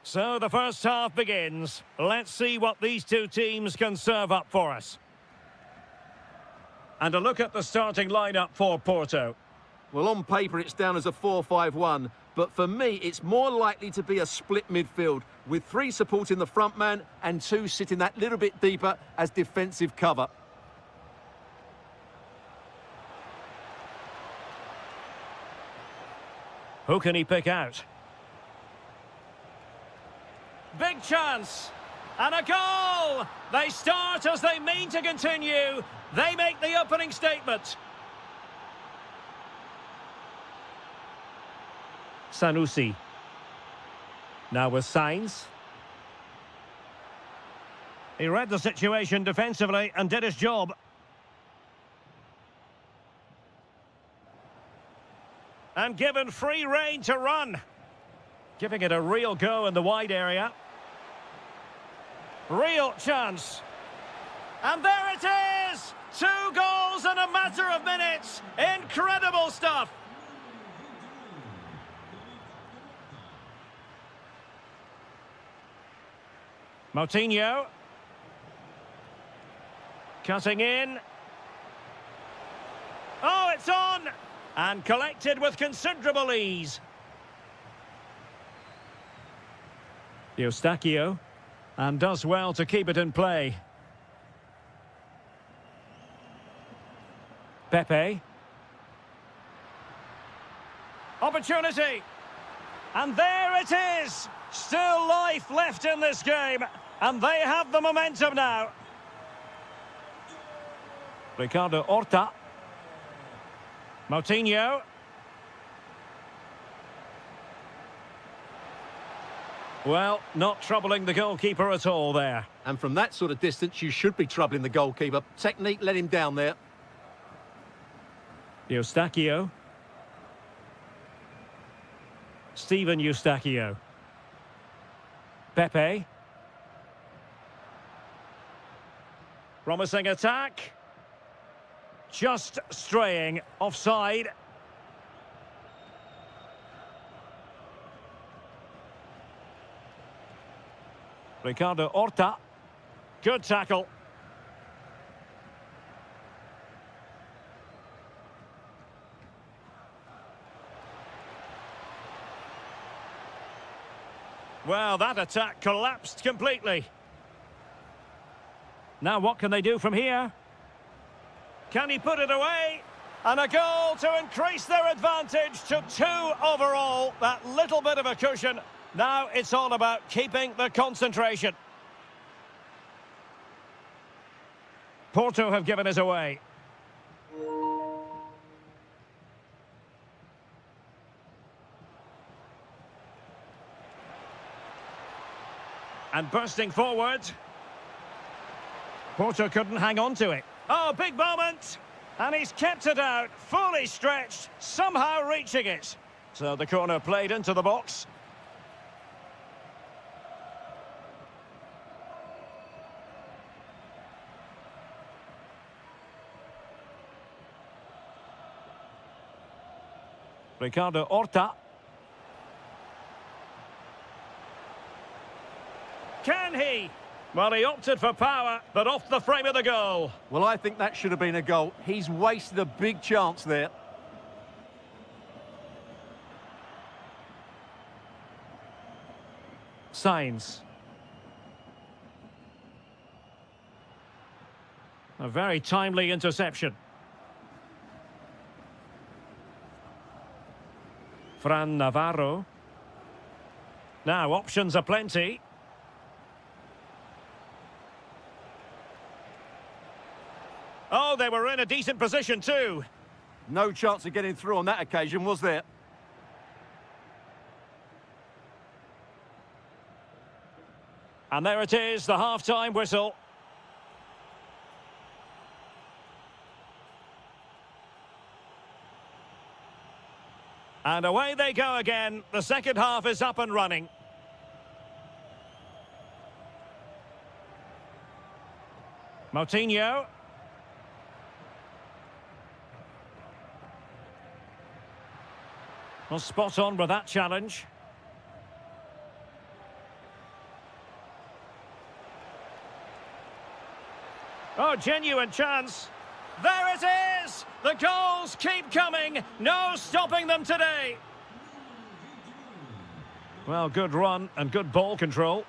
So the first half begins. Let's see what these two teams can serve up for us. And a look at the starting lineup for Porto. Well, on paper it's down as a 4-5-1, but for me it's more likely to be a split midfield, with 3 supporting the front man and 2 sitting that little bit deeper as defensive cover. Who can he pick out? Big chance. And a goal! They start as they mean to continue. They make the opening statement. Sanusi. Now with Sainz. He read the situation defensively and did his job. And given free rein to run. Giving it a real go in the wide area. Real chance. And there it is! 2 goals in a matter of minutes. Incredible stuff. Moutinho. Cutting in. Oh, it's on! And collected with considerable ease. Eustachio. And does well to keep it in play. Pepe. Opportunity. And there it is! Still life left in this game. And they have the momentum now. Ricardo Horta. Moutinho. Well, not troubling the goalkeeper at all there. And from that sort of distance, you should be troubling the goalkeeper. Technique let him down there. Eustachio. Steven Eustachio. Pepe. Promising attack. Just straying offside. Ricardo Horta. Good tackle. Well, that attack collapsed completely. Now what can they do from here? Can he put it away? And a goal to increase their advantage to 2 overall. That little bit of a cushion. Now it's all about keeping the concentration. Porto have given us away. And bursting forward. Porto couldn't hang on to it. Oh, big moment! And he's kept it out, fully stretched, somehow reaching it. So the corner played into the box. Ricardo Horta. Can he? Well, he opted for power, but off the frame of the goal. Well, I think that should have been a goal. He's wasted a big chance there. Sainz. A very timely interception. Fran Navarro. Now, options are plenty. Oh, they were in a decent position too. No chance of getting through on that occasion, was there? And there it is, the half-time whistle. And away they go again. The second half is up and running. Moutinho. Well, spot on with that challenge. Oh, genuine chance. There it is! The goals keep coming. No stopping them today. Well, good run and good ball control.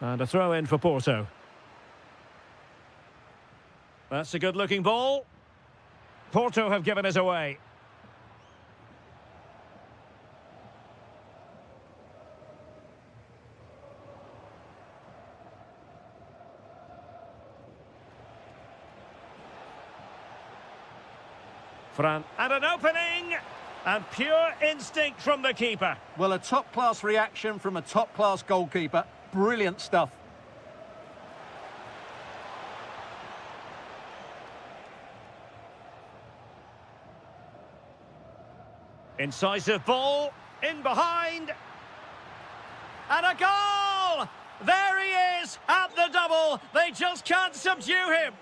And a throw in for Porto. That's a good-looking ball. Porto have given us away. Fran, and an opening, and pure instinct from the keeper. Well, a top-class reaction from a top-class goalkeeper. Brilliant stuff. Incisive ball, in behind, and a goal! There he is, at the double. They just can't subdue him.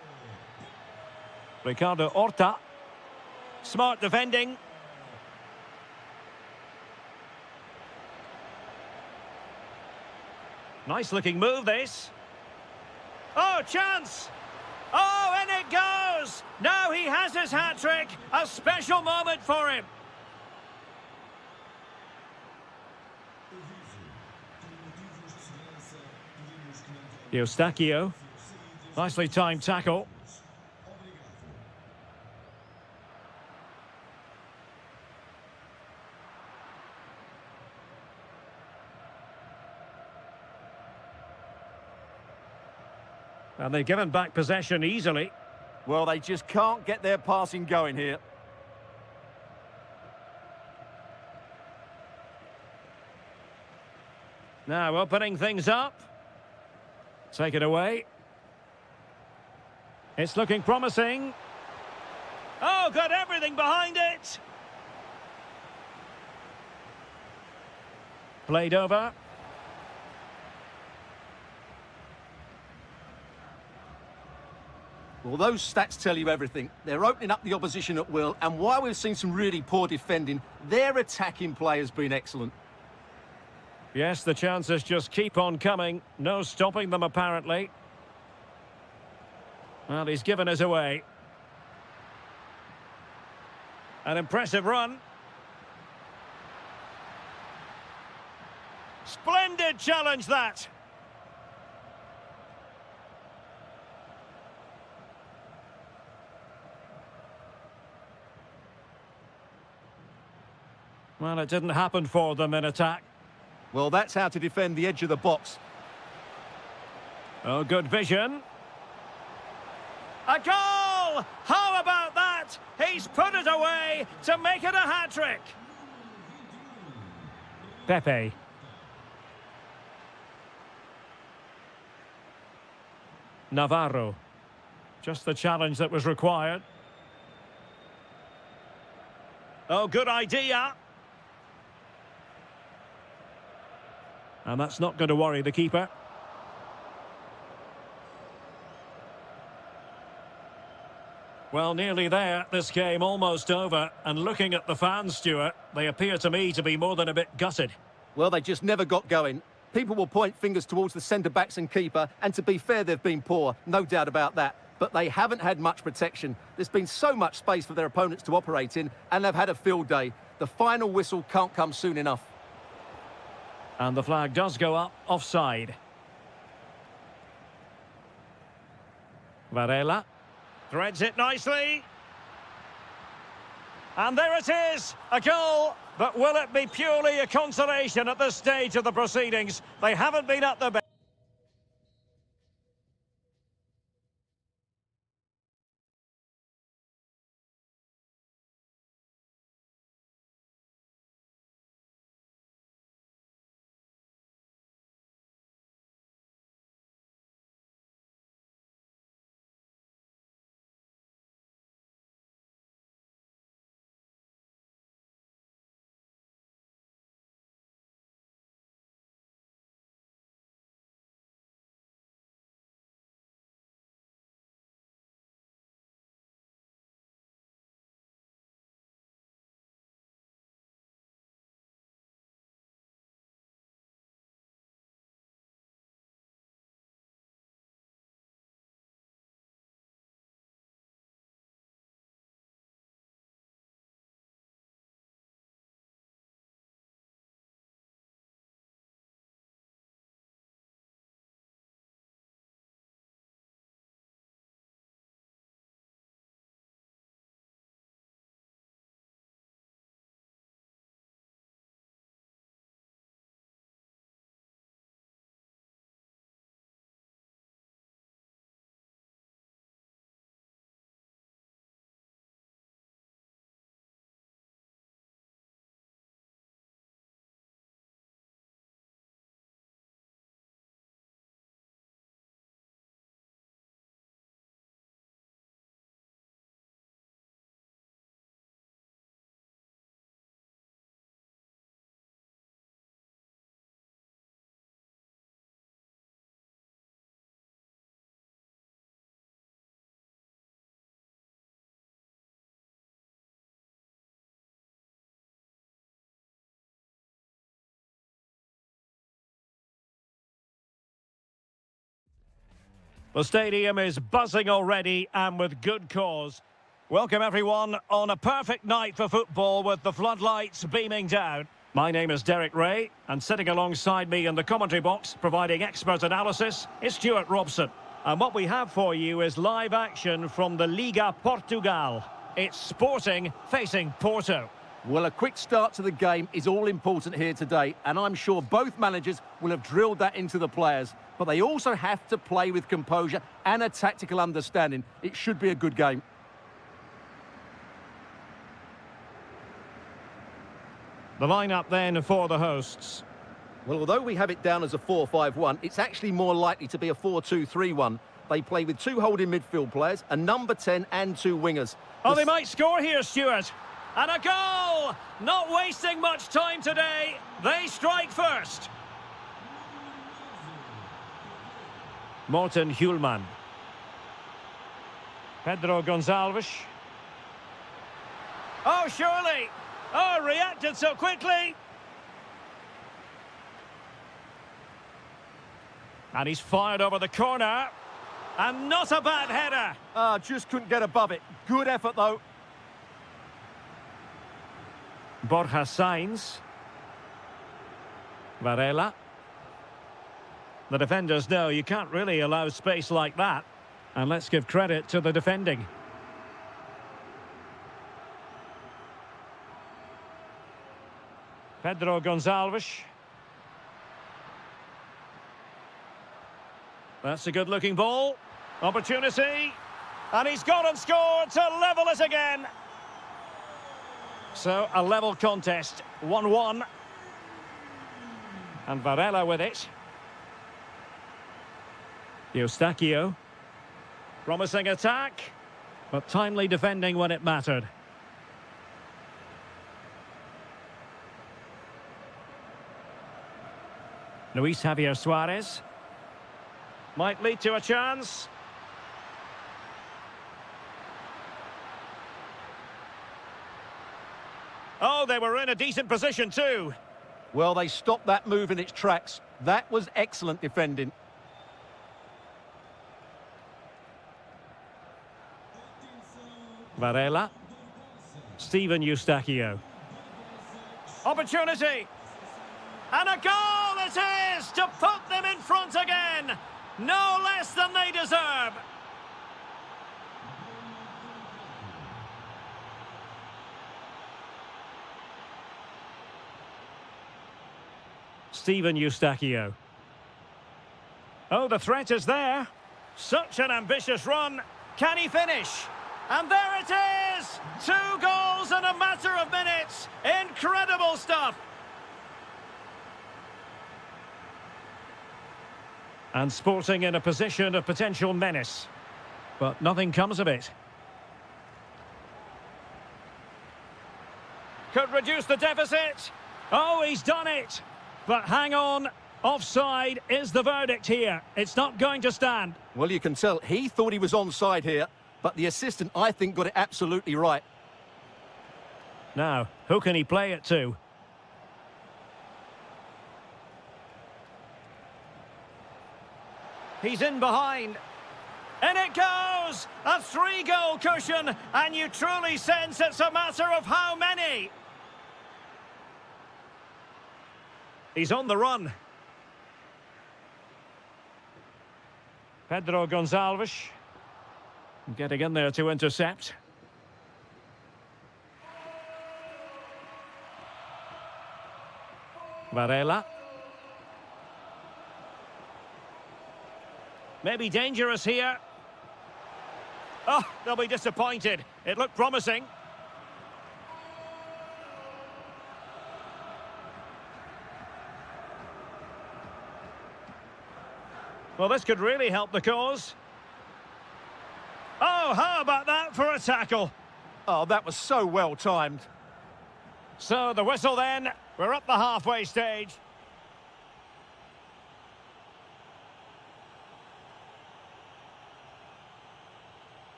Ricardo Horta. Smart defending. Nice looking move, this. Oh, chance! Oh, and it goes! Now he has his hat-trick. A special moment for him. Eustáquio. Nicely timed tackle. And they've given back possession easily. Well, they just can't get their passing going here. Now opening things up. Take it away. It's looking promising. Oh, got everything behind it. Played over. Well, those stats tell you everything. They're opening up the opposition at will, and while we've seen some really poor defending, their attacking play has been excellent. Yes, the chances just keep on coming. No stopping them, apparently. Well, he's given us away. An impressive run. Splendid challenge, that. Well, it didn't happen for them in attack. Well, that's how to defend the edge of the box. Oh, good vision. A goal! How about that? He's put it away to make it a hat-trick. Pepe. Navarro. Just the challenge that was required. Oh, good idea. And that's not going to worry the keeper. Well, nearly there. This game almost over. And looking at the fans, Stuart, they appear to me to be more than a bit gutted. Well, they just never got going. People will point fingers towards the centre-backs and keeper, and to be fair, they've been poor, no doubt about that. But they haven't had much protection. There's been so much space for their opponents to operate in, and they've had a field day. The final whistle can't come soon enough. And the flag does go up, offside. Varela threads it nicely. And there it is, a goal. But will it be purely a consolation at this stage of the proceedings? They haven't been at the best. The stadium is buzzing already, and with good cause. Welcome everyone on a perfect night for football with the floodlights beaming down. My name is Derek Ray, and sitting alongside me in the commentary box, providing expert analysis, is Stuart Robson. And what we have for you is live action from the Liga Portugal. It's Sporting facing Porto. Well, a quick start to the game is all important here today, and I'm sure both managers will have drilled that into the players. But they also have to play with composure and a tactical understanding. It should be a good game. The lineup then for the hosts. Well, although we have it down as a 4-5-1, it's actually more likely to be a 4-2-3-1. They play with two holding midfield players, a number 10 and two wingers. Oh, they might score here, Stuart. And a goal! Not wasting much time today. They strike first. Morten Hjulman. Pedro Gonçalves. Oh, surely. Oh, reacted so quickly. And he's fired over the corner. And not a bad header. Just couldn't get above it. Good effort, though. Borja Sainz. Varela. The defenders know you can't really allow space like that. And let's give credit to the defending. Pedro Gonçalves. That's a good-looking ball. Opportunity. And he's gone and scored to level it again. So, a level contest. 1-1. And Varela with it. Eustáquio. Promising attack, but timely defending when it mattered. Luis Javier Suarez. Might lead to a chance. Oh, they were in a decent position too. Well, they stopped that move in its tracks. That was excellent defending. Varela. Steven Eustáquio. Opportunity. And a goal it is to put them in front again. No less than they deserve. Steven Eustáquio. Oh, the threat is there. Such an ambitious run. Can he finish? And there it is! 2 goals in a matter of minutes. Incredible stuff. And Sporting in a position of potential menace. But nothing comes of it. Could reduce the deficit. Oh, he's done it. But hang on. Offside is the verdict here. It's not going to stand. Well, you can tell he thought he was onside here, but the assistant, I think, got it absolutely right. Now, who can he play it to? He's in behind. And it goes! A 3-goal cushion, and you truly sense it's a matter of how many. He's on the run. Pedro Gonçalves. Getting in there to intercept. Varela. Maybe dangerous here. Oh, they'll be disappointed. It looked promising. Well, this could really help the cause. Oh, how about that for a tackle? Oh, that was so well timed. So the whistle then. We're up the halfway stage.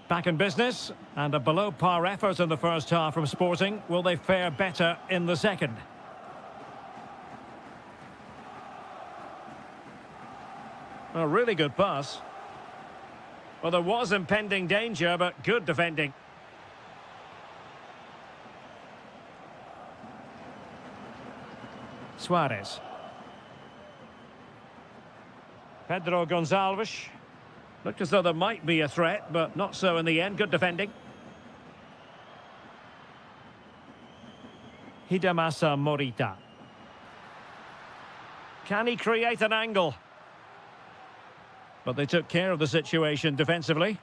Back in business, and a below-par effort in the first half from Sporting. Will they fare better in the second? A really good pass. Well, there was impending danger, but good defending. Suarez. Pedro Gonçalves. Looked as though there might be a threat, but not so in the end. Good defending. Hidemasa Morita. Can he create an angle? But they took care of the situation defensively.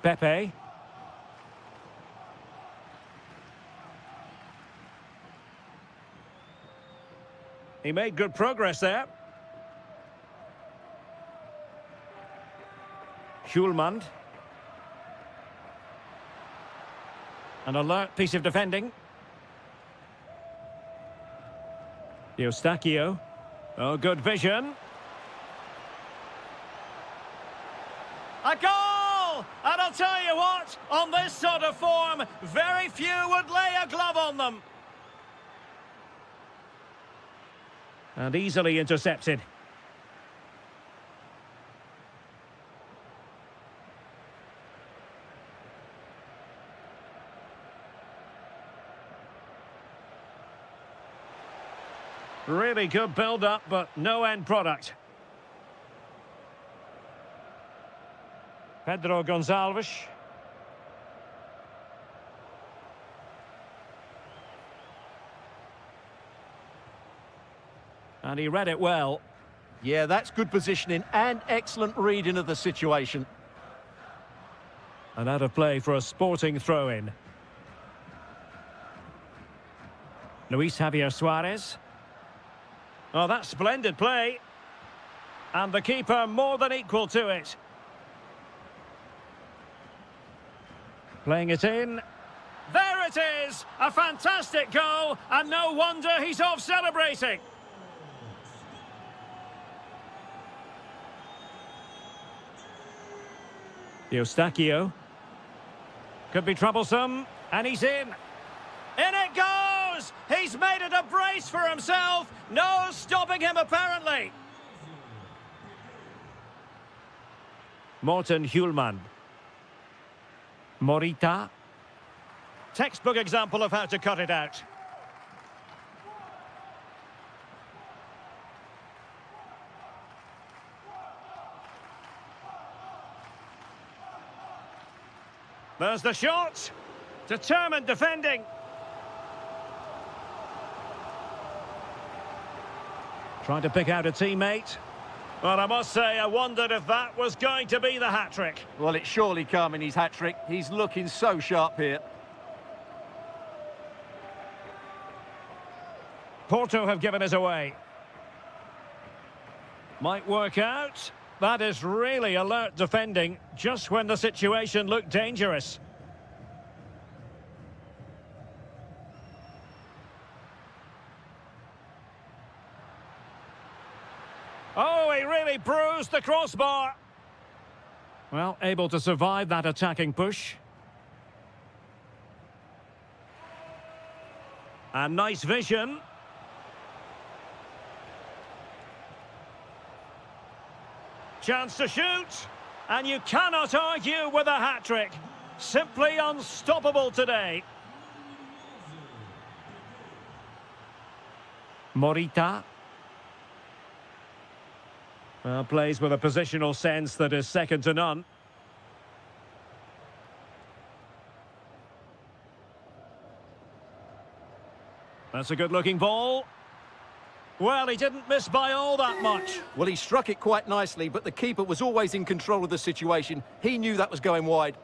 Pepe. He made good progress there. Schulman. An alert piece of defending. Eustachio. Oh, good vision. A goal! And I'll tell you what, on this sort of form, very few would lay a glove on them. And easily intercepted. Really good build-up, but no end product. Pedro Gonçalves. And he read it well. Yeah, that's good positioning and excellent reading of the situation. And out of play for a sporting throw-in. Luis Javier Suarez. Oh, that's splendid play. And the keeper more than equal to it. Playing it in. There it is! A fantastic goal, and no wonder he's off celebrating. Eustachio. Could be troublesome, and he's in. In it goes! He's made it a brace for himself. No stopping him, apparently. Morten Hjulman. Morita. Textbook example of how to cut it out. There's the shot. Determined defending. Trying to pick out a teammate. Well, I must say, I wondered if that was going to be the hat-trick. Well, it's surely coming, his hat-trick. He's looking so sharp here. Porto have given us away. Might work out. That is really alert defending, just when the situation looked dangerous. Oh, he really bruised the crossbar. Well, able to survive that attacking push. And nice vision. Chance to shoot. And you cannot argue with a hat-trick. Simply unstoppable today. Morita. Plays with a positional sense that is second to none. That's a good-looking ball. Well, he didn't miss by all that much. Well, he struck it quite nicely, but the keeper was always in control of the situation. He knew that was going wide.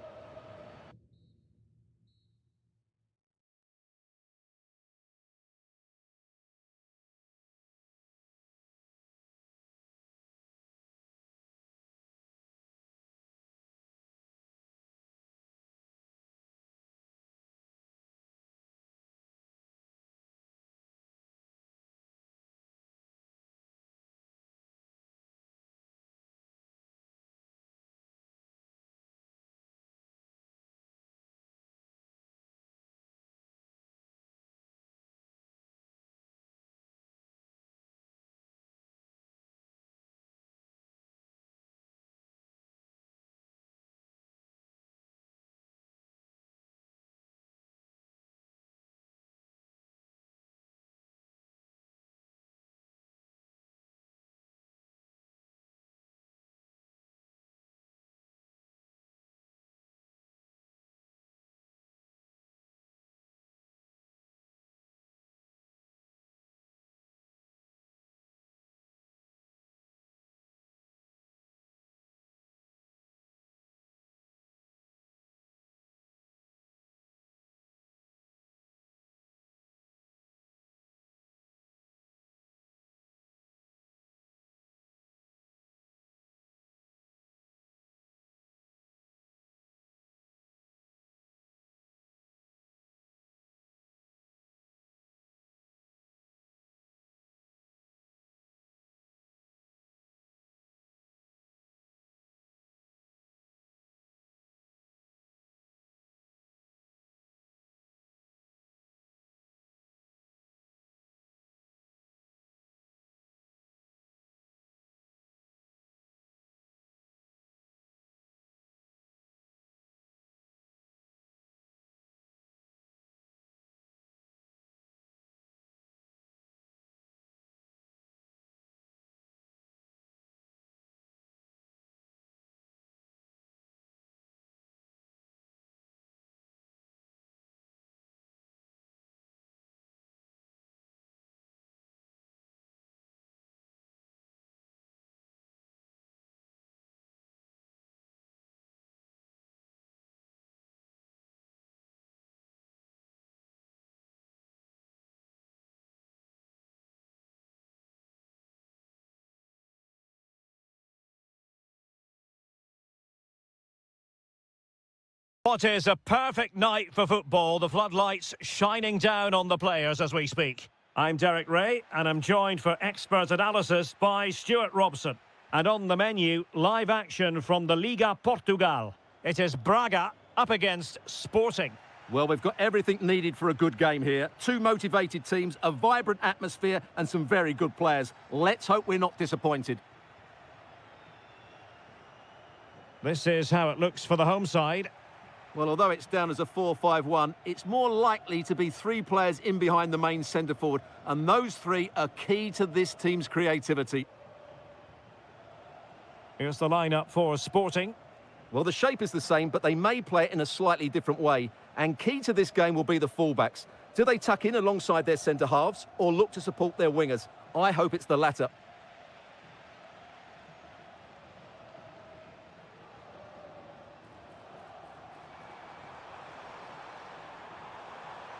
What is a perfect night for football, the floodlights shining down on the players as we speak. I'm Derek Ray, and I'm joined for expert analysis by Stuart Robson. And on the menu, live action from the Liga Portugal. It is Braga up against Sporting. Well, we've got everything needed for a good game here. Two motivated teams, a vibrant atmosphere, and some very good players. Let's hope we're not disappointed. This is how it looks for the home side. Well, although it's down as a 4-5-1, it's more likely to be three players in behind the main centre-forward, and those three are key to this team's creativity. Here's the lineup for Sporting. Well, the shape is the same, but they may play it in a slightly different way, and key to this game will be the fullbacks. Do they tuck in alongside their centre-halves, or look to support their wingers? I hope it's the latter.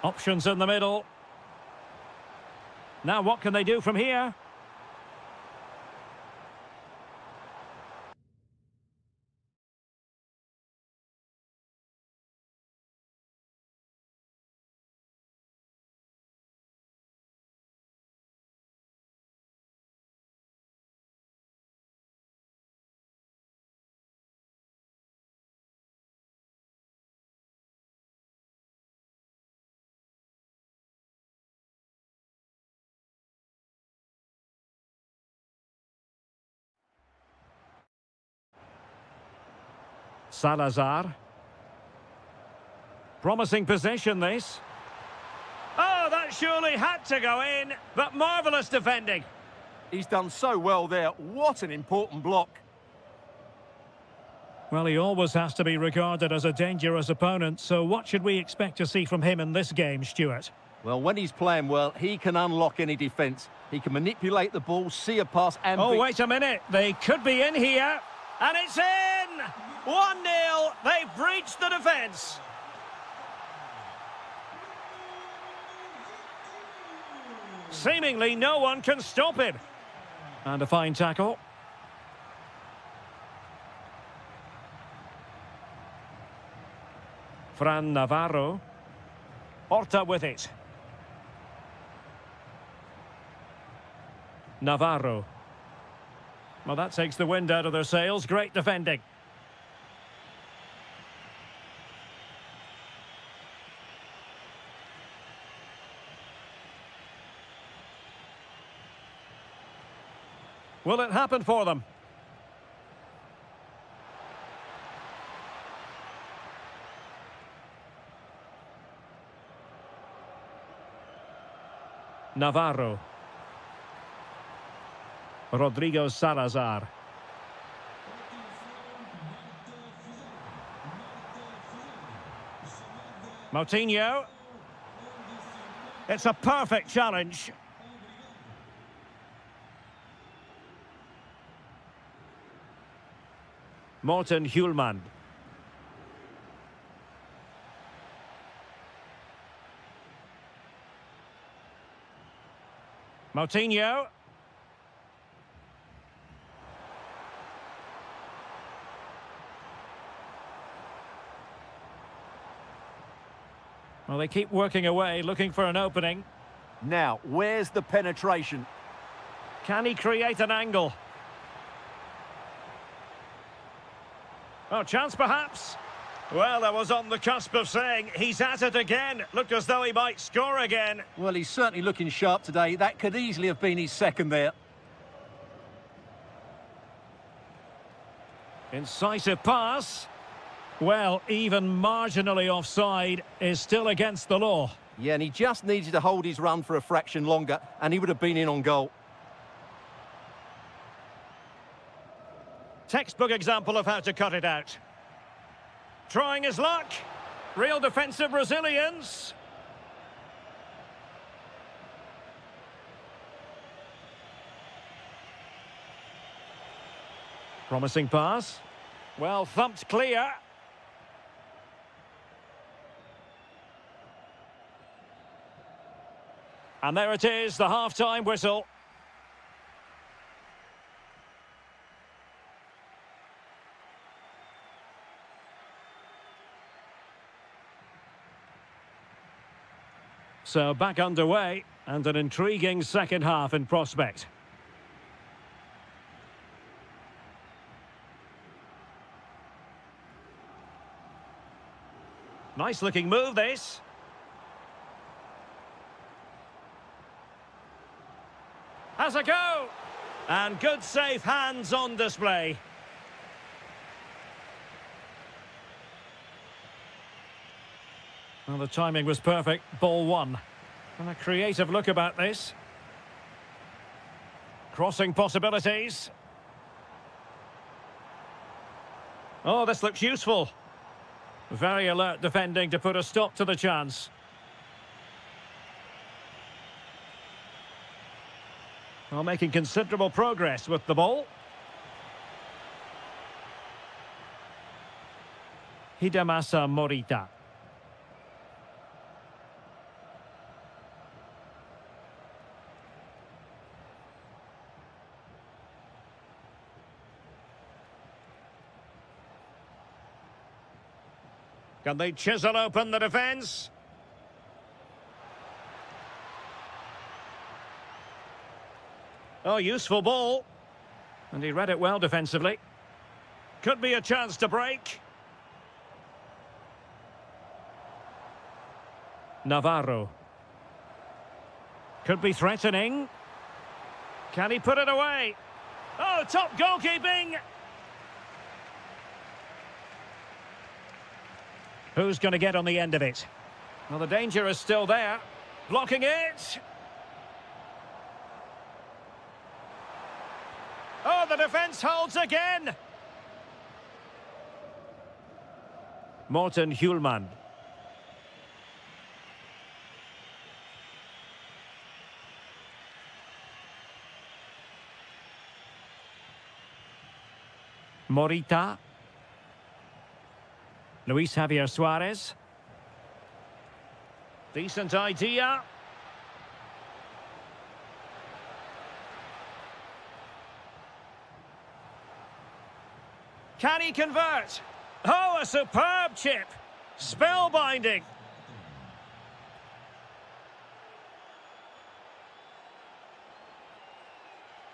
Options in the middle. Now what can they do from here? Salazar. Promising possession, this. Oh, that surely had to go in, but marvellous defending. He's done so well there. What an important block. Well, he always has to be regarded as a dangerous opponent, so what should we expect to see from him in this game, Stuart? Well, when he's playing well, he can unlock any defence. He can manipulate the ball, see a pass and... Oh, wait a minute. They could be in here. And it's in! 1-0. They've breached the defence. Seemingly no one can stop him. And a fine tackle. Fran Navarro. Horta with it. Navarro. Well, that takes the wind out of their sails. Great defending. Will it happen for them? Navarro. Rodrigo Salazar. Moutinho. It's a perfect challenge. Morten Hjulmand. Moutinho. Well, they keep working away, looking for an opening. Now, where's the penetration? Can he create an angle? Oh, chance perhaps. Well, I was on the cusp of saying he's at it again. Looked as though he might score again. Well, he's certainly looking sharp today. That could easily have been his second there. Incisive pass. Well, even marginally offside is still against the law. Yeah, and he just needed to hold his run for a fraction longer, and he would have been in on goal. Textbook example of how to cut it out. Trying his luck. Real defensive resilience. Promising pass. Well thumped clear. And there it is, the half-time whistle. So back underway, and an intriguing second half in prospect. Nice looking move, this. Has a go! And good safe hands on display. Well, the timing was perfect. Ball one. And a creative look about this. Crossing possibilities. Oh, this looks useful. Very alert defending to put a stop to the chance. Well, making considerable progress with the ball. Hidemasa Morita. Can they chisel open the defence? Oh, useful ball. And he read it well defensively. Could be a chance to break. Navarro. Could be threatening. Can he put it away? Oh, top goalkeeping! Who's going to get on the end of it? Well, the danger is still there. Blocking it. Oh, the defence holds again. Morten Hjulmand. Morita. Luis Javier Suarez. Decent idea. Can he convert? Oh, a superb chip. Spellbinding.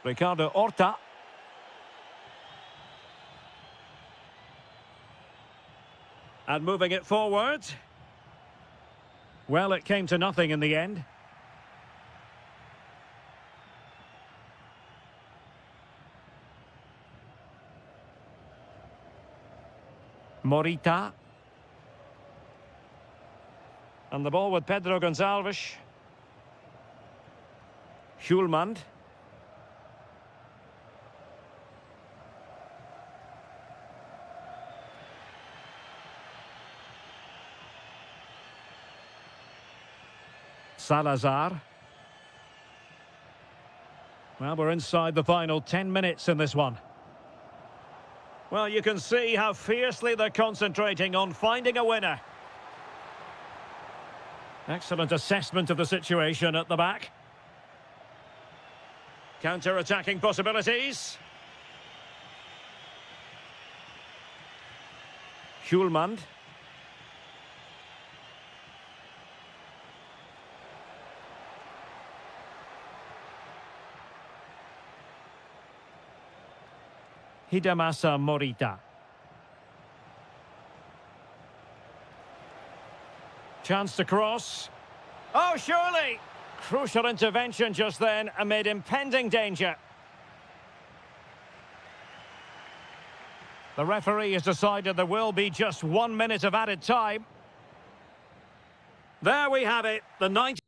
Ricardo Horta. And moving it forward. Well, it came to nothing in the end. Morita. And the ball with Pedro Gonçalves. Hjulmand. Salazar. Well, we're inside the final 10 minutes in this one. Well, you can see how fiercely they're concentrating on finding a winner. Excellent assessment of the situation at the back. Counter-attacking possibilities. Hjulmand. Hidemasa Morita. Chance to cross. Oh, surely! Crucial intervention just then amid impending danger. The referee has decided there will be just 1 minute of added time. There we have it, the 90.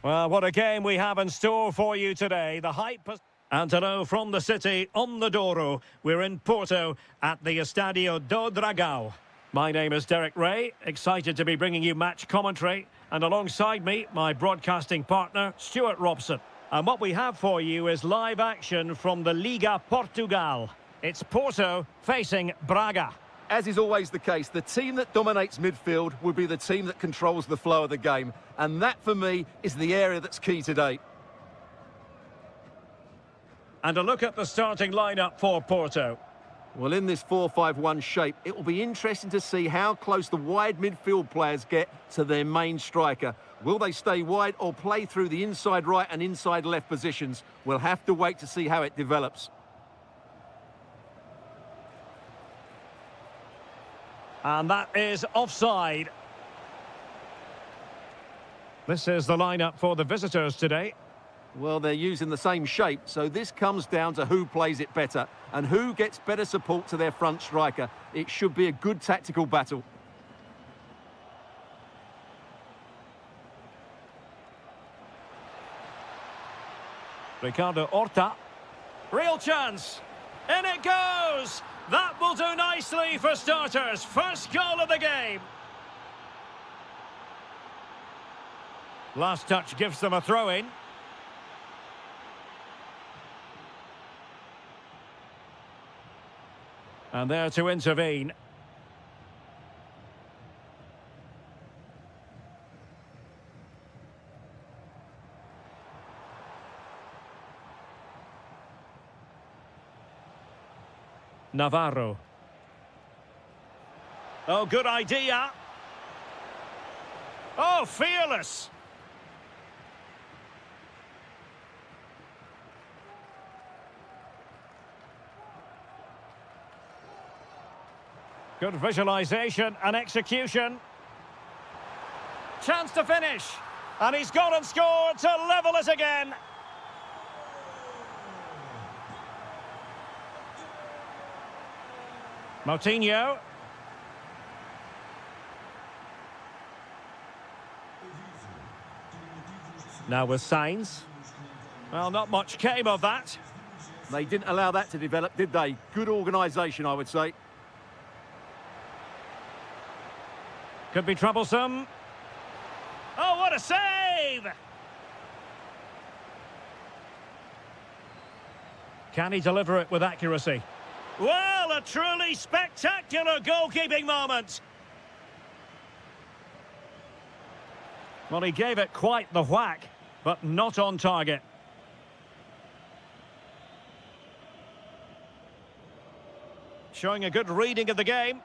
Well, what a game we have in store for you today. The hype... And hello from the city on the Douro. We're in Porto at the Estadio do Dragão. My name is Derek Ray, excited to be bringing you match commentary. And alongside me, my broadcasting partner, Stuart Robson. And what we have for you is live action from the Liga Portugal. It's Porto facing Braga. As is always the case, the team that dominates midfield will be the team that controls the flow of the game. And that, for me, is the area that's key today. And a look at the starting lineup for Porto. Well, in this 4-5-1 shape, it will be interesting to see how close the wide midfield players get to their main striker. Will they stay wide or play through the inside right and inside left positions? We'll have to wait to see how it develops. And that is offside. This is the lineup for the visitors today. Well, they're using the same shape, so this comes down to who plays it better and who gets better support to their front striker. It should be a good tactical battle. Ricardo Horta. Real chance. In it goes. That will do nicely for starters. First goal of the game. Last touch gives them a throw-in. And there to intervene. Navarro. Oh, good idea. Oh, fearless. Good visualization and execution. Chance to finish. And he's gone and scored to level it again. Moutinho. Now with Sainz. Well, not much came of that. They didn't allow that to develop, did they? Good organisation, I would say. Could be troublesome. Oh, what a save! Can he deliver it with accuracy? Well, a truly spectacular goalkeeping moment. Well, he gave it quite the whack, but not on target. Showing a good reading of the game.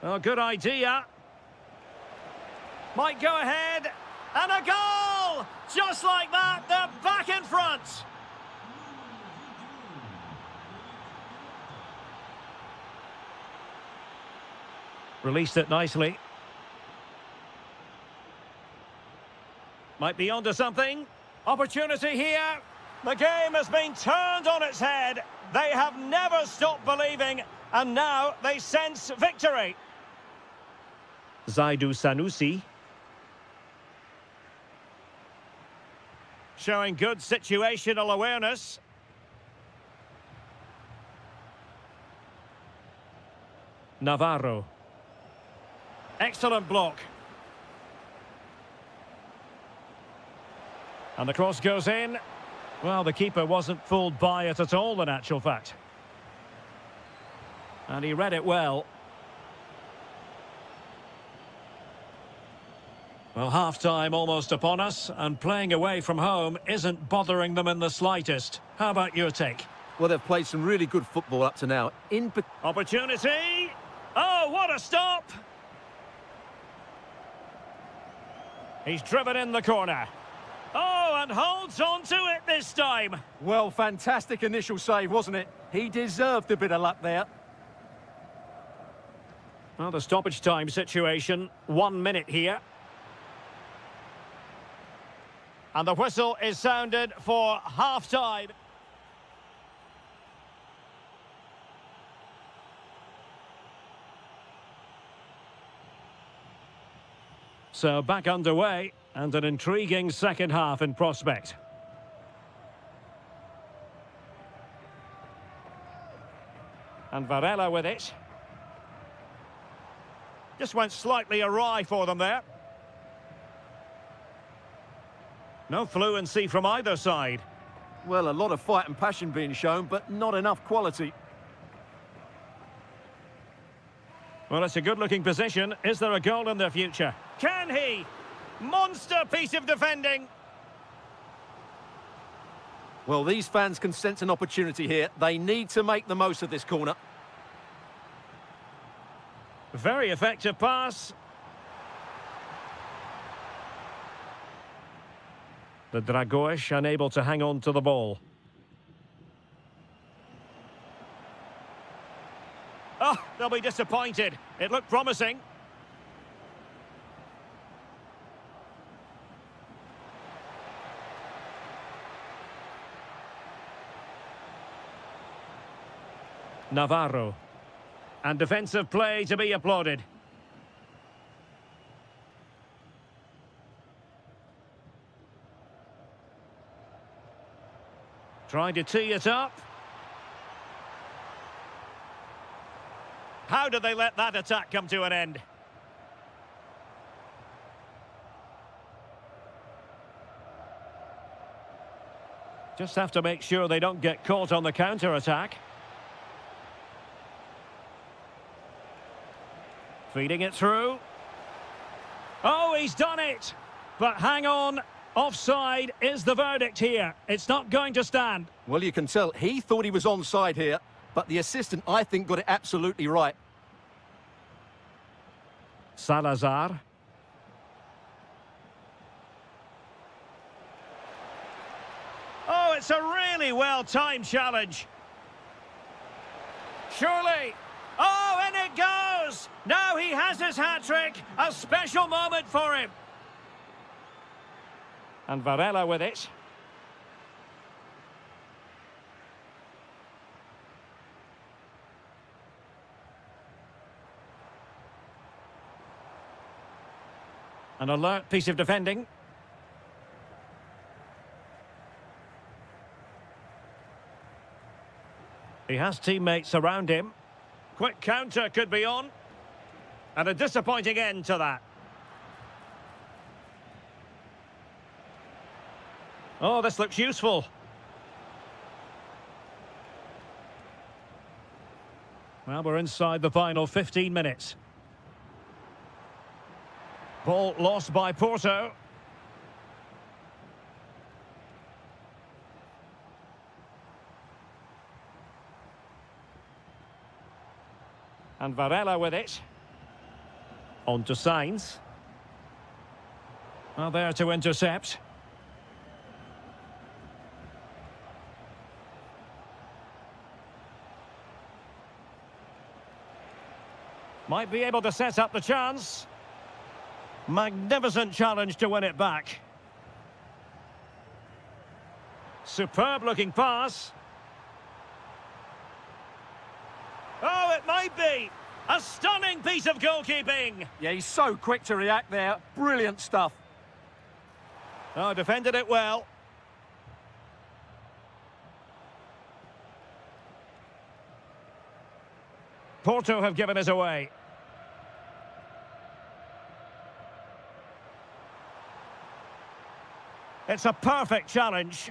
Oh, good idea. Might go ahead. And a goal! Just like that, they're back in front. Released it nicely. Might be onto something. Opportunity here. The game has been turned on its head. They have never stopped believing, and now they sense victory. Zaidu Sanusi. Showing good situational awareness. Navarro. Excellent block. And the cross goes in. Well, the keeper wasn't fooled by it at all, in actual fact. And he read it well. Well, half-time almost upon us, and playing away from home isn't bothering them in the slightest. How about your take? Well, they've played some really good football up to now. Opportunity! Oh, what a stop! He's driven in the corner. Oh, and holds on to it this time. Well, fantastic initial save, wasn't it? He deserved a bit of luck there. Well, the stoppage time situation, 1 minute here. And the whistle is sounded for half-time. So back underway, and an intriguing second half in prospect. And Varela with it. Just went slightly awry for them there. No fluency from either side. Well, a lot of fight and passion being shown, but not enough quality. Well, it's a good-looking position. Is there a goal in their future? Can he? Monster piece of defending. Well, these fans can sense an opportunity here. They need to make the most of this corner. Very effective pass. The Dragões unable to hang on to the ball. Oh, they'll be disappointed. It looked promising. Navarro. And defensive play to be applauded. Trying to tee it up. How did they let that attack come to an end? Just have to make sure they don't get caught on the counter-attack. Feeding it through. Oh, he's done it! But hang on, offside is the verdict here. It's not going to stand. Well, you can tell he thought he was onside here, but the assistant, I think, got it absolutely right. Salazar. Oh, it's a really well-timed challenge. Surely. Oh, and it goes! Now he has his hat-trick. A special moment for him. And Varela with it. An alert piece of defending. He has teammates around him. Quick counter could be on. And a disappointing end to that. Oh, this looks useful. Well, we're inside the final 15 minutes. Ball lost by Porto. And Varela with it. On to Sainz. Well, there to intercept. Might be able to set up the chance. Magnificent challenge to win it back. Superb-looking pass. Oh, it might be. A stunning piece of goalkeeping. Yeah, he's so quick to react there. Brilliant stuff. Oh, defended it well. Porto have given us away. It's a perfect challenge.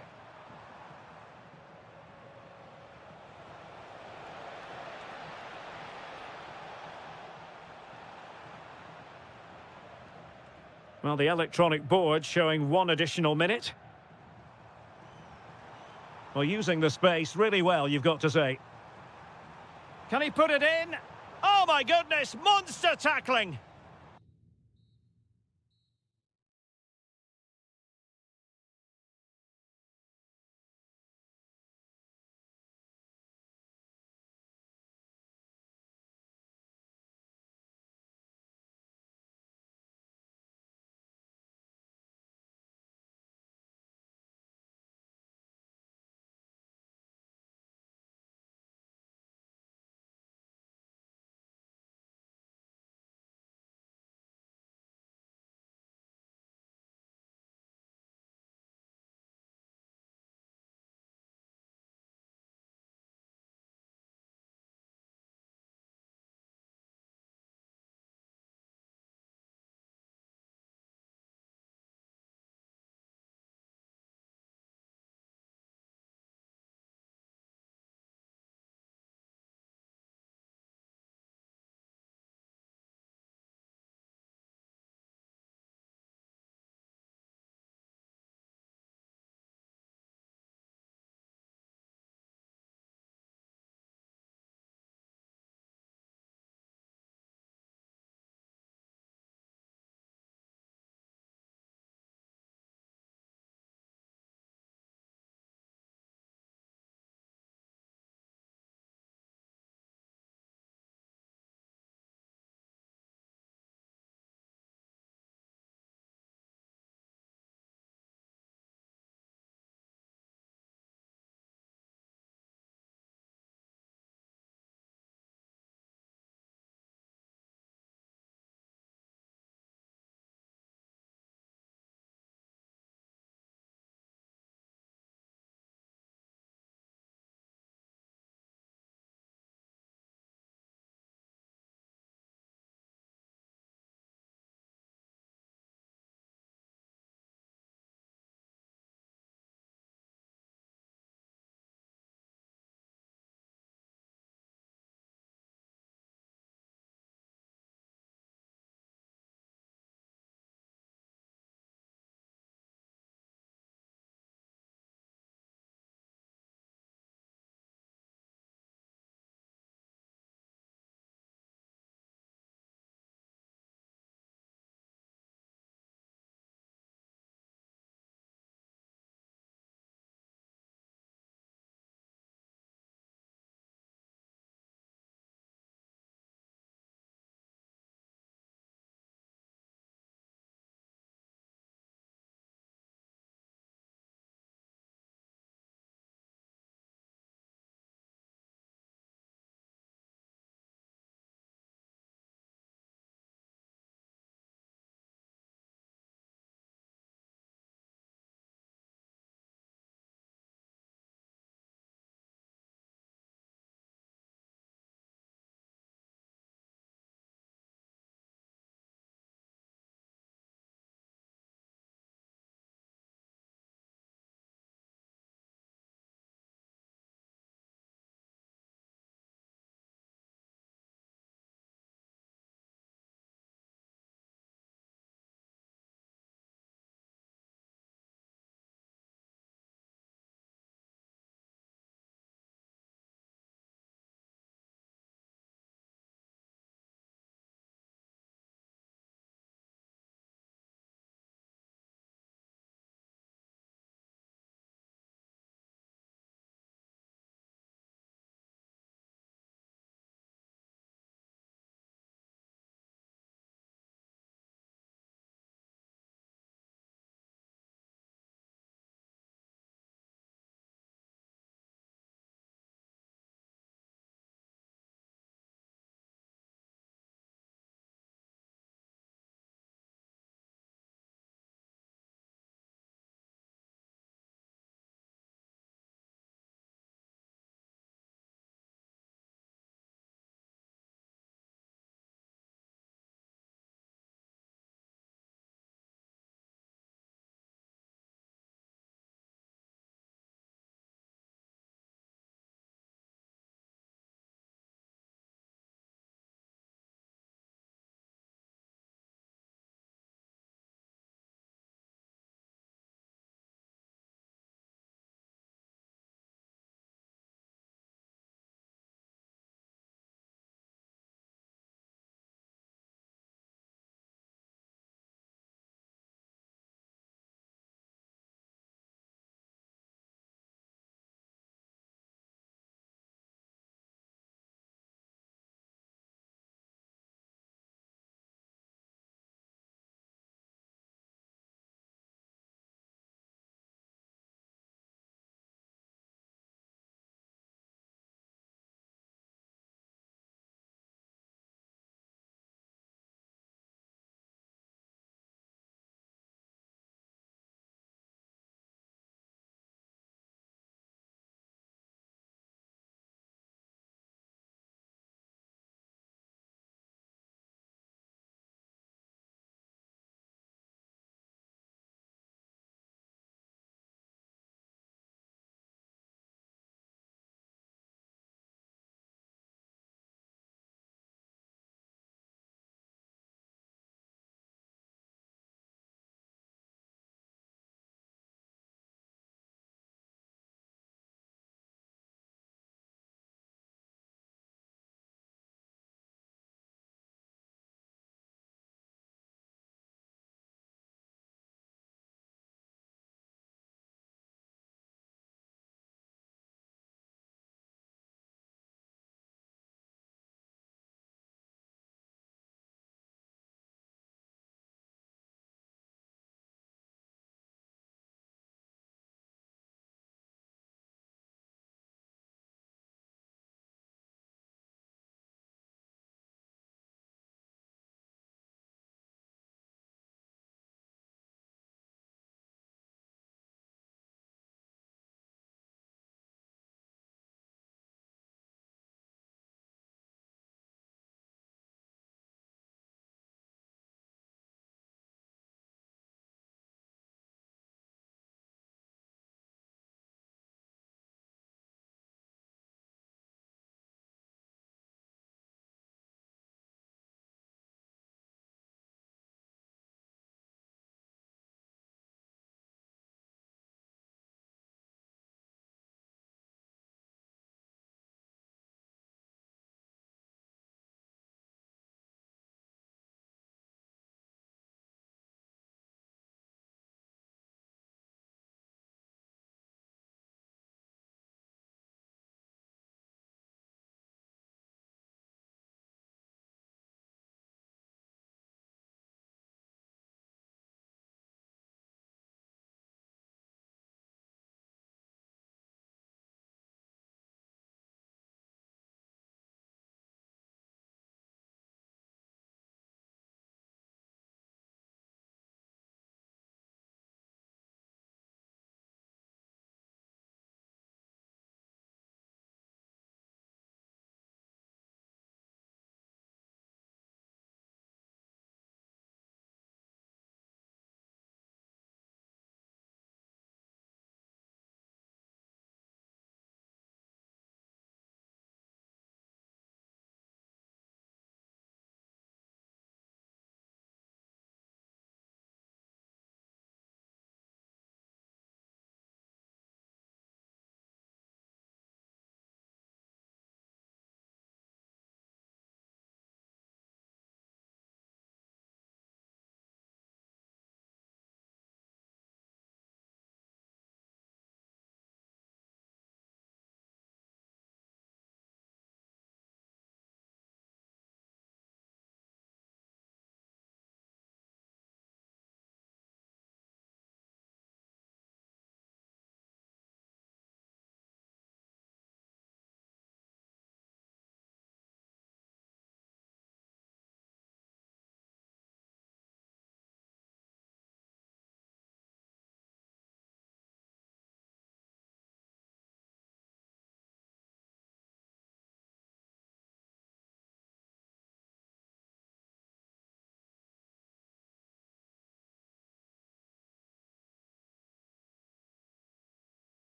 Well, the electronic board showing 1 additional minute. Well, using the space really well, you've got to say. Can he put it in? Oh, my goodness, monster tackling.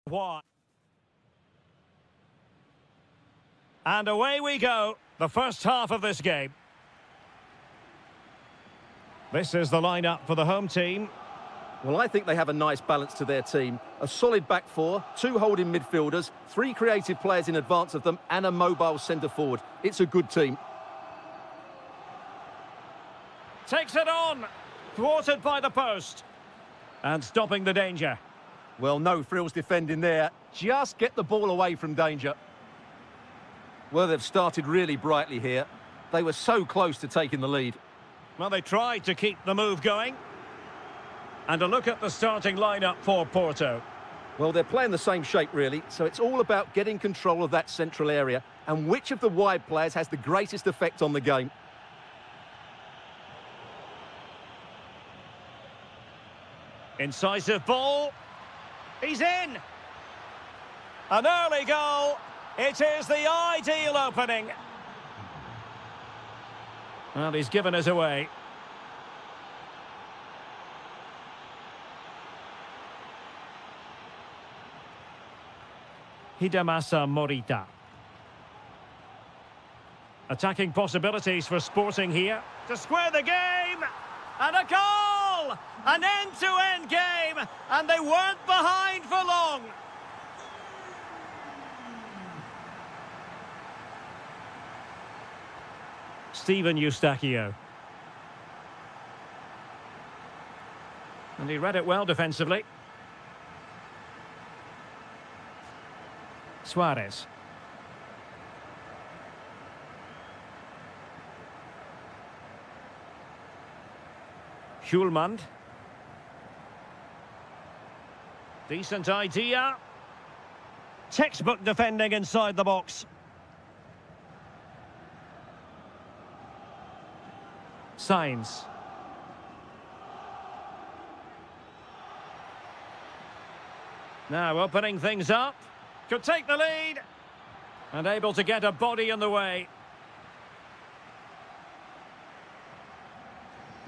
Why? And away we go, the first half of this game. This is the lineup for the home team. Well, I think they have a nice balance to their team. A solid back four, 2 holding midfielders, 3 creative players in advance of them, and a mobile centre forward. It's a good team. Takes it on, thwarted by the post. And stopping the danger. Well, no frills defending there. Just get the ball away from danger. Well, they've started really brightly here. They were so close to taking the lead. Well, they tried to keep the move going. And a look at the starting lineup for Porto. Well, they're playing the same shape, really, so it's all about getting control of that central area and which of the wide players has the greatest effect on the game. Incisive ball. He's in. An early goal. It is the ideal opening. Well, he's given us away. Hidemasa Morita. Attacking possibilities for Sporting here. To square the game! And a goal! An end-to-end game! And they weren't behind for long! Steven Eustachio. And he read it well defensively. Suarez. Hjulmand. Decent idea. Textbook defending inside the box. Sainz. Now opening things up. Could take the lead. And able to get a body in the way.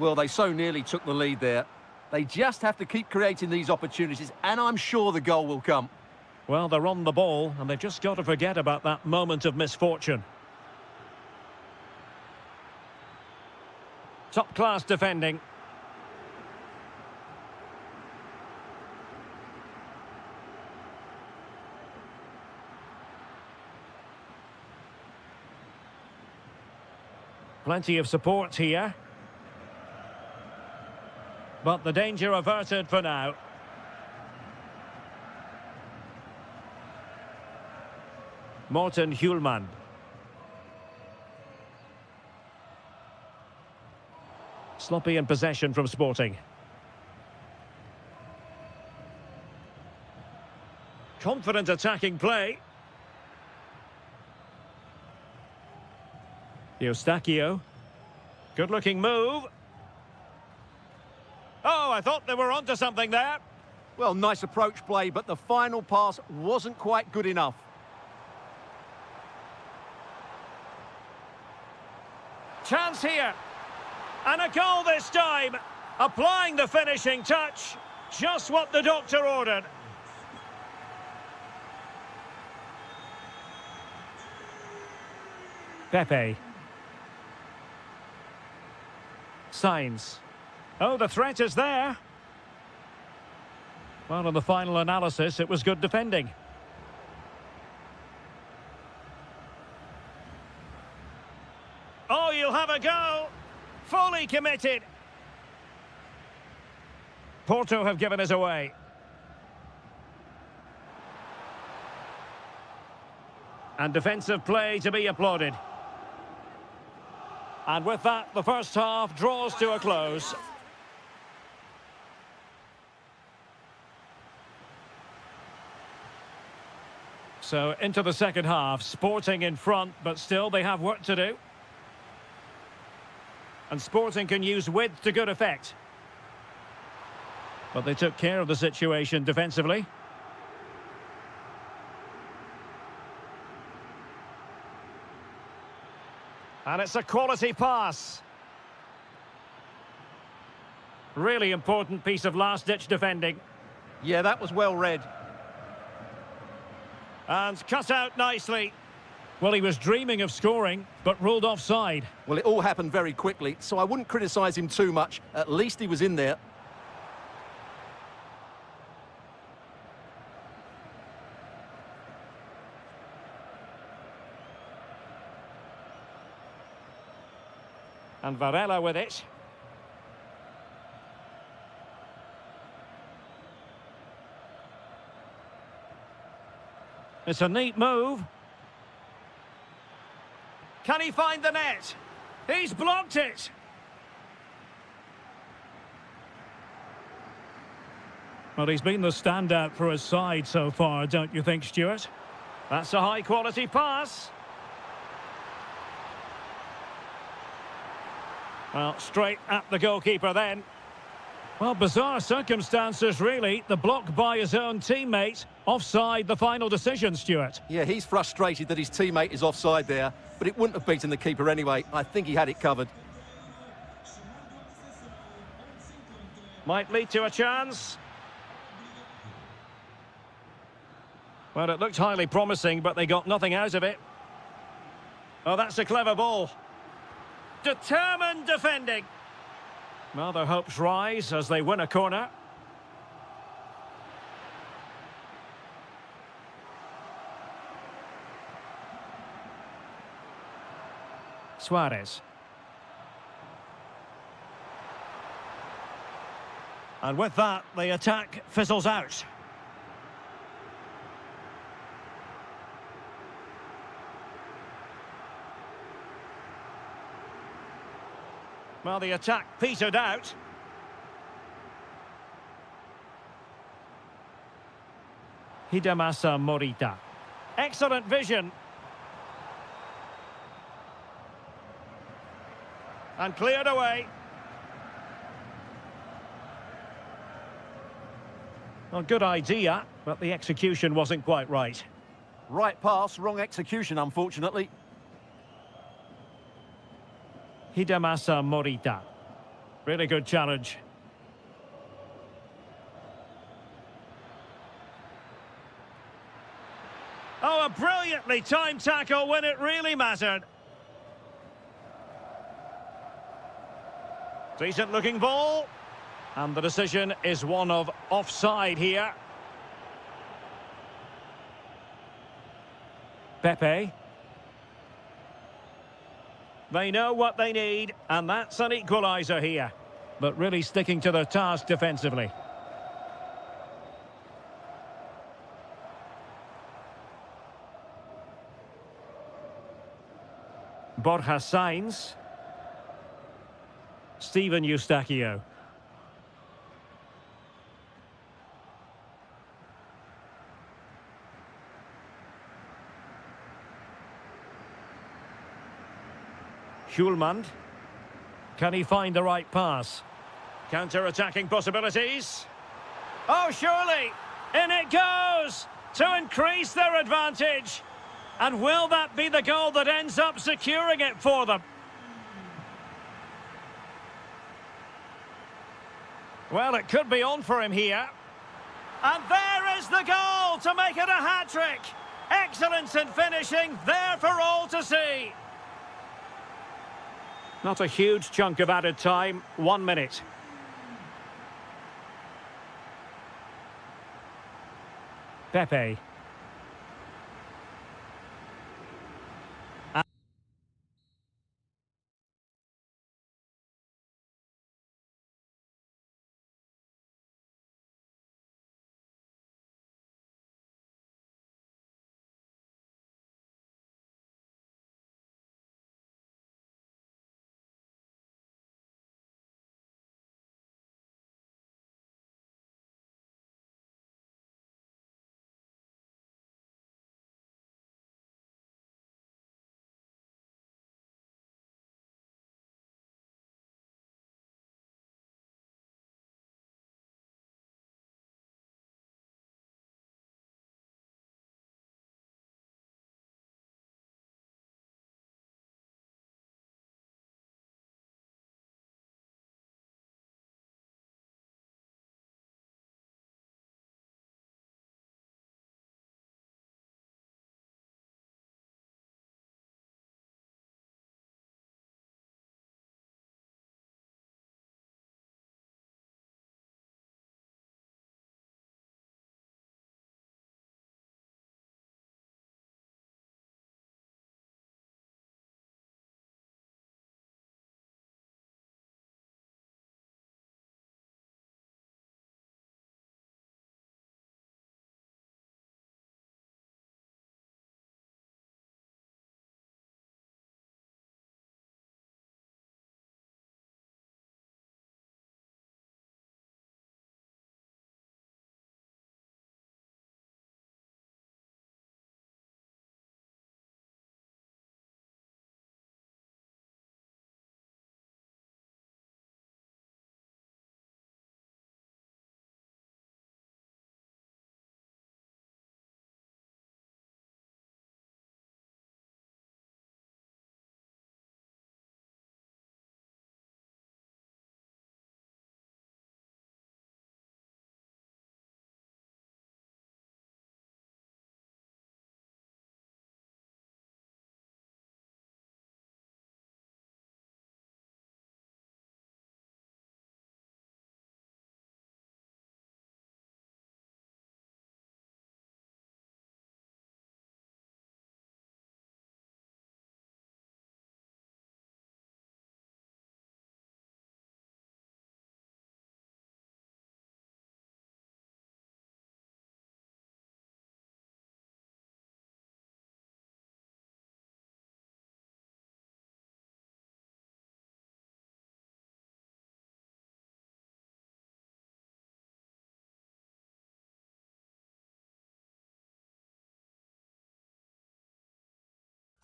Well, they so nearly took the lead there. They just have to keep creating these opportunities, and I'm sure the goal will come. Well, they're on the ball, and they've just got to forget about that moment of misfortune. Top-class defending. Plenty of support here. But the danger averted for now. Morten Hjulmand. Sloppy in possession from Sporting. Confident attacking play. Eustachio. Good-looking move. Oh, I thought they were onto something there. Well, nice approach play, but the final pass wasn't quite good enough. Chance here. And a goal this time. Applying the finishing touch. Just what the doctor ordered. Pepe. Sainz. Oh, the threat is there. Well, in the final analysis, it was good defending. Oh, you'll have a go. Fully committed. Porto have given us away. And defensive play to be applauded. And with that, the first half draws to a close. So into the second half, Sporting in front, but still they have work to do. And Sporting can use width to good effect. But they took care of the situation defensively. And it's a quality pass. Really important piece of last-ditch defending. Yeah, that was well read. And cut out nicely. Well, he was dreaming of scoring, but ruled offside. Well, it all happened very quickly, so I wouldn't criticise him too much. At least he was in there. And Varela with it. It's a neat move. Can he find the net? He's blocked it. Well, he's been the standout for his side so far, don't you think, Stuart? That's a high-quality pass. Well, straight at the goalkeeper then. Well, bizarre circumstances, really. The block by his own teammate. Offside, the final decision, Stuart. Yeah, he's frustrated that his teammate is offside there, but it wouldn't have beaten the keeper anyway. I think he had it covered. Might lead to a chance. Well, it looked highly promising, but they got nothing out of it. Oh, that's a clever ball. Determined defending. Well, their hopes rise as they win a corner. Suarez. And with that, the attack fizzles out. Well, the attack petered out. Hidemasa Morita. Excellent vision. And cleared away. Well, good idea, but the execution wasn't quite right. Right pass, wrong execution, unfortunately. Hidemasa Morita. Really good challenge. Oh, a brilliantly timed tackle when it really mattered. Decent looking ball. And the decision is one of offside here. Pepe. They know what they need, and that's an equaliser here. But really sticking to their task defensively. Borja Sainz. Steven Eustachio. Schulman. Can he find the right pass? Counter-attacking possibilities. Oh, surely! In it goes! To increase their advantage. And will that be the goal that ends up securing it for them? Well, it could be on for him here. And there is the goal to make it a hat-trick. Excellence in finishing, there for all to see. Not a huge chunk of added time, 1 minute. Pepe.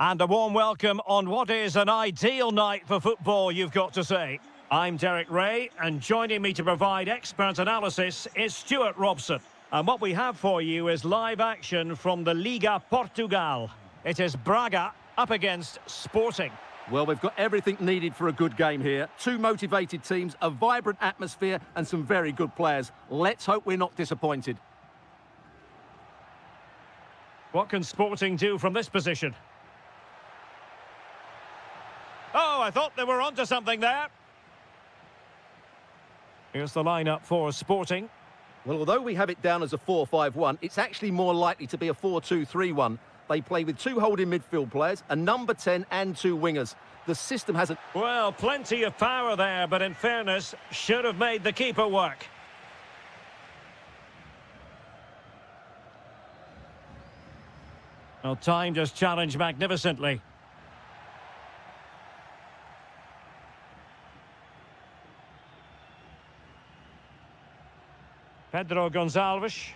And a warm welcome on what is an ideal night for football, you've got to say. I'm Derek Ray, and joining me to provide expert analysis is Stuart Robson. And what we have for you is live action from the Liga Portugal. It is Braga up against Sporting. Well, we've got everything needed for a good game here. Two motivated teams, a vibrant atmosphere, and some very good players. Let's hope we're not disappointed. What can Sporting do from this position? Oh, I thought they were onto something there. Here's the lineup for Sporting. Well, although we have it down as a 4-5-1, it's actually more likely to be a 4-2-3-1. They play with two holding midfield players, a number 10 and two wingers. The system hasn't... Well, plenty of power there, but in fairness, should have made the keeper work. Well, timed his challenge magnificently. Pedro Gonçalves.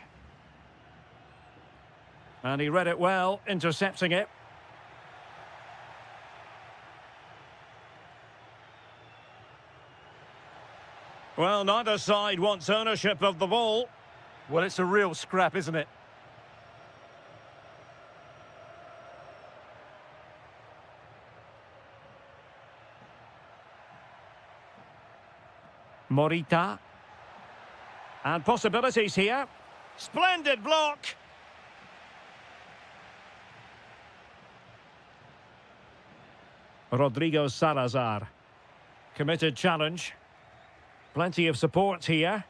And he read it well, intercepting it. Well, neither side wants ownership of the ball. Well, it's a real scrap, isn't it? Morita. And possibilities here. Splendid block. Rodrigo Salazar. Committed challenge. Plenty of support here.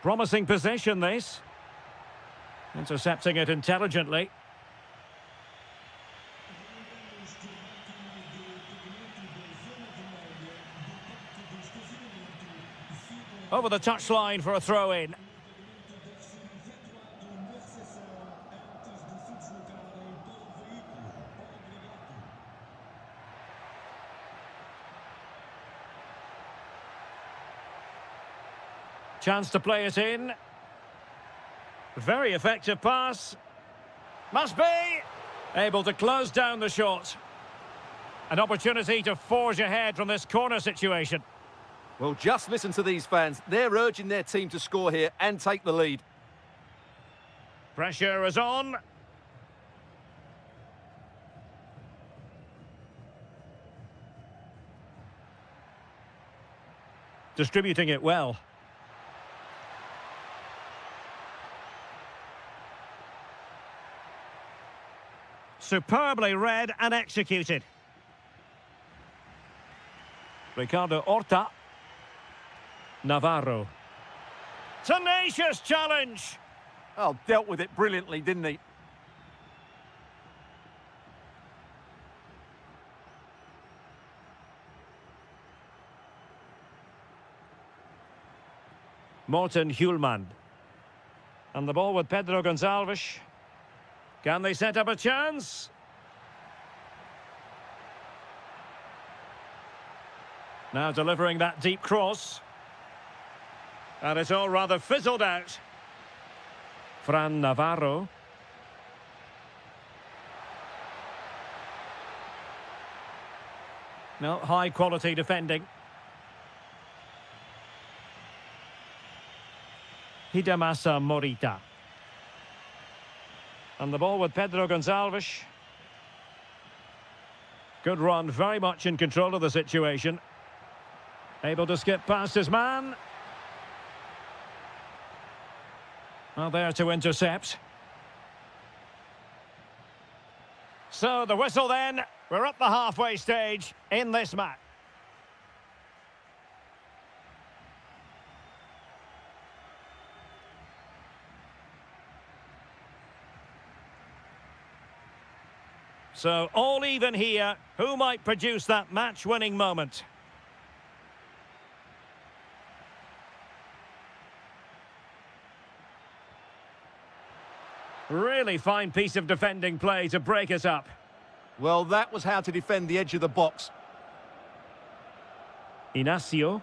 Promising possession, this. Intercepting it intelligently. Over the touchline for a throw-in. Chance to play it in. Very effective pass. Must be able to close down the shot. An opportunity to forge ahead from this corner situation. Well, just listen to these fans. They're urging their team to score here and take the lead. Pressure is on. Distributing it well. Superbly read and executed. Ricardo Horta. Navarro. Tenacious challenge. Oh, dealt with it brilliantly, didn't he? Morten Hjulmand. And the ball with Pedro Gonçalves. Can they set up a chance? Now delivering that deep cross. And it's all rather fizzled out. Fran Navarro. No, high quality defending. Hidemasa Morita. And the ball with Pedro Gonçalves. Good run, very much in control of the situation. Able to skip past his man. Well, there to intercept. So the whistle then. We're at the halfway stage in this match. So all even here. Who might produce that match-winning moment? Really fine piece of defending play to break us up. Well, that was how to defend the edge of the box. Inacio.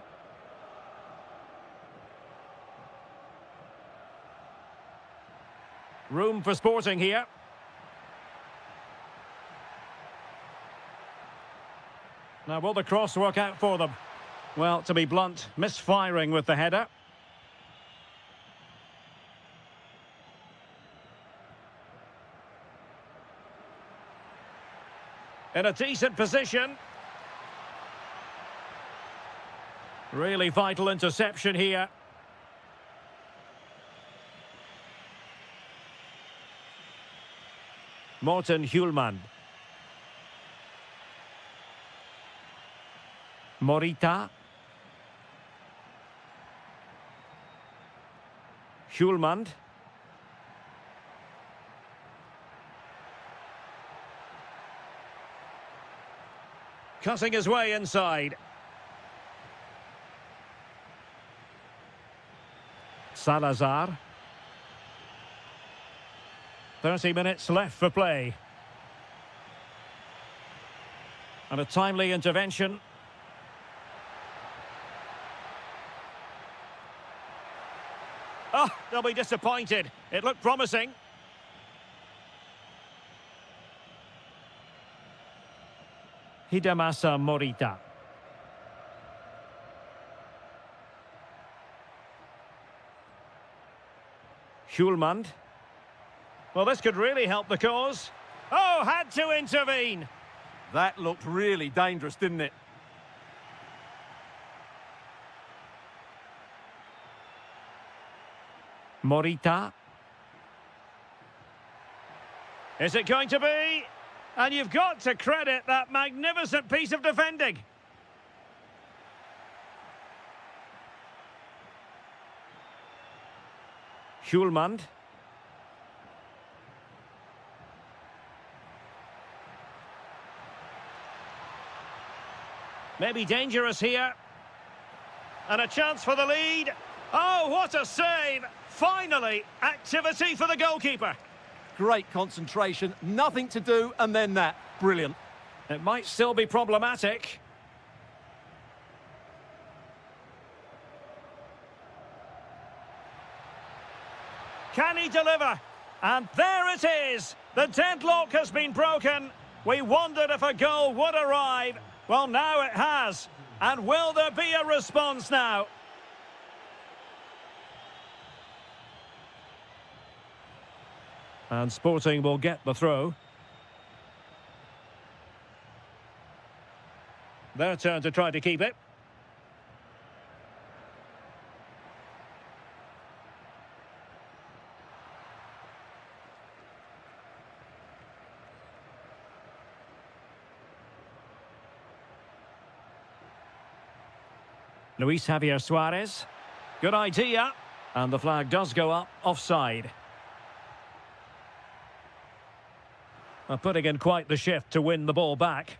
Room for sporting here. Now, will the cross work out for them? Well, to be blunt, misfiring with the header. In a decent position. Really vital interception here. Morten Hjulmand. Morita. Hjulmand. Cutting his way inside. Salazar. 30 minutes left for play. And a timely intervention. Oh, they'll be disappointed. It looked promising. Hidemasa Morita. Hjulmand. Well, this could really help the cause. Oh, had to intervene. That looked really dangerous, didn't it? Morita. Is it going to be? And you've got to credit that magnificent piece of defending. Hjulmand. Maybe dangerous here. And a chance for the lead. Oh, what a save! Finally, activity for the goalkeeper. Great concentration, nothing to do, and then that. Brilliant. It might still be problematic. Can he deliver? And there it is! The deadlock has been broken. We wondered if a goal would arrive. Well, now it has. And will there be a response now? And Sporting will get the throw. Their turn to try to keep it. Luis Javier Suarez. Good idea. And the flag does go up offside. Putting in quite the shift to win the ball back.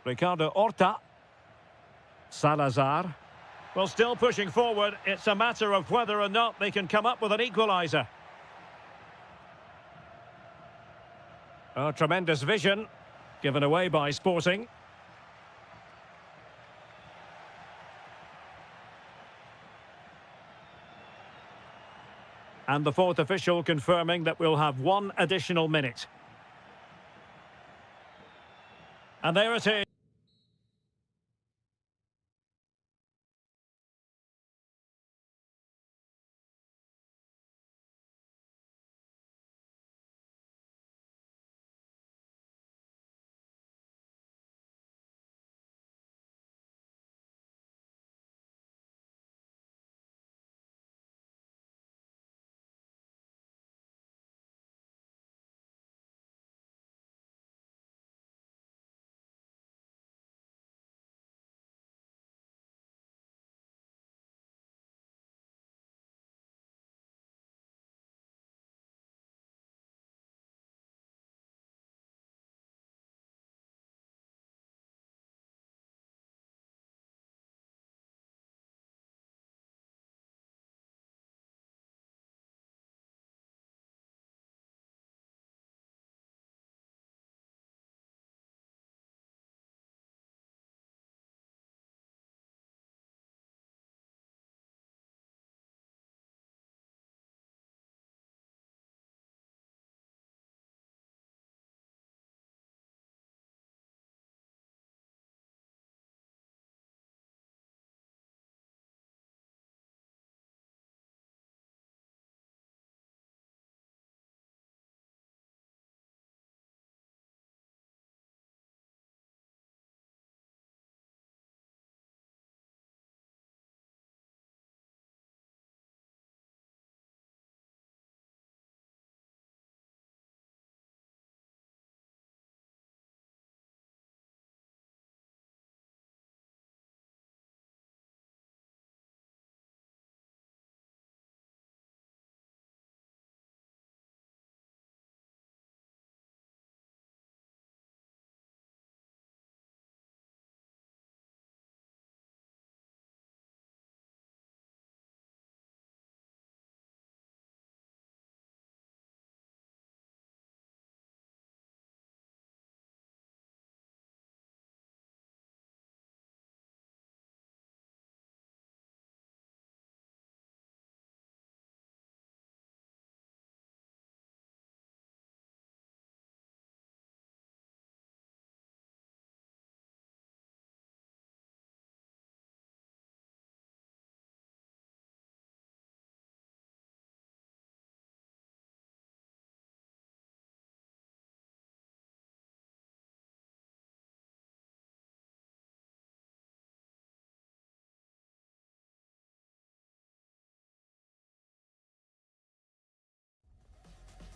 Ricardo Horta. Salazar. Well, still pushing forward. It's a matter of whether or not they can come up with an equaliser. Oh, tremendous vision. Given away by Sporting. And the fourth official confirming that we'll have one additional minute. And there it is.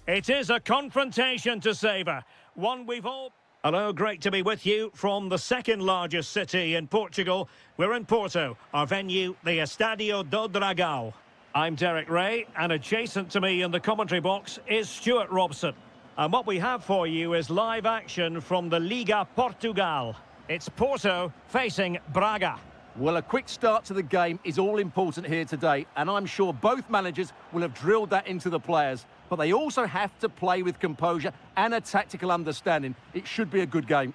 It is a confrontation to savour, one we've all... Hello, great to be with you from the second largest city in Portugal. We're in Porto, our venue, the Estádio do Dragão. I'm Derek Ray, and adjacent to me in the commentary box is Stuart Robson. And what we have for you is live action from the Liga Portugal. It's Porto facing Braga. Well, a quick start to the game is all important here today, and I'm sure both managers will have drilled that into the players. But they also have to play with composure and a tactical understanding. It should be a good game.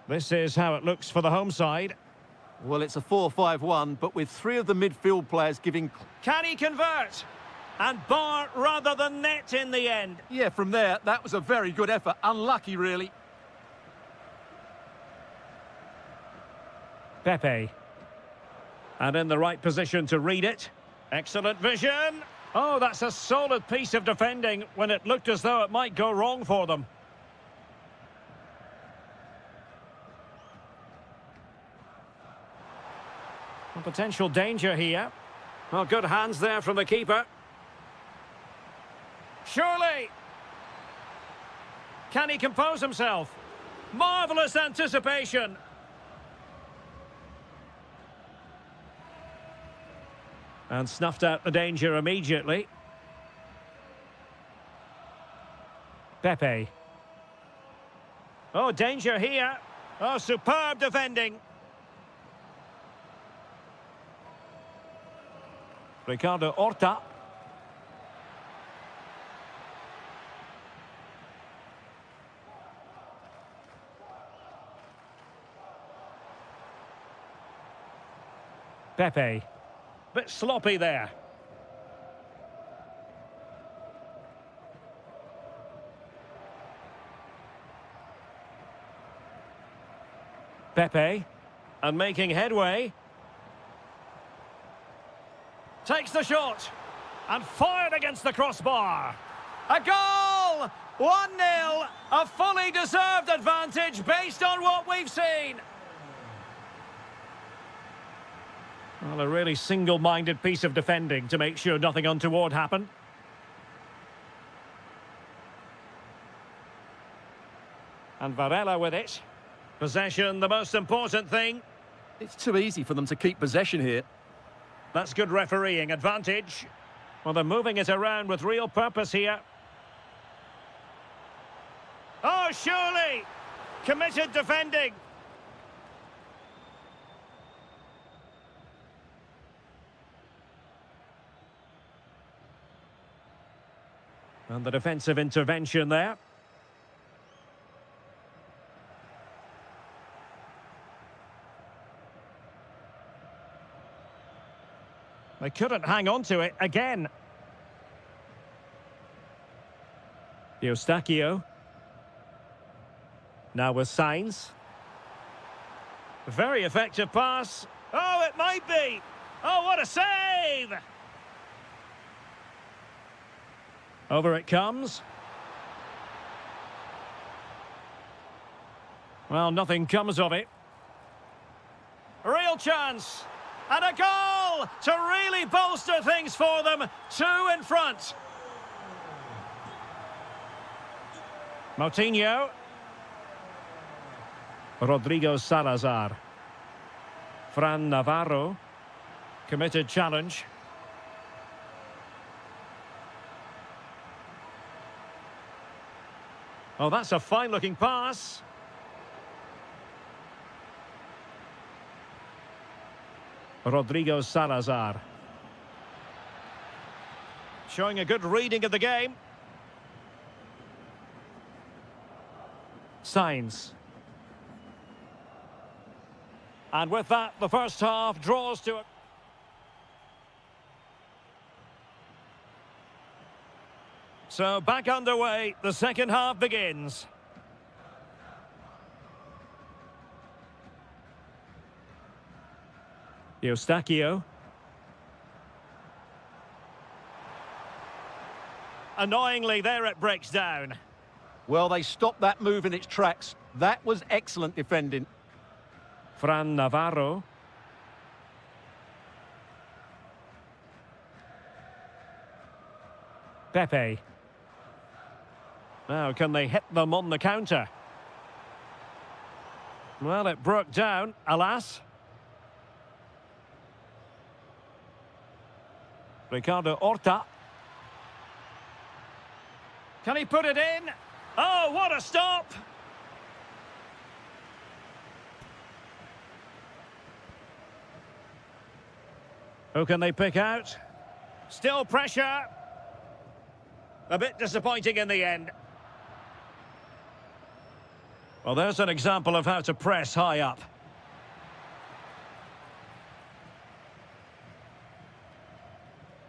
This is how it looks for the home side. Well, it's a 4-5-1, but with three of the midfield players giving... Can he convert? And bar rather than net in the end. Yeah, from there, that was a very good effort. Unlucky, really. Pepe. And in the right position to read it. Excellent vision. Oh, that's a solid piece of defending when it looked as though it might go wrong for them. A potential danger here. Well, good hands there from the keeper. Surely. Can he compose himself? Marvellous anticipation. And snuffed out the danger immediately. Pepe. Oh, danger here. Oh, superb defending. Ricardo Horta. Pepe. Bit sloppy there. Pepe. And making headway. Takes the shot. And fired against the crossbar. A goal! 1-0. A fully deserved advantage based on what we've seen. Well, a really single-minded piece of defending to make sure nothing untoward happened. And Varela with it. Possession, the most important thing. It's too easy for them to keep possession here. That's good refereeing advantage. Well, they're moving it around with real purpose here. Oh, surely! Committed defending. And the defensive intervention there. They couldn't hang on to it again. Eustáquio. Now with Sainz. Very effective pass. Oh, it might be. Oh, what a save! Over it comes. Well, nothing comes of it. Real chance. And a goal to really bolster things for them. 2 in front. Moutinho. Rodrigo Salazar. Fran Navarro. Committed challenge. Oh, that's a fine-looking pass. Rodrigo Salazar. Showing a good reading of the game. Sainz. And with that, the first half draws to a... So back underway, the second half begins. Eustáquio. Annoyingly, there it breaks down. Well, they stopped that move in its tracks. That was excellent defending. Fran Navarro. Pepe. Now, can they hit them on the counter? Well, it broke down, alas. Ricardo Horta. Can he put it in? Oh, what a stop! Who can they pick out? Still pressure. A bit disappointing in the end. Well, there's an example of how to press high up.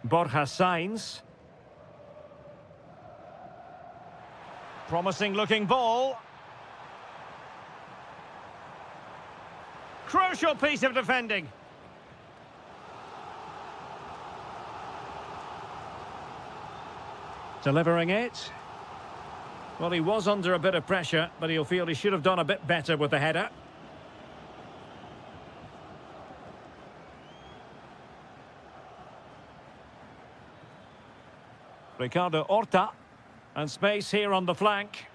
Borja Sainz. Promising looking ball. Crucial piece of defending. Delivering it. Well, he was under a bit of pressure, but he'll feel he should have done a bit better with the header. Ricardo Horta. And space here on the flank.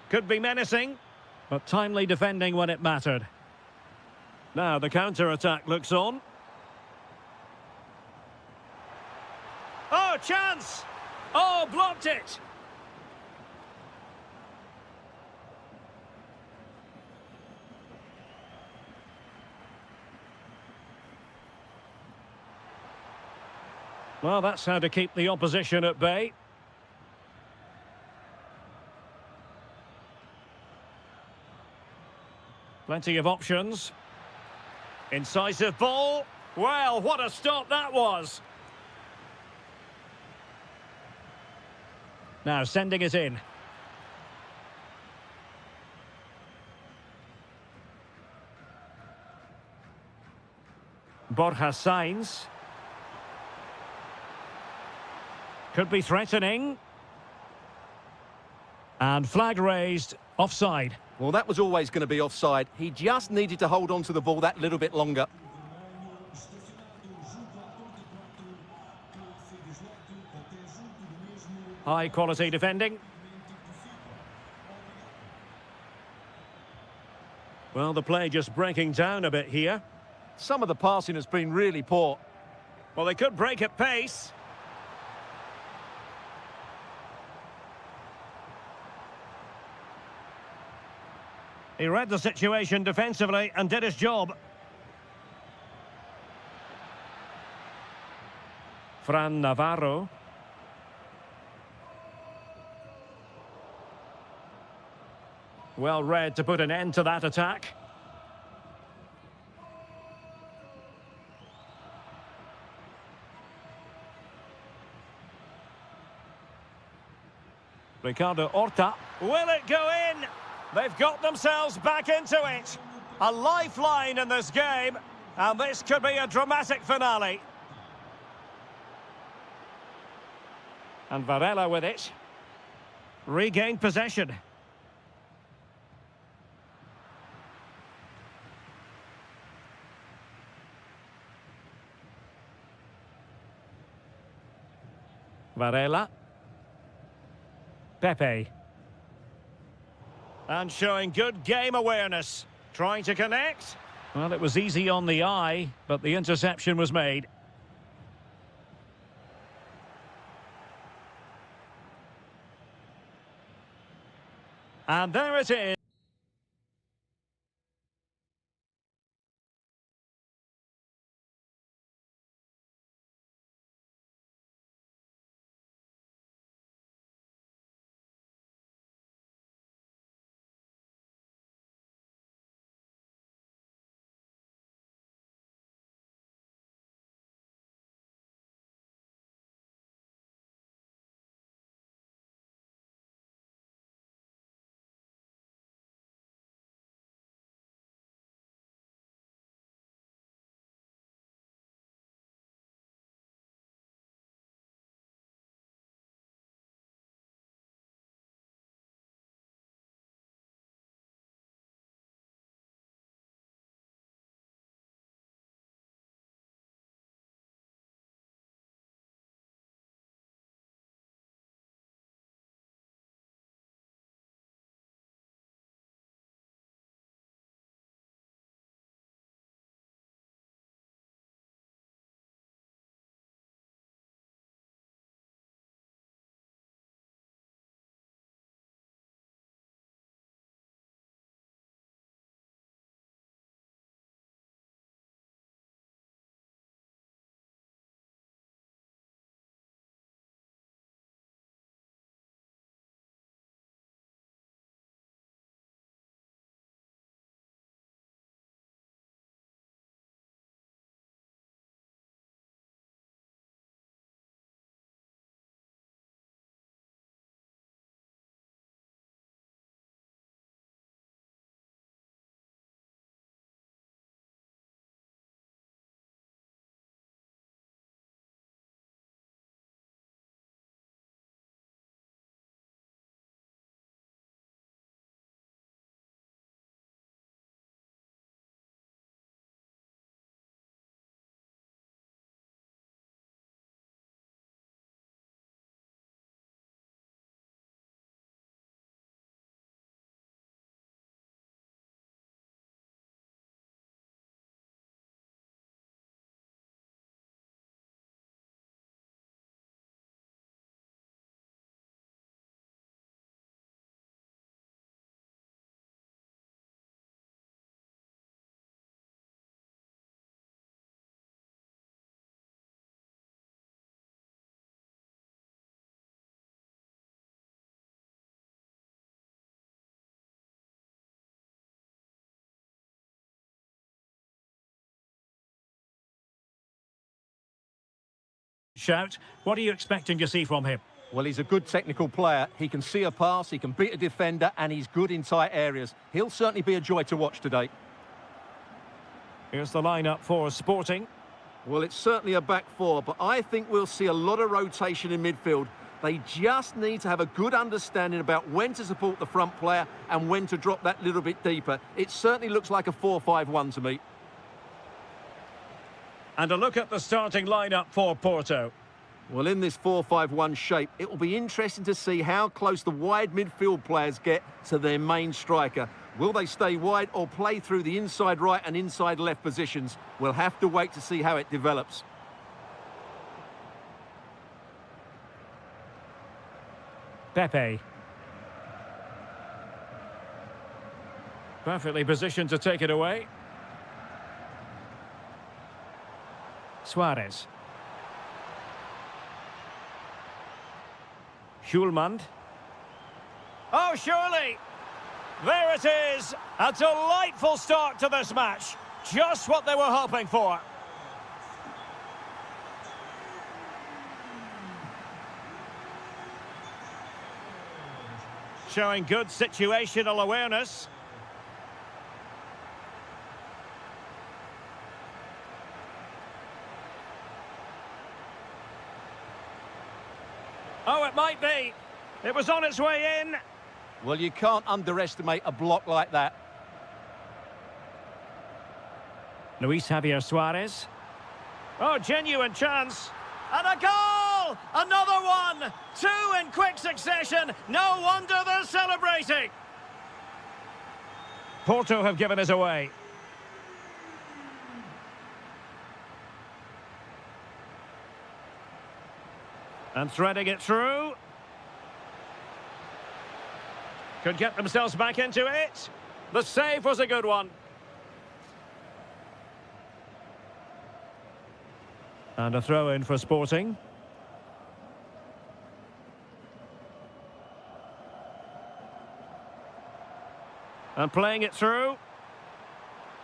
Could be menacing, but timely defending when it mattered. Now the counter-attack looks on. Oh, chance! Oh, blocked it! Well, that's how to keep the opposition at bay. Plenty of options. Incisive ball. Well, what a stop that was. Now sending it in. Borja Sainz. Could be threatening. And flag raised, offside. Well, that was always going to be offside. He just needed to hold on to the ball that little bit longer. High quality defending. Well, the play just breaking down a bit here. Some of the passing has been really poor. Well, they could break at pace. He read the situation defensively and did his job. Fran Navarro. Well read to put an end to that attack. Ricardo Horta. Will it go in? They've got themselves back into it. A lifeline in this game, and this could be a dramatic finale. And Varela with it. Regained possession. Varela. Pepe. And showing good game awareness. Trying to connect. Well, it was easy on the eye, but the interception was made. And there it is. shout. What are you expecting to see from him? Well, he's a good technical player. He can see a pass, he can beat a defender, and he's good in tight areas. He'll certainly be a joy to watch today. Here's the lineup for Sporting. Well, it's certainly a back four, but I think we'll see a lot of rotation in midfield. They just need to have a good understanding about when to support the front player and when to drop that little bit deeper. It certainly looks like a 4-5-1 to me. And a look at the starting lineup for Porto. Well, in this 4-5-1 shape, it will be interesting to see how close the wide midfield players get to their main striker. Will they stay wide or play through the inside right and inside left positions? We'll have to wait to see how it develops. Pepe. Perfectly positioned to take it away. Suarez. Schulman. Oh, surely! There it is! A delightful start to this match. Just what they were hoping for. Showing good situational awareness. Oh, it might be. It was on its way in. Well, you can't underestimate a block like that. Luis Javier Suarez. Oh, genuine chance. And a goal! Another one! Two in quick succession. No wonder they're celebrating. Porto have given us away. And threading it through. Could get themselves back into it. The save was a good one. And a throw-in for Sporting. And playing it through.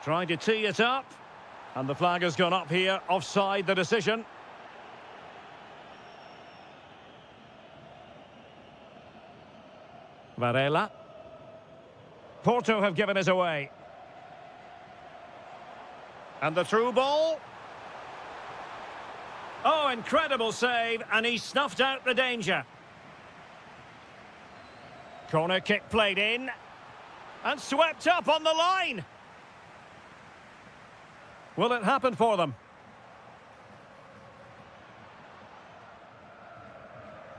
Trying to tee it up. And the flag has gone up here. Offside the decision. Varela. Porto have given us away. And the through ball. Oh, incredible save, and he snuffed out the danger. Corner kick played in. And swept up on the line. Will it happen for them?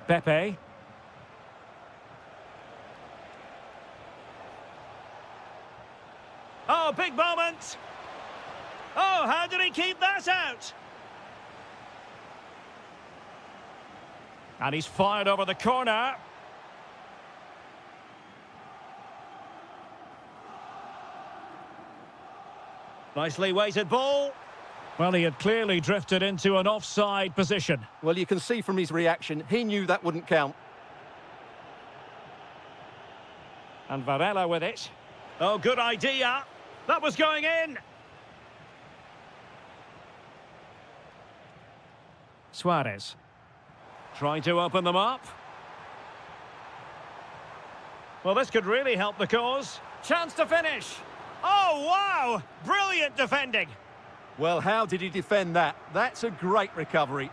Pepe. Oh, big moment. Oh, how did he keep that out? And he's fired over the corner. Nicely weighted ball. Well, he had clearly drifted into an offside position. Well, you can see from his reaction, he knew that wouldn't count. And Varela with it. Oh, good idea. That was going in. Suarez. Trying to open them up. Well, this could really help the cause. Chance to finish. Oh, wow! Brilliant defending. Well, how did he defend that? That's a great recovery.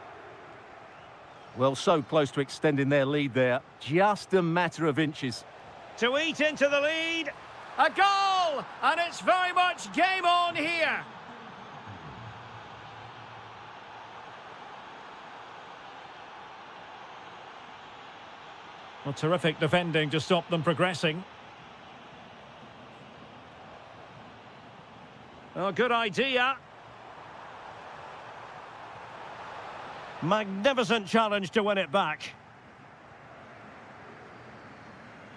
Well, so close to extending their lead there. Just a matter of inches. To eat into the lead. A goal! And it's very much game on here. Well, terrific defending to stop them progressing. Oh, good idea. Magnificent challenge to win it back.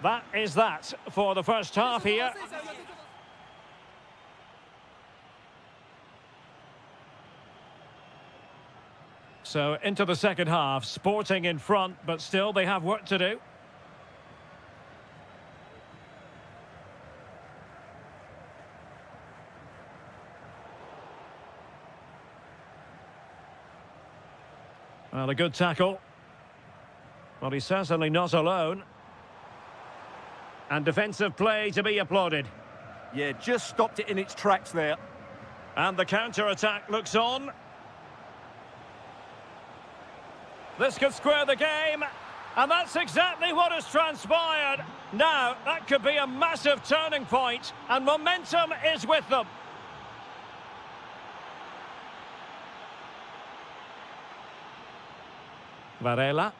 That is that for the first half here. So into the second half, Sporting in front, but still they have work to do. Well, a good tackle. Well, he's certainly not alone. And defensive play to be applauded. Yeah, just stopped it in its tracks there. And the counter-attack looks on. This could square the game. And that's exactly what has transpired. Now, that could be a massive turning point, and momentum is with them. Varela.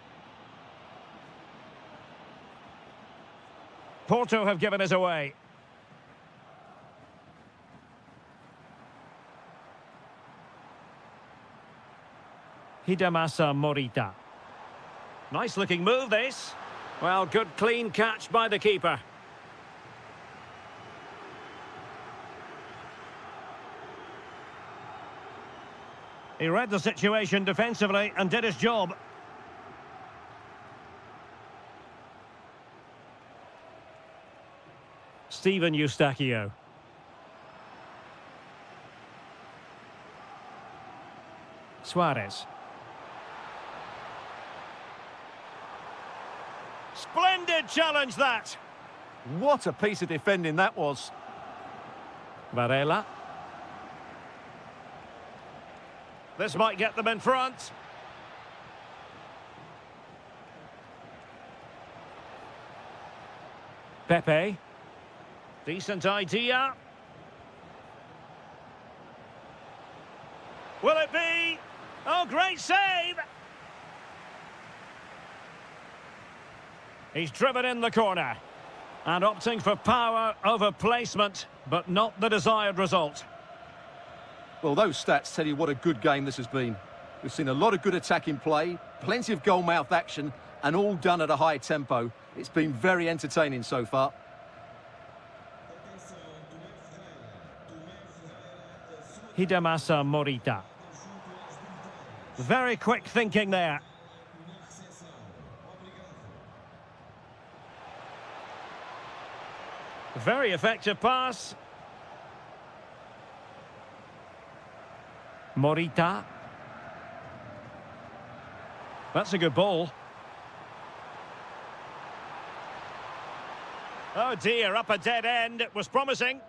Porto have given us away. Hidemasa Morita. Nice looking move, this. Well, good clean catch by the keeper. He read the situation defensively and did his job. Steven Eustachio. Suarez. Splendid challenge, that. What a piece of defending that was. Varela. This might get them in front. Pepe. Decent idea. Will it be? Oh, great save! He's driven in the corner. And opting for power over placement, but not the desired result. Well, those stats tell you what a good game this has been. We've seen a lot of good attacking play, plenty of goal-mouth action, and all done at a high tempo. It's been very entertaining so far. Hidemasa Morita. Very quick thinking there. Very effective pass. Morita. That's a good ball. Oh dear, up a dead end. It was promising.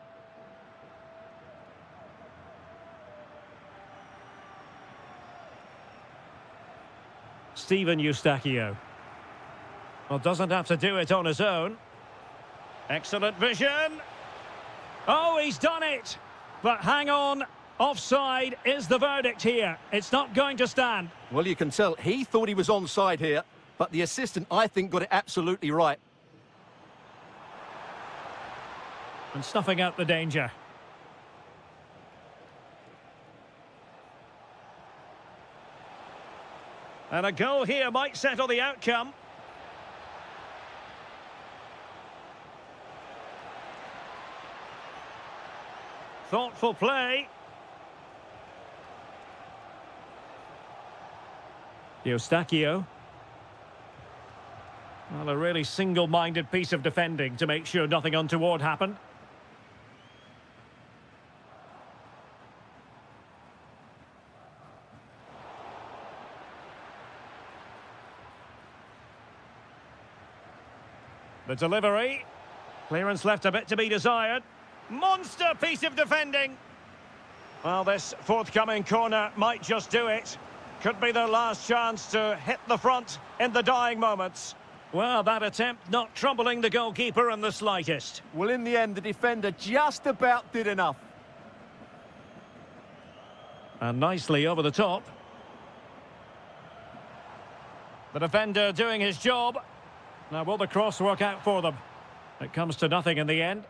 Steven Eustachio. Well, doesn't have to do it on his own. Excellent vision. Oh, he's done it. But hang on. Offside is the verdict here. It's not going to stand. Well, you can tell he thought he was onside here, but the assistant, I think, got it absolutely right. And snuffing out the danger. And a goal here might settle the outcome. Thoughtful play. Eustachio. Well, a really single-minded piece of defending to make sure nothing untoward happened. The delivery. Clearance left a bit to be desired. Monster piece of defending. Well, this forthcoming corner might just do it. Could be their last chance to hit the front in the dying moments. Well, that attempt not troubling the goalkeeper in the slightest. Well, in the end, the defender just about did enough. And nicely over the top. The defender doing his job. Now, will the cross work out for them? It comes to nothing in the end.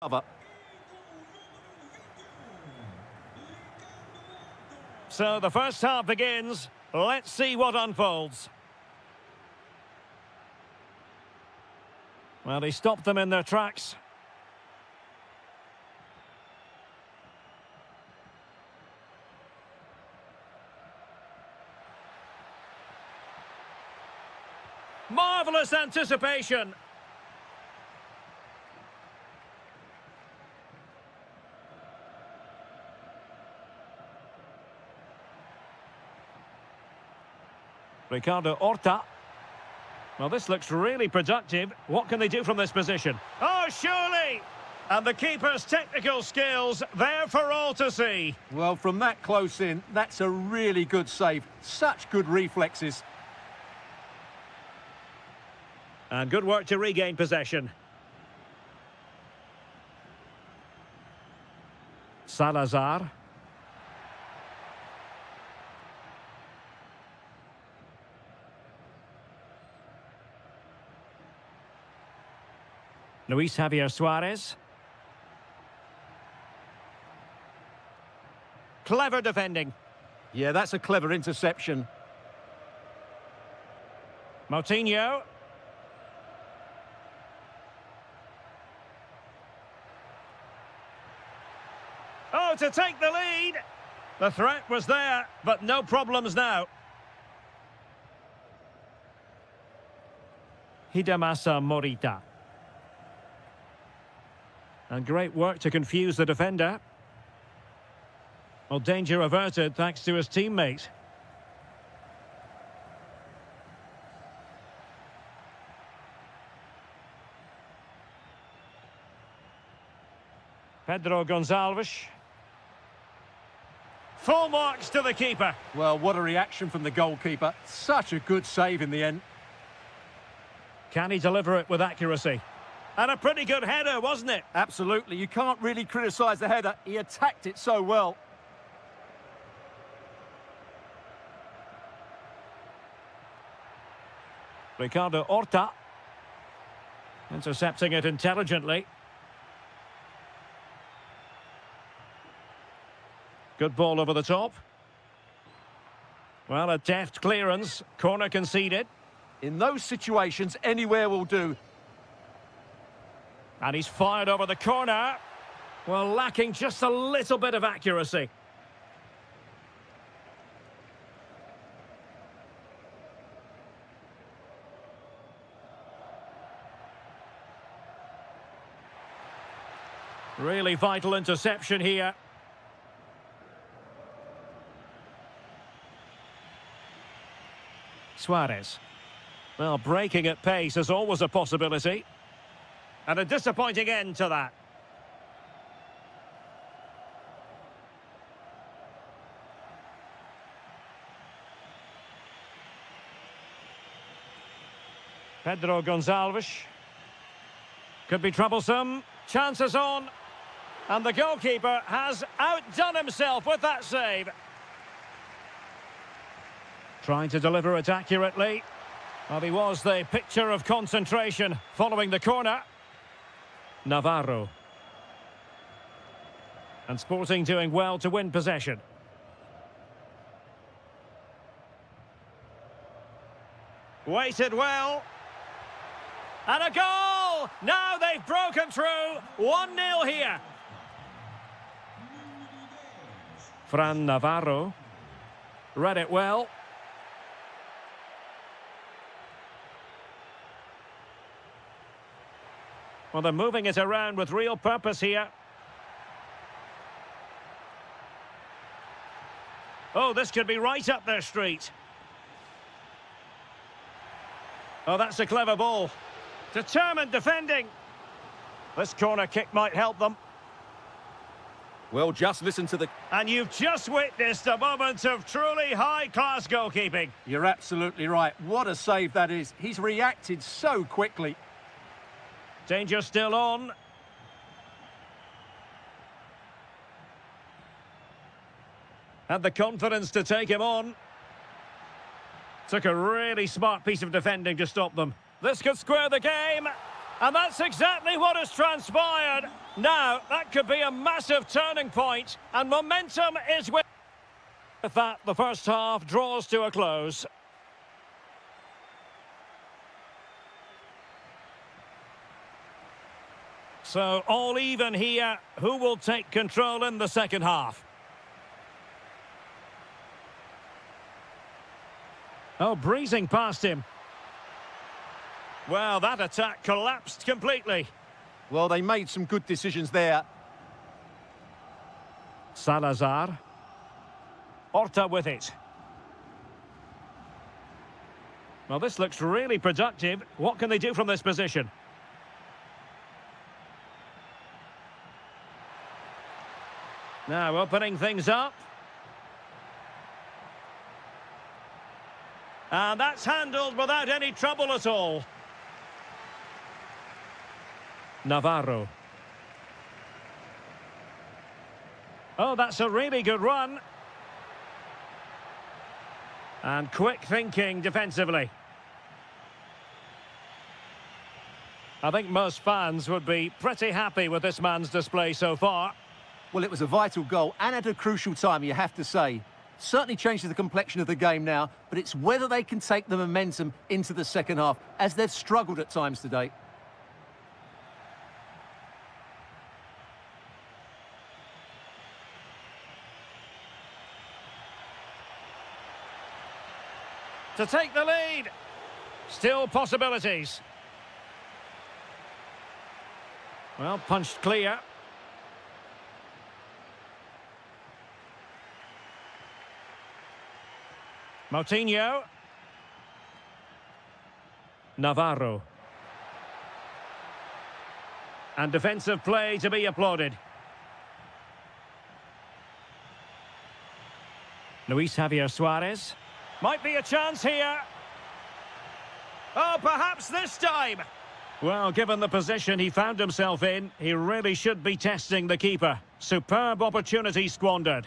cover. So the first half begins. Let's see what unfolds. Well, he stopped them in their tracks. Marvellous anticipation. Ricardo Horta. Well, this looks really productive. What can they do from this position? Oh, surely! And the keeper's technical skills there for all to see. Well, from that close in, that's a really good save. Such good reflexes. And good work to regain possession. Salazar. Luis Javier Suarez. Clever defending. Yeah, that's a clever interception. Moutinho. Oh, to take the lead. The threat was there, but no problems now. Hidemasa Morita. And great work to confuse the defender. Well, danger averted thanks to his teammate. Pedro Gonçalves. Full marks to the keeper. Well, what a reaction from the goalkeeper. Such a good save in the end. Can he deliver it with accuracy? And a pretty good header, wasn't it? Absolutely. You can't really criticise the header. He attacked it so well. Ricardo Horta. Intercepting it intelligently. Good ball over the top. Well, a deft clearance. Corner conceded. In those situations, anywhere will do. And he's fired over the corner. Well, lacking just a little bit of accuracy. Really vital interception here. Suarez. Well, breaking at pace is always a possibility. And a disappointing end to that. Pedro Gonçalves. Could be troublesome. Chances on. And the goalkeeper has outdone himself with that save. Trying to deliver it accurately. Well, he was the picture of concentration following the corner. Navarro. And Sporting doing well to win possession. Waited well. And a goal! Now they've broken through. 1-0 here. Fran Navarro. Read it well. Well, they're moving it around with real purpose here. Oh, this could be right up their street. Oh, that's a clever ball. Determined defending. This corner kick might help them. Well, just listen to the... And you've just witnessed a moment of truly high-class goalkeeping. You're absolutely right. What a save that is. He's reacted so quickly. Danger still on. Had the confidence to take him on. Took a really smart piece of defending to stop them. This could square the game. And that's exactly what has transpired. Now, that could be a massive turning point, and momentum is with that. The first half draws to a close. So, all even here. Who will take control in the second half? Oh, breezing past him. Well, that attack collapsed completely. Well, they made some good decisions there. Salazar. Horta with it. Well, this looks really productive. What can they do from this position? Now opening things up. And that's handled without any trouble at all. Navarro. Oh, that's a really good run. And quick thinking defensively. I think most fans would be pretty happy with this man's display so far. Well, it was a vital goal and at a crucial time, you have to say. Certainly changes the complexion of the game now, but it's whether they can take the momentum into the second half, as they've struggled at times today. To take the lead. Still possibilities. Well, punched clear. Moutinho. Navarro. And defensive play to be applauded. Luis Javier Suarez. Might be a chance here. Oh, perhaps this time. Well, given the position he found himself in, he really should be testing the keeper. Superb opportunity squandered.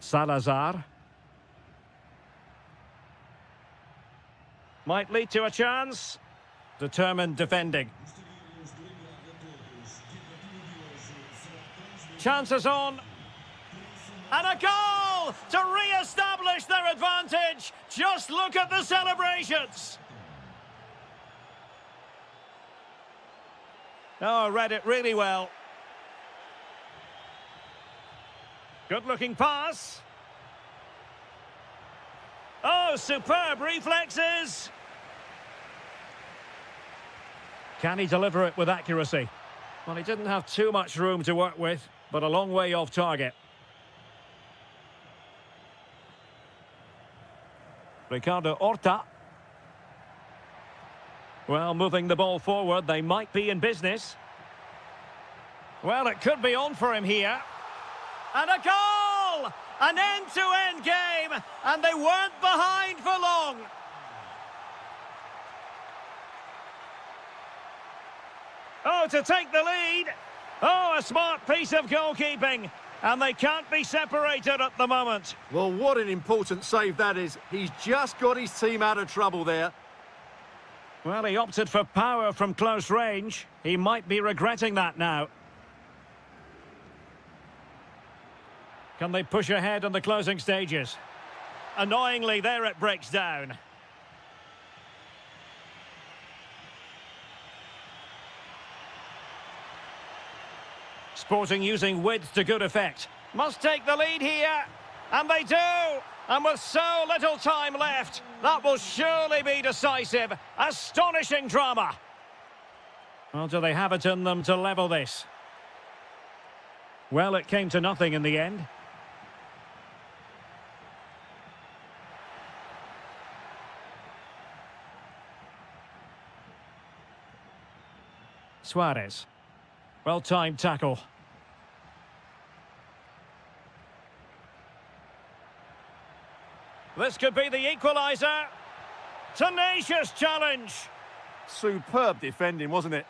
Salazar. Might lead to a chance. Determined defending. Chances on. And a goal to re-establish their advantage. Just look at the celebrations. Oh, read it really well. Good-looking pass. Oh, superb reflexes. Can he deliver it with accuracy? Well, he didn't have too much room to work with, but a long way off target. Ricardo Horta. Well, moving the ball forward, they might be in business. Well, it could be on for him here. And a goal! An end-to-end game, and they weren't behind for long. Oh, to take the lead. Oh, a smart piece of goalkeeping. And they can't be separated at the moment. Well, what an important save that is. He's just got his team out of trouble there. Well, he opted for power from close range. He might be regretting that now. Can they push ahead in the closing stages? Annoyingly, there it breaks down. Sporting using width to good effect. Must take the lead here. And they do. And with so little time left, that will surely be decisive. Astonishing drama. Well, do they have it in them to level this? Well, it came to nothing in the end. Suarez. Well-timed tackle. This could be the equaliser. Tenacious challenge. Superb defending, wasn't it?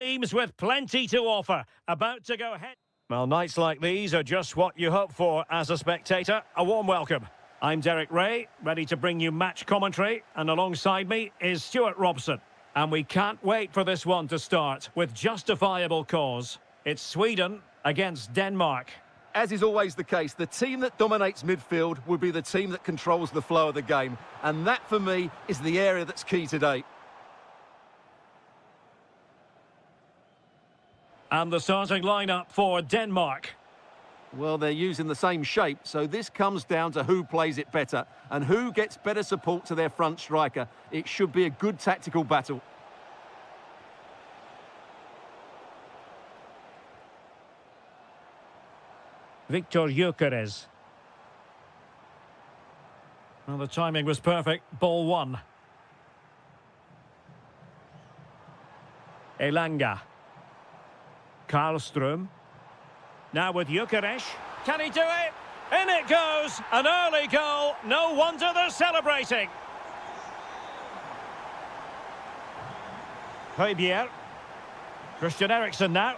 Teams with plenty to offer, about to go ahead. Well, nights like these are just what you hope for as a spectator. A warm welcome. I'm Derek Ray, ready to bring you match commentary, and alongside me is Stuart Robson. And we can't wait for this one to start with justifiable cause. It's Sweden against Denmark. As is always the case, the team that dominates midfield will be the team that controls the flow of the game. And that, for me, is the area that's key today. And the starting lineup for Denmark. Well, they're using the same shape, so this comes down to who plays it better and who gets better support to their front striker. It should be a good tactical battle. Victor Gyökeres. Well, the timing was perfect. Ball one. Elanga. Karlström. Now with Gyökeres. Can he do it? In it goes. An early goal. No wonder they're celebrating. Højbjerg. Christian Eriksen now.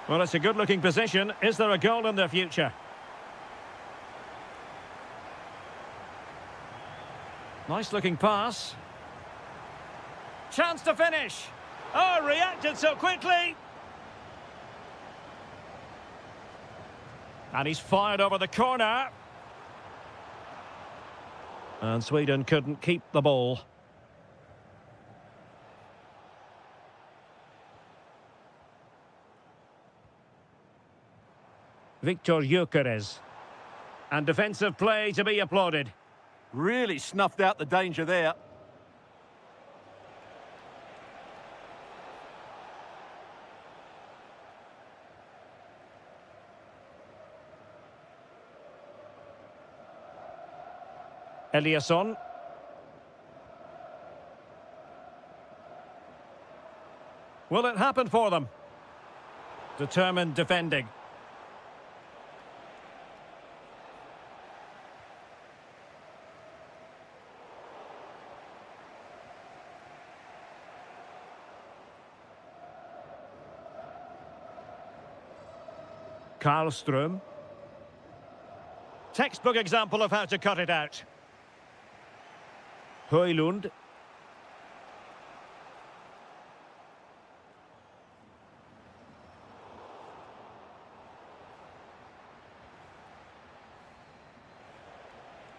Well, it's a good-looking position. Is there a goal in the future? Nice-looking pass. Chance to finish. Oh, reacted so quickly. And he's fired over the corner. And Sweden couldn't keep the ball. Victor Gyökeres. And defensive play to be applauded. Really snuffed out the danger there. Eliasson. Will it happen for them? Determined defending. Karlström. Textbook example of how to cut it out. Højlund.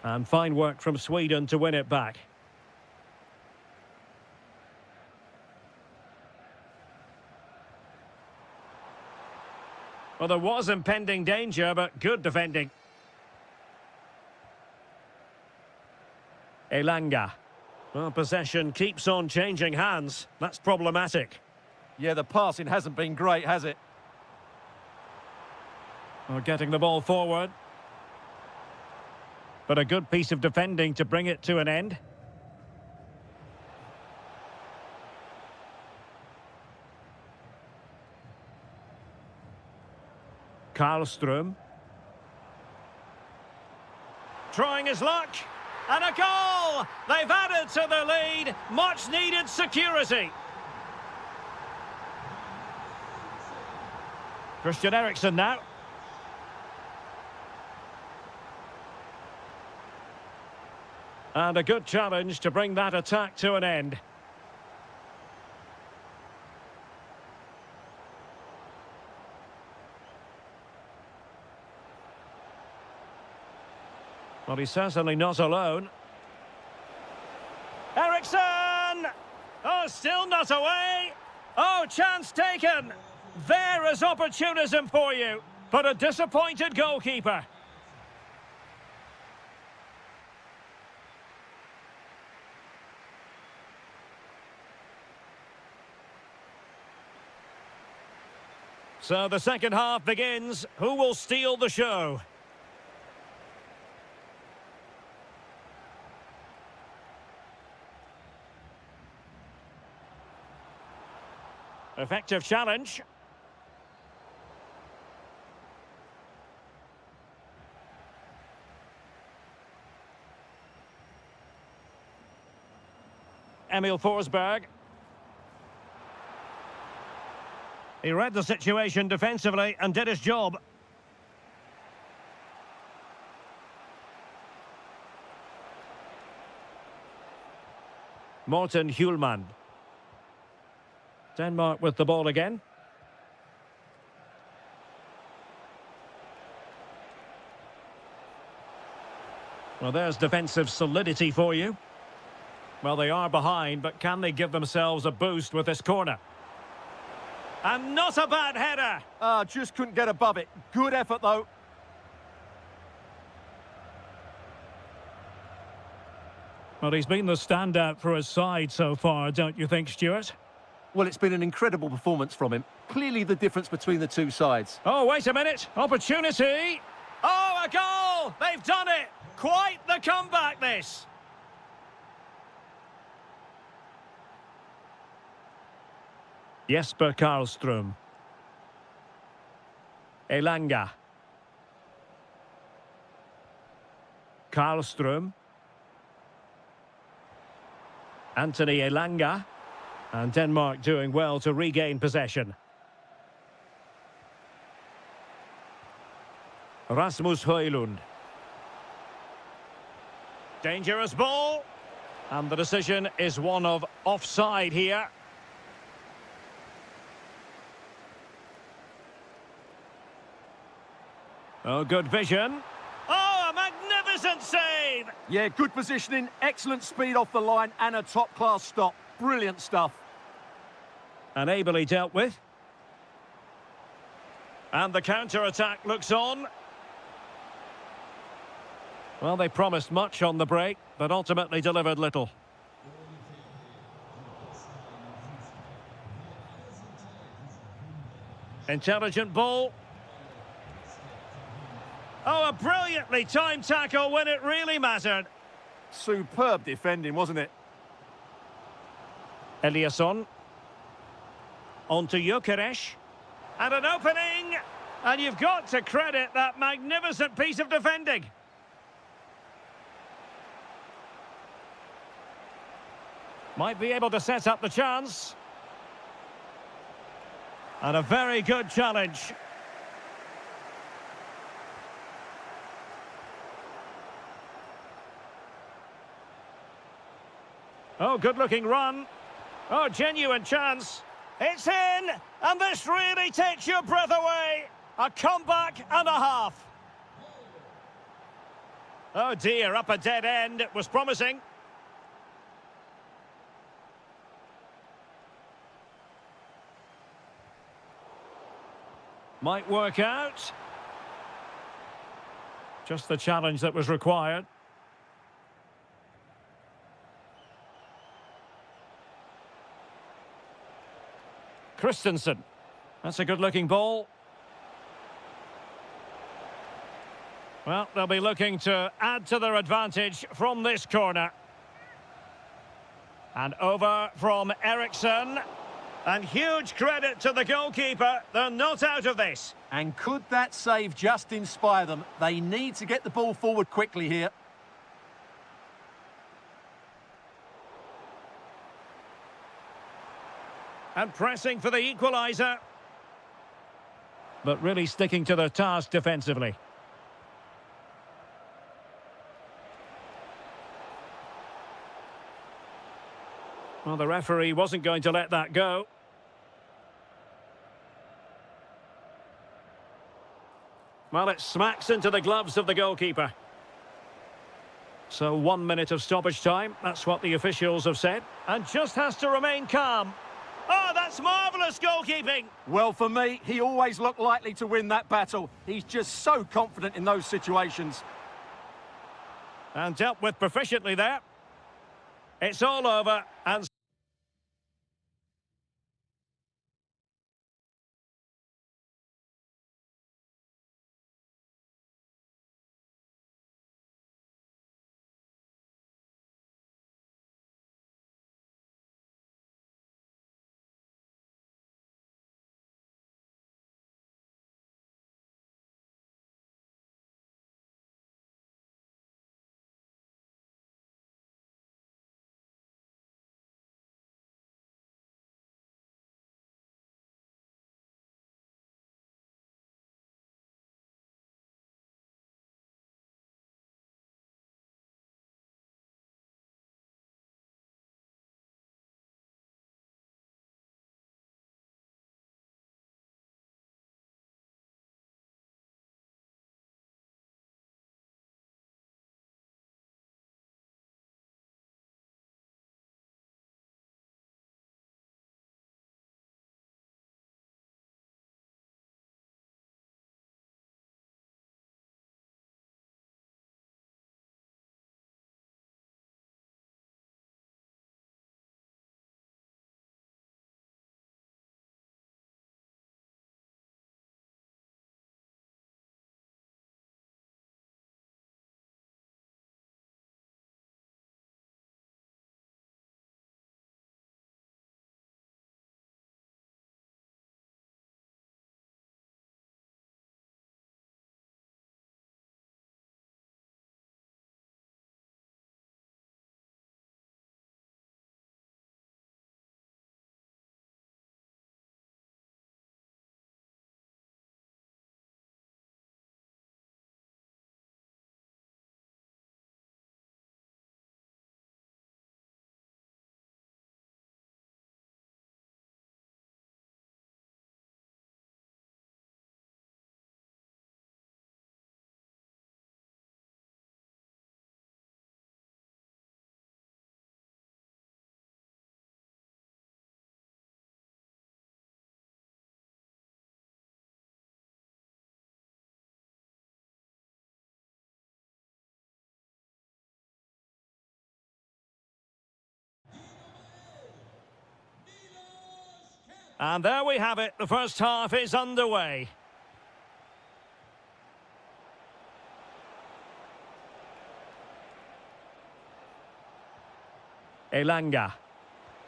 And fine work from Sweden to win it back. Well, there was impending danger, but good defending. Elanga. Well, possession keeps on changing hands. That's problematic. Yeah, the passing hasn't been great, has it? Well, getting the ball forward. But a good piece of defending to bring it to an end. Karlström. Trying his luck. And a goal! They've added to the lead. Much needed security. Christian Eriksen now. And a good challenge to bring that attack to an end. Well, he's certainly not alone. Eriksen! Oh, still not away. Oh, chance taken. There is opportunism for you, but a disappointed goalkeeper. So the second half begins. Who will steal the show? Effective challenge. Emil Forsberg. He read the situation defensively and did his job. Morten Hjulmand. Denmark with the ball again. Well, there's defensive solidity for you. Well, they are behind, but can they give themselves a boost with this corner? And not a bad header. Just couldn't get above it. Good effort, though. Well, he's been the standout for his side so far, don't you think, Stuart? Well, it's been an incredible performance from him. Clearly the difference between the two sides. Oh, wait a minute. Opportunity. Oh, a goal! They've done it! Quite the comeback, this. Jesper Karlström. Elanga. Karlström. Anthony Elanga. And Denmark doing well to regain possession. Rasmus Højlund. Dangerous ball. And the decision is one of offside here. Oh, good vision. Oh, a magnificent save! Yeah, good positioning, excellent speed off the line, and a top-class stop. Brilliant stuff. And ably dealt with. And the counter-attack looks on. Well, they promised much on the break, but ultimately delivered little. Intelligent ball. Oh, a brilliantly timed tackle when it really mattered. Superb defending, wasn't it? Eliasson. On to Gyökeres. And an opening. And you've got to credit that magnificent piece of defending. Might be able to set up the chance. And a very good challenge. Oh, good-looking run. Oh, genuine chance. It's in, and this really takes your breath away. A comeback and a half. Oh dear, up a dead end. It was promising. Might work out. Just the challenge that was required. Christensen. That's a good-looking ball. Well, they'll be looking to add to their advantage from this corner. And over from Eriksson. And huge credit to the goalkeeper. They're not out of this. And could that save just inspire them? They need to get the ball forward quickly here. And pressing for the equaliser. But really sticking to their task defensively. Well, the referee wasn't going to let that go. Well, it smacks into the gloves of the goalkeeper. So 1 minute of stoppage time. That's what the officials have said. And just has to remain calm. Oh, that's marvellous goalkeeping. Well, for me, he always looked likely to win that battle. He's just so confident in those situations. And dealt with proficiently there. It's all over and... And there we have it. The first half is underway. Elanga.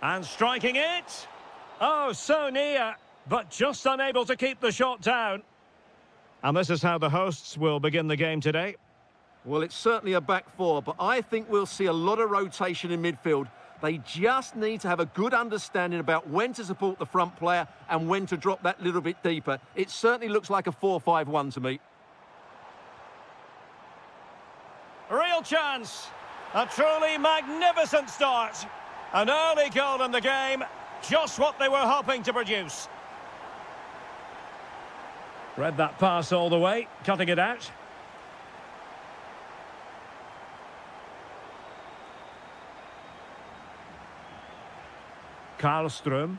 And striking it. Oh, so near, but just unable to keep the shot down. And this is how the hosts will begin the game today. Well, it's certainly a back four, but I think we'll see a lot of rotation in midfield. They just need to have a good understanding about when to support the front player and when to drop that little bit deeper. It certainly looks like a 4-5-1 to me. Real chance. A truly magnificent start. An early goal in the game. Just what they were hoping to produce. Read that pass all the way, cutting it out. Karlström.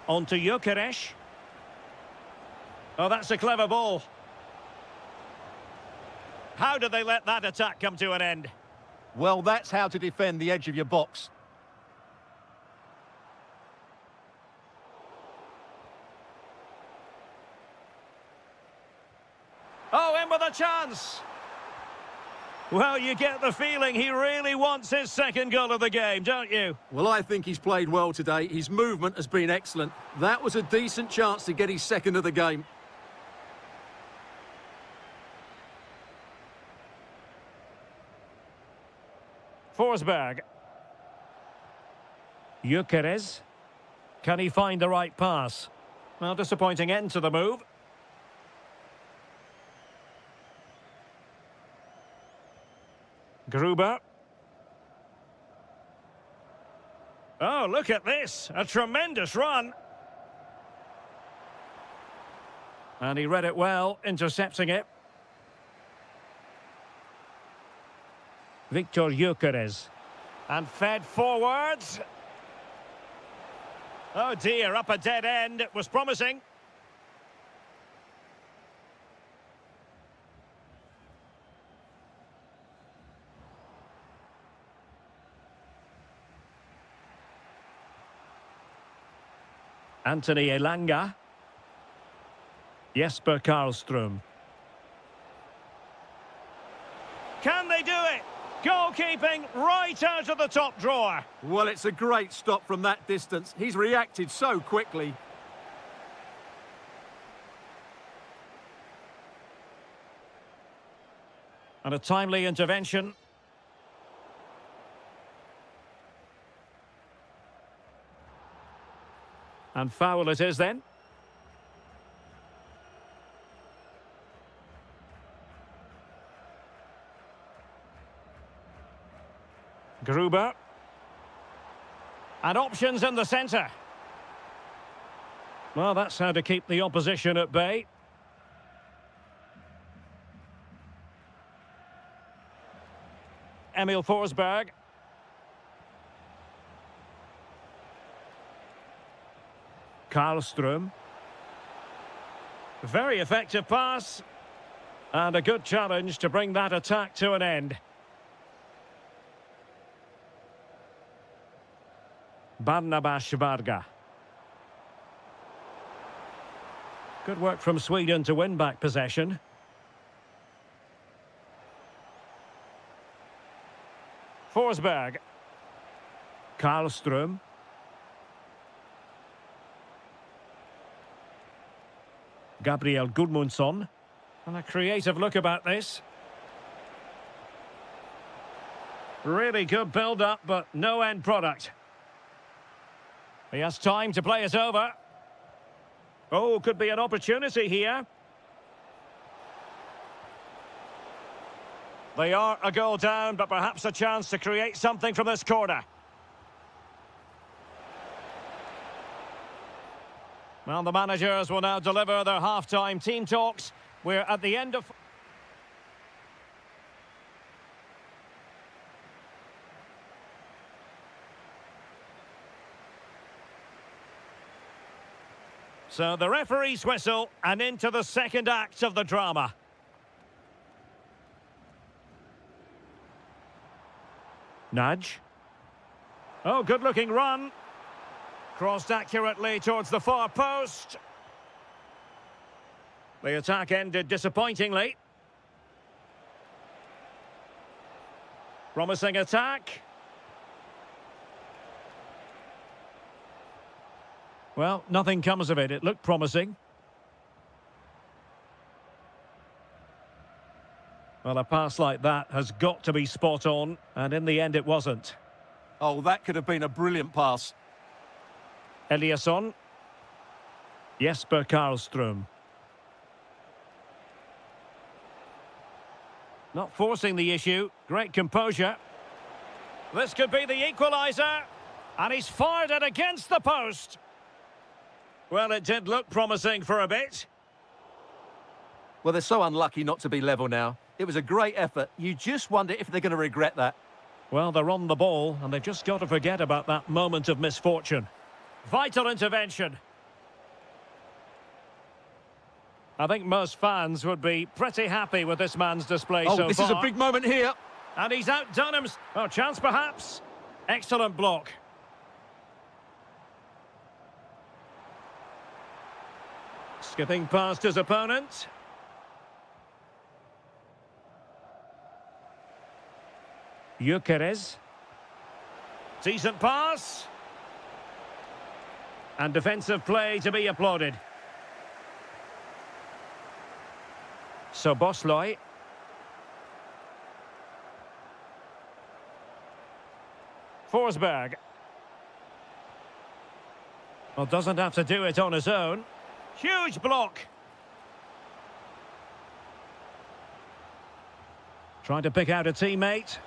On to Gyökeres. Oh, that's a clever ball. How did they let that attack come to an end? Well, that's how to defend the edge of your box. Oh, in with a chance. Well, you get the feeling he really wants his second goal of the game, don't you? Well, I think he's played well today. His movement has been excellent. That was a decent chance to get his second of the game. Forsberg. Gyökeres. Can he find the right pass? Well, disappointing end to the move. Gruber. Oh, look at this. A tremendous run. And he read it well, intercepting it. Viktor Gyökeres. And fed forwards. Oh dear, up a dead end. It was promising. Anthony Elanga. Jesper Karlström. Can they do it? Goalkeeping right out of the top drawer. Well, it's a great stop from that distance. He's reacted so quickly. And a timely intervention. And foul it is then. Gruber. And options in the centre. Well, that's how to keep the opposition at bay. Emil Forsberg. Karlström. Very effective pass. And a good challenge to bring that attack to an end. Barnabas Varga. Good work from Sweden to win back possession. Forsberg. Karlström. Gabriel Gudmundsson. And a creative look about this. Really good build-up, but no end product. He has time to play it over. Oh, could be an opportunity here. They are a goal down, but perhaps a chance to create something from this corner. Well, the managers will now deliver their half-time team talks. We're at the end of... So the referee's whistle, and into the second act of the drama. Nudge. Oh, good-looking run. Crossed accurately towards the far post. The attack ended disappointingly. Promising attack. Well, nothing comes of it. It looked promising. Well, a pass like that has got to be spot on, and in the end it wasn't. Oh, that could have been a brilliant pass. Eliasson. Jesper Karlström. Not forcing the issue. Great composure. This could be the equaliser. And he's fired it against the post. Well, it did look promising for a bit. Well, they're so unlucky not to be level now. It was a great effort. You just wonder if they're going to regret that. Well, they're on the ball, and they've just got to forget about that moment of misfortune. Vital intervention. I think most fans would be pretty happy with this man's display so far. Oh, this is a big moment here. And he's outdone him. Oh, chance perhaps. Excellent block. Skipping past his opponent. Gyökeres. Decent pass. And defensive play to be applauded. Soboslai. Forsberg. Well, doesn't have to do it on his own. Huge block. Trying to pick out a teammate.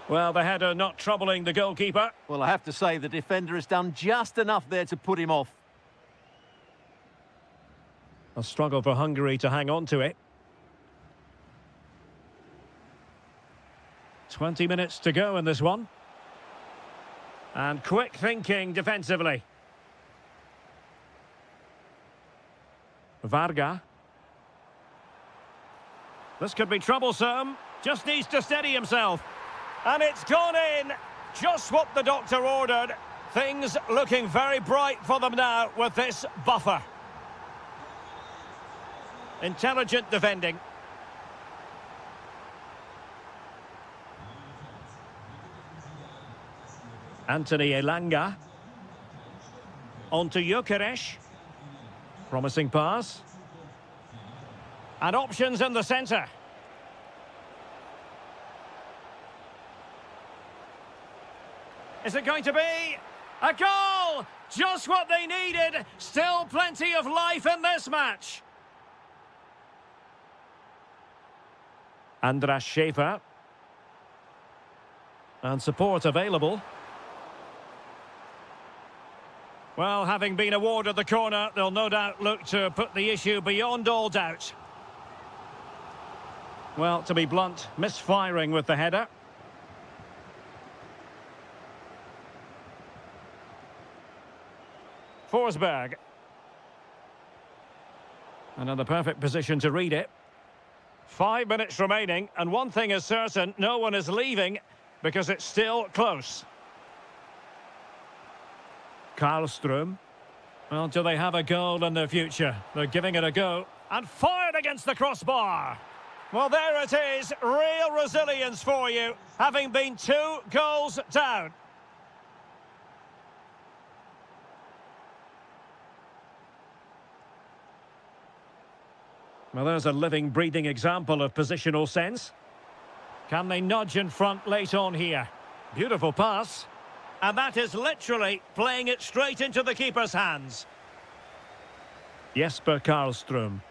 Well, the header not troubling the goalkeeper. Well, I have to say the defender has done just enough there to put him off. A struggle for Hungary to hang on to it. 20 minutes to go in this one. And quick thinking defensively. Varga. This could be troublesome. Just needs to steady himself. And it's gone in. Just what the doctor ordered. Things looking very bright for them now with this buffer. Intelligent defending. Anthony Elanga. On to Gyökeres. Promising pass. And options in the centre. Is it going to be a goal? Just what they needed. Still plenty of life in this match. Andras Schäfer. And support available. Well, having been awarded the corner, they'll no doubt look to put the issue beyond all doubt. Well, to be blunt, misfiring with the header. Forsberg. And in the perfect position to read it. 5 minutes remaining, and one thing is certain, no one is leaving because it's still close. Karlström. Well, do they have a goal in their future? They're giving it a go. And fired against the crossbar. Well, there it is. Real resilience for you, having been 2 goals down. Well, there's a living, breathing example of positional sense. Can they nudge in front late on here? Beautiful pass. And that is literally playing it straight into the keeper's hands. Jesper Karlström.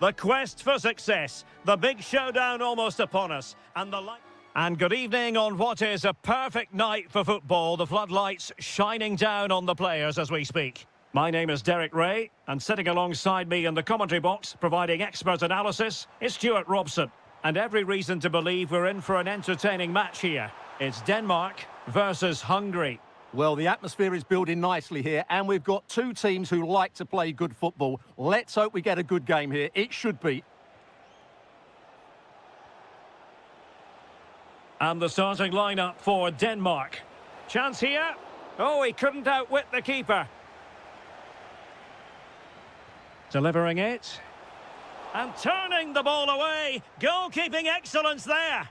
The quest for success. The big showdown almost upon us. And good evening on what is a perfect night for football. The floodlights shining down on the players as we speak. My name is Derek Ray, and sitting alongside me in the commentary box, providing expert analysis, is Stuart Robson. And every reason to believe we're in for an entertaining match here. It's Denmark versus Hungary. Well, the atmosphere is building nicely here, and we've got two teams who like to play good football. Let's hope we get a good game here. It should be. And the starting lineup for Denmark. Chance here. Oh, he couldn't outwit the keeper. Delivering it. And turning the ball away. Goalkeeping excellence there.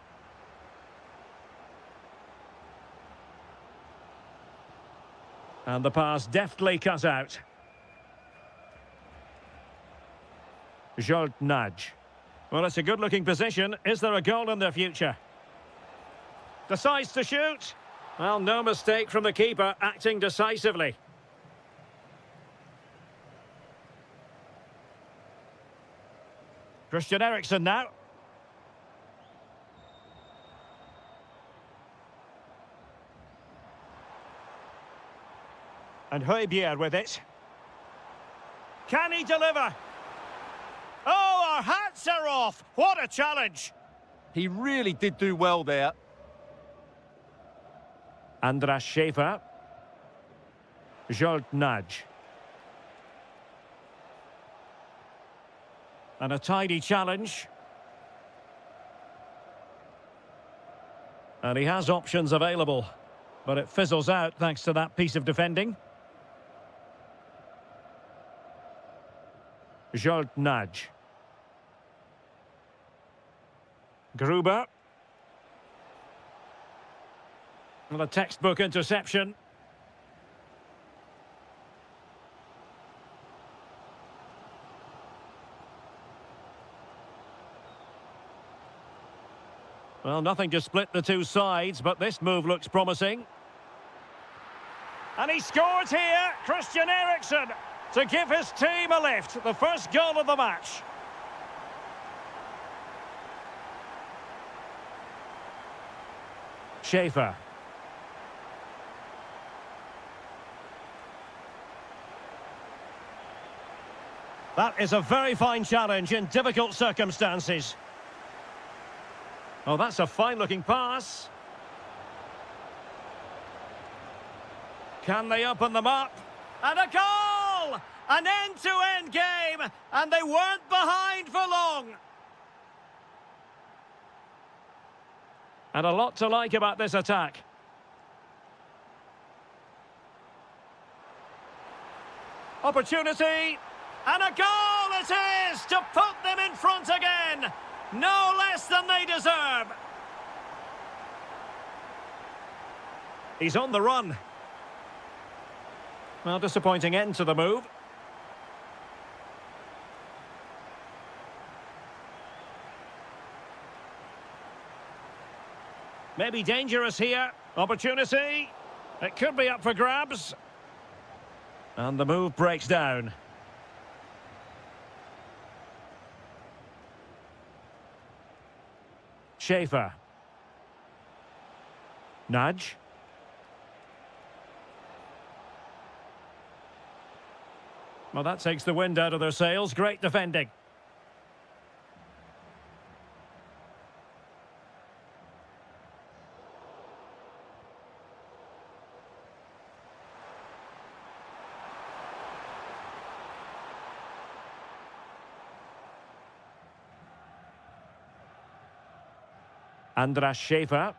And the pass deftly cut out. Nudge. Well, it's a good-looking position. Is there a goal in the future? Decides to shoot. Well, no mistake from the keeper, acting decisively. Christian Eriksen now. And Højbjerg with it. Can he deliver? Oh, our hats are off. What a challenge. He really did do well there. Andras Schäfer. Nudge. And a tidy challenge. And he has options available. But it fizzles out thanks to that piece of defending. Nudge. Gruber. Well, a textbook interception. Well, nothing to split the two sides, but this move looks promising. And he scores here, Christian Eriksen, to give his team a lift. The first goal of the match. Schäfer. That is a very fine challenge in difficult circumstances. Oh, that's a fine-looking pass. Can they open them up? And a goal! An end-to-end game, and they weren't behind for long. And a lot to like about this attack. Opportunity, and a goal it is to put them in front again. No less than they deserve. He's on the run. Well, disappointing end to the move. Maybe dangerous here. Opportunity. It could be up for grabs. And the move breaks down. Schäfer. Nudge. Well, that takes the wind out of their sails. Great defending. Andras Schäfer.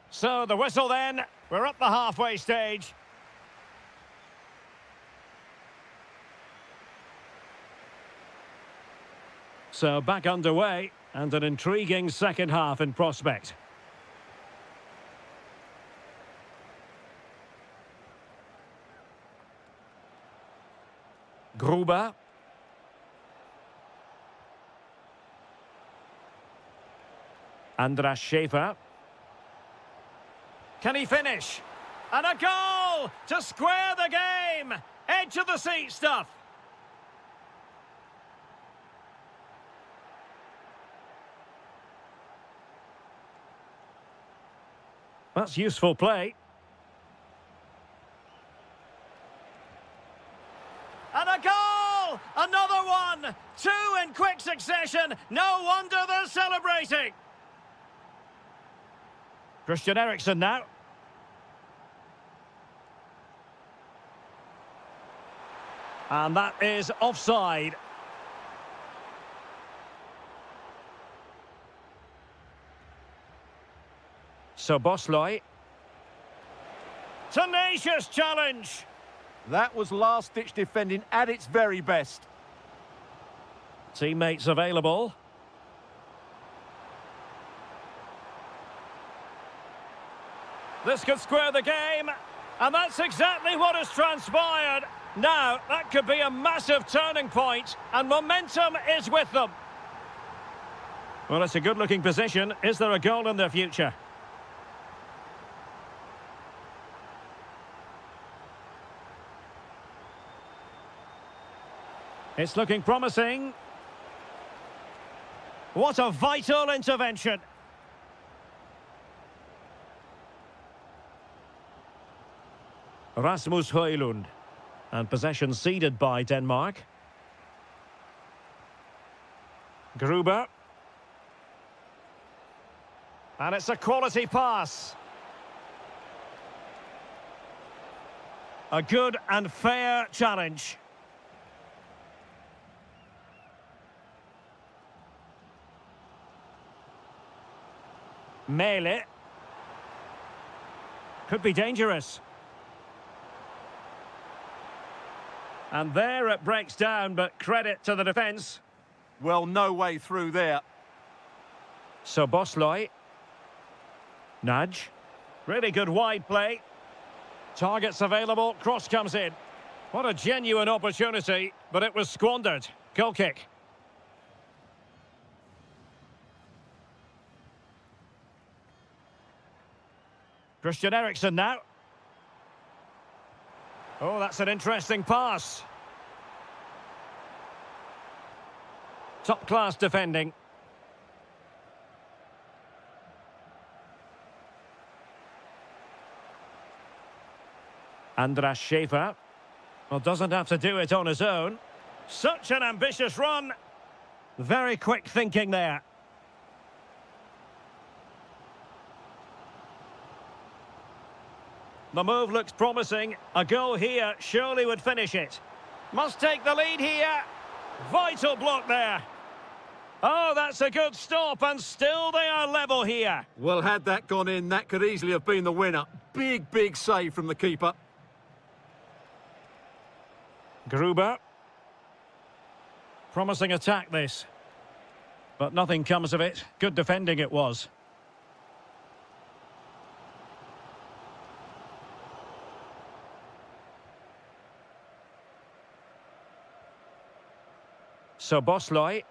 So the whistle then. We're up the halfway stage. So back underway, and an intriguing second half in prospect. Gruber. Andras Schäfer. Can he finish? And a goal to square the game. Edge of the seat stuff. That's useful play. And a goal! Another one! Two in quick succession. No wonder they're celebrating. Christian Eriksen now. And that is offside. So Bosley. Tenacious challenge. That was last-ditch defending at its very best. Teammates available. This could square the game. And that's exactly what has transpired. Now, that could be a massive turning point, and momentum is with them. Well, it's a good-looking position. Is there a goal in their future? It's looking promising. What a vital intervention. Rasmus Højlund. And possession ceded by Denmark. Gruber. And it's a quality pass. A good and fair challenge. Mele. Could be dangerous. And there it breaks down, but credit to the defence. Well, no way through there. So Bosley. Nudge. Really good wide play. Targets available, cross comes in. What a genuine opportunity, but it was squandered. Goal kick. Christian Eriksen now. Oh, that's an interesting pass. Top-class defending. Andras Schäfer. Well, doesn't have to do it on his own. Such an ambitious run. Very quick thinking there. The move looks promising. A goal here surely would finish it. Must take the lead here. Vital block there. Oh, that's a good stop, and still they are level here. Well, had that gone in, that could easily have been the winner. Big, big save from the keeper. Gruber. Promising attack, this. But nothing comes of it. Good defending it was. So Bosley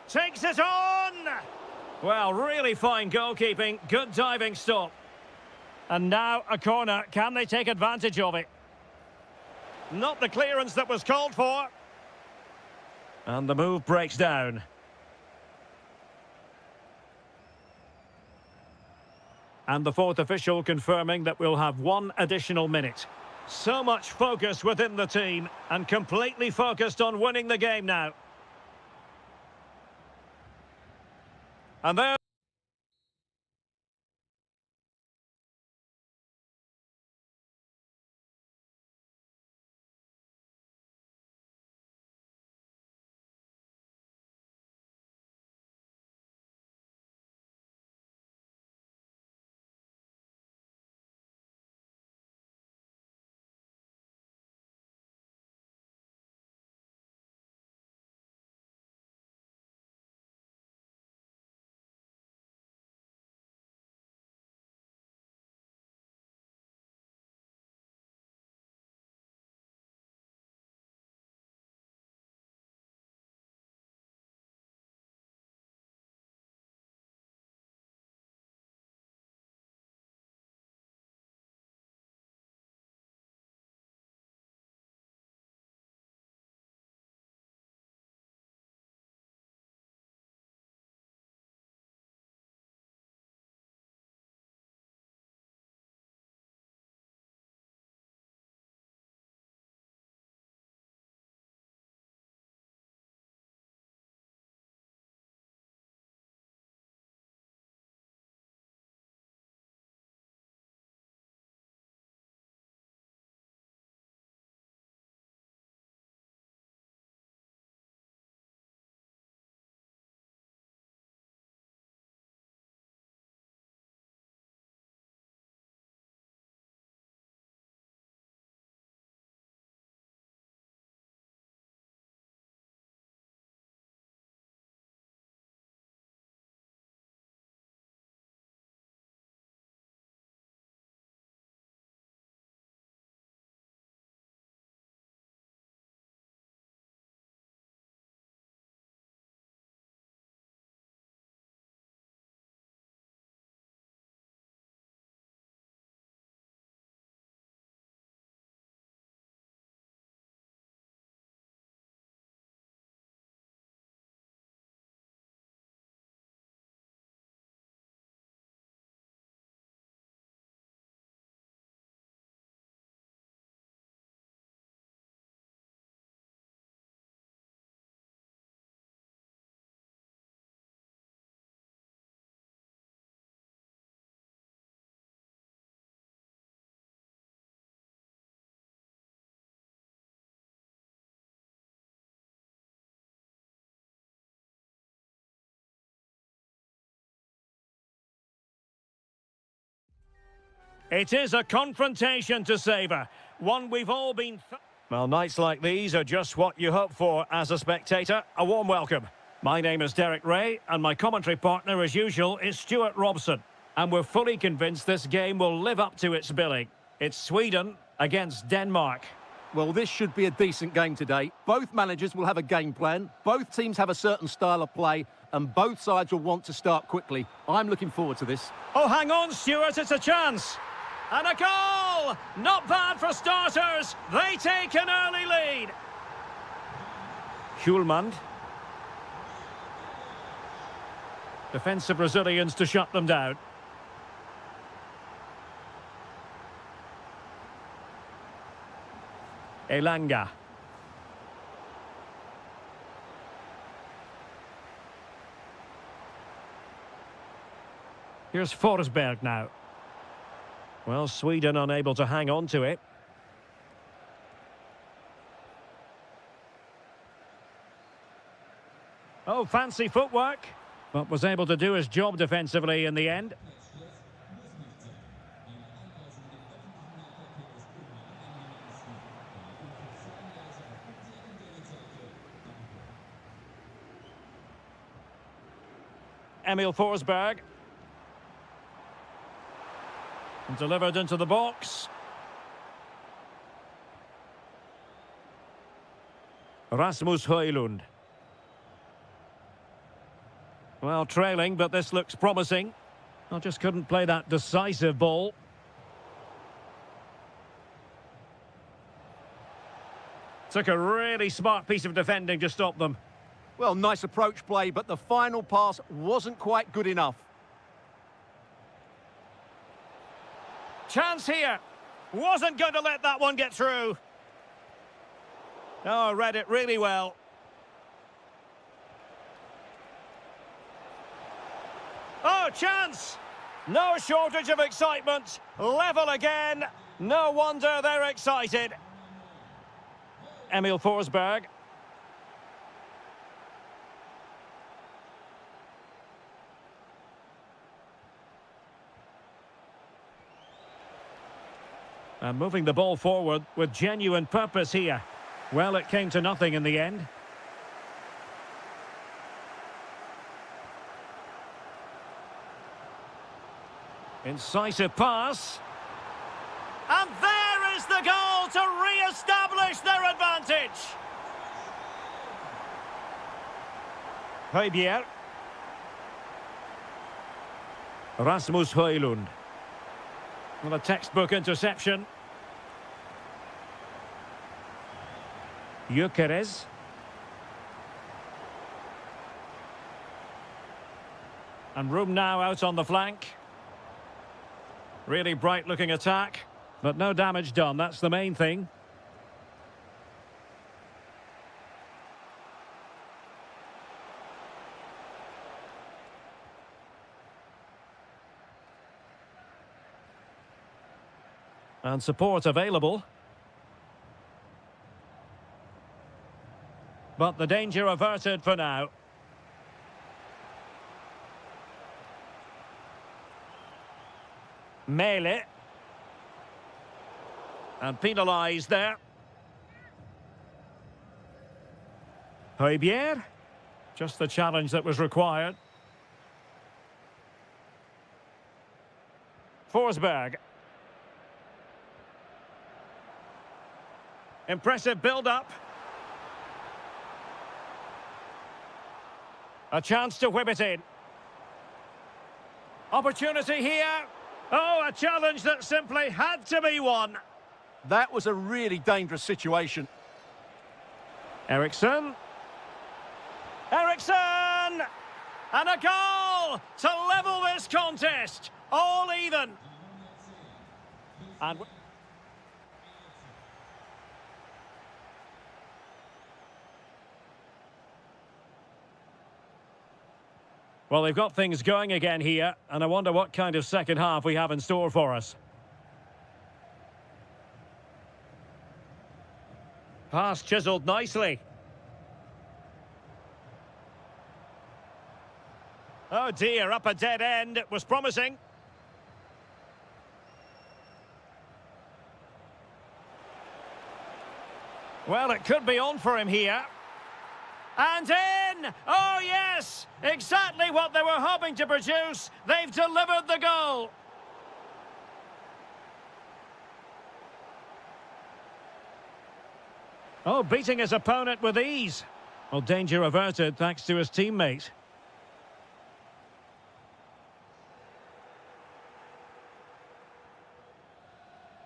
takes it on. Well, really fine goalkeeping, good diving stop. And now a corner. Can they take advantage of it? Not the clearance that was called for. And the move breaks down. And the fourth official confirming that we'll have one additional minute. So much focus within the team, and completely focused on winning the game now. And there It is a confrontation to savour, one we've all been... Well, nights like these are just what you hope for as a spectator. A warm welcome. My name is Derek Ray, and my commentary partner, as usual, is Stuart Robson. And we're fully convinced this game will live up to its billing. It's Sweden against Denmark. Well, this should be a decent game today. Both managers will have a game plan, both teams have a certain style of play, and both sides will want to start quickly. I'm looking forward to this. Oh, hang on, Stuart, it's a chance. And a goal! Not bad for starters. They take an early lead. Hjulmand. Defensive Brazilians to shut them down. Elanga. Here's Forsberg now. Well, Sweden unable to hang on to it. Oh, fancy footwork, but was able to do his job defensively in the end. Emil Forsberg. And delivered into the box. Rasmus Højlund. Well, trailing, but this looks promising. I just couldn't play that decisive ball. Took a really smart piece of defending to stop them. Well, nice approach play, but the final pass wasn't quite good enough. Chance here. Wasn't going to let that one get through. Oh, read it really well. Oh, chance! No shortage of excitement. Level again. No wonder they're excited. Emil Forsberg. And moving the ball forward with genuine purpose here. Well, it came to nothing in the end. Incisive pass. And there is the goal to re-establish their advantage. Højbjerg. Rasmus Højlund. Well, a textbook interception. Gyökeres. And room now out on the flank. Really bright-looking attack, but no damage done. That's the main thing. And support available. But the danger averted for now. Mele. And penalised there. Højbjerg. Just the challenge that was required. Forsberg. Impressive build-up. A chance to whip it in. Opportunity here. Oh, a challenge that simply had to be won. That was a really dangerous situation. Eriksson. Eriksson! And a goal to level this contest. All even. And... well, they've got things going again here, and I wonder what kind of second half we have in store for us. Pass chiselled nicely. Oh dear, up a dead end. It was promising. Well, it could be on for him here. And in! Oh, yes! Exactly what they were hoping to produce. They've delivered the goal. Oh, beating his opponent with ease. Well, danger averted thanks to his teammate.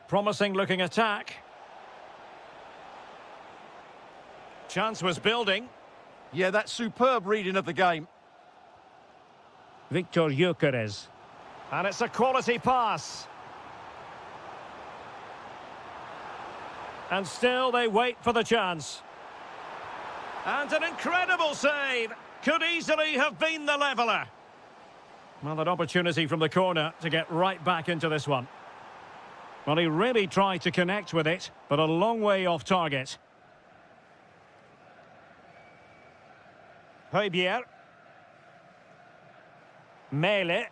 Promising looking attack. Chance was building. Yeah, that's superb reading of the game. Victor Gyökeres. And it's a quality pass. And still they wait for the chance. And an incredible save. Could easily have been the leveller. Well, an opportunity from the corner to get right back into this one. Well, he really tried to connect with it, but a long way off target. Højbjerg. Mele.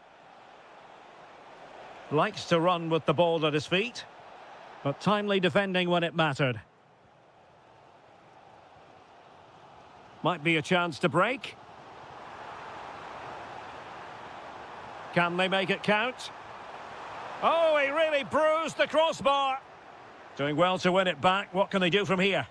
Likes to run with the ball at his feet, but timely defending when it mattered. Might be a chance to break. Can they make it count? Oh, he really bruised the crossbar. Doing well to win it back. What can they do from here?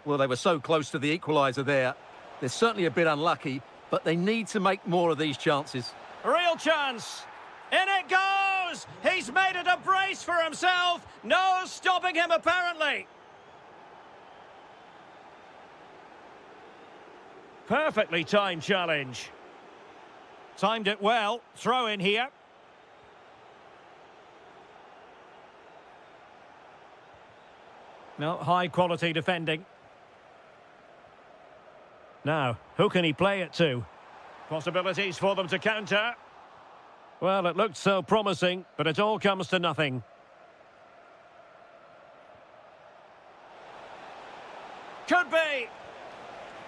Well, they were so close to the equaliser there. They're certainly a bit unlucky, but they need to make more of these chances. Real chance. In it goes! He's made it a brace for himself. No stopping him, apparently. Perfectly timed challenge. Timed it well. Throw in here. No, high quality defending. Now, who can he play it to? Possibilities for them to counter. Well, it looked so promising, but it all comes to nothing. Could be.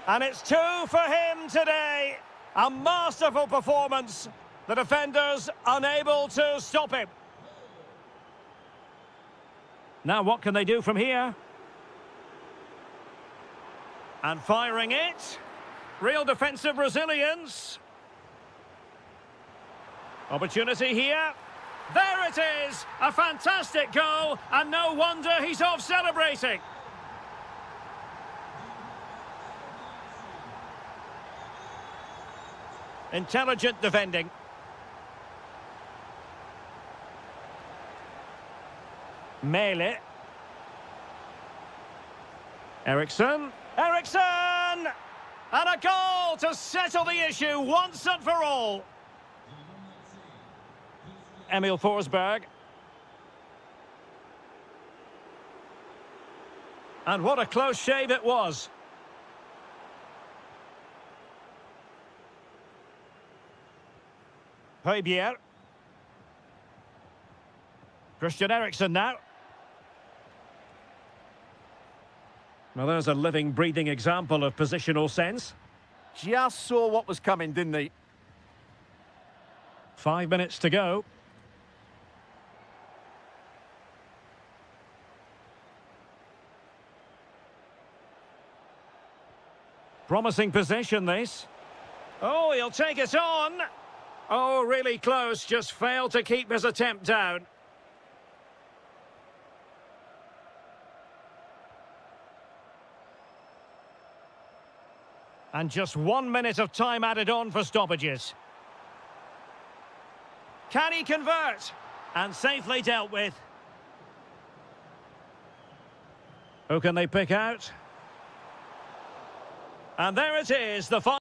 And it's 2 for him today. A masterful performance. The defenders unable to stop him. Now what can they do from here? And firing it. Real defensive resilience. Opportunity here. There it is! A fantastic goal, and no wonder he's off celebrating. Intelligent defending. Mele. Eriksson. Eriksson! And a goal to settle the issue once and for all. Emil Forsberg. And what a close shave it was. Højbjerg. Christian Eriksen now. Well, there's a living, breathing example of positional sense. Just saw what was coming, didn't he? 5 minutes to go. Promising possession, this. Oh, he'll take it on. Oh, really close, just failed to keep his attempt down. And just 1 minute of time added on for stoppages. Can he convert? And safely dealt with. Who can they pick out? And there it is, the final.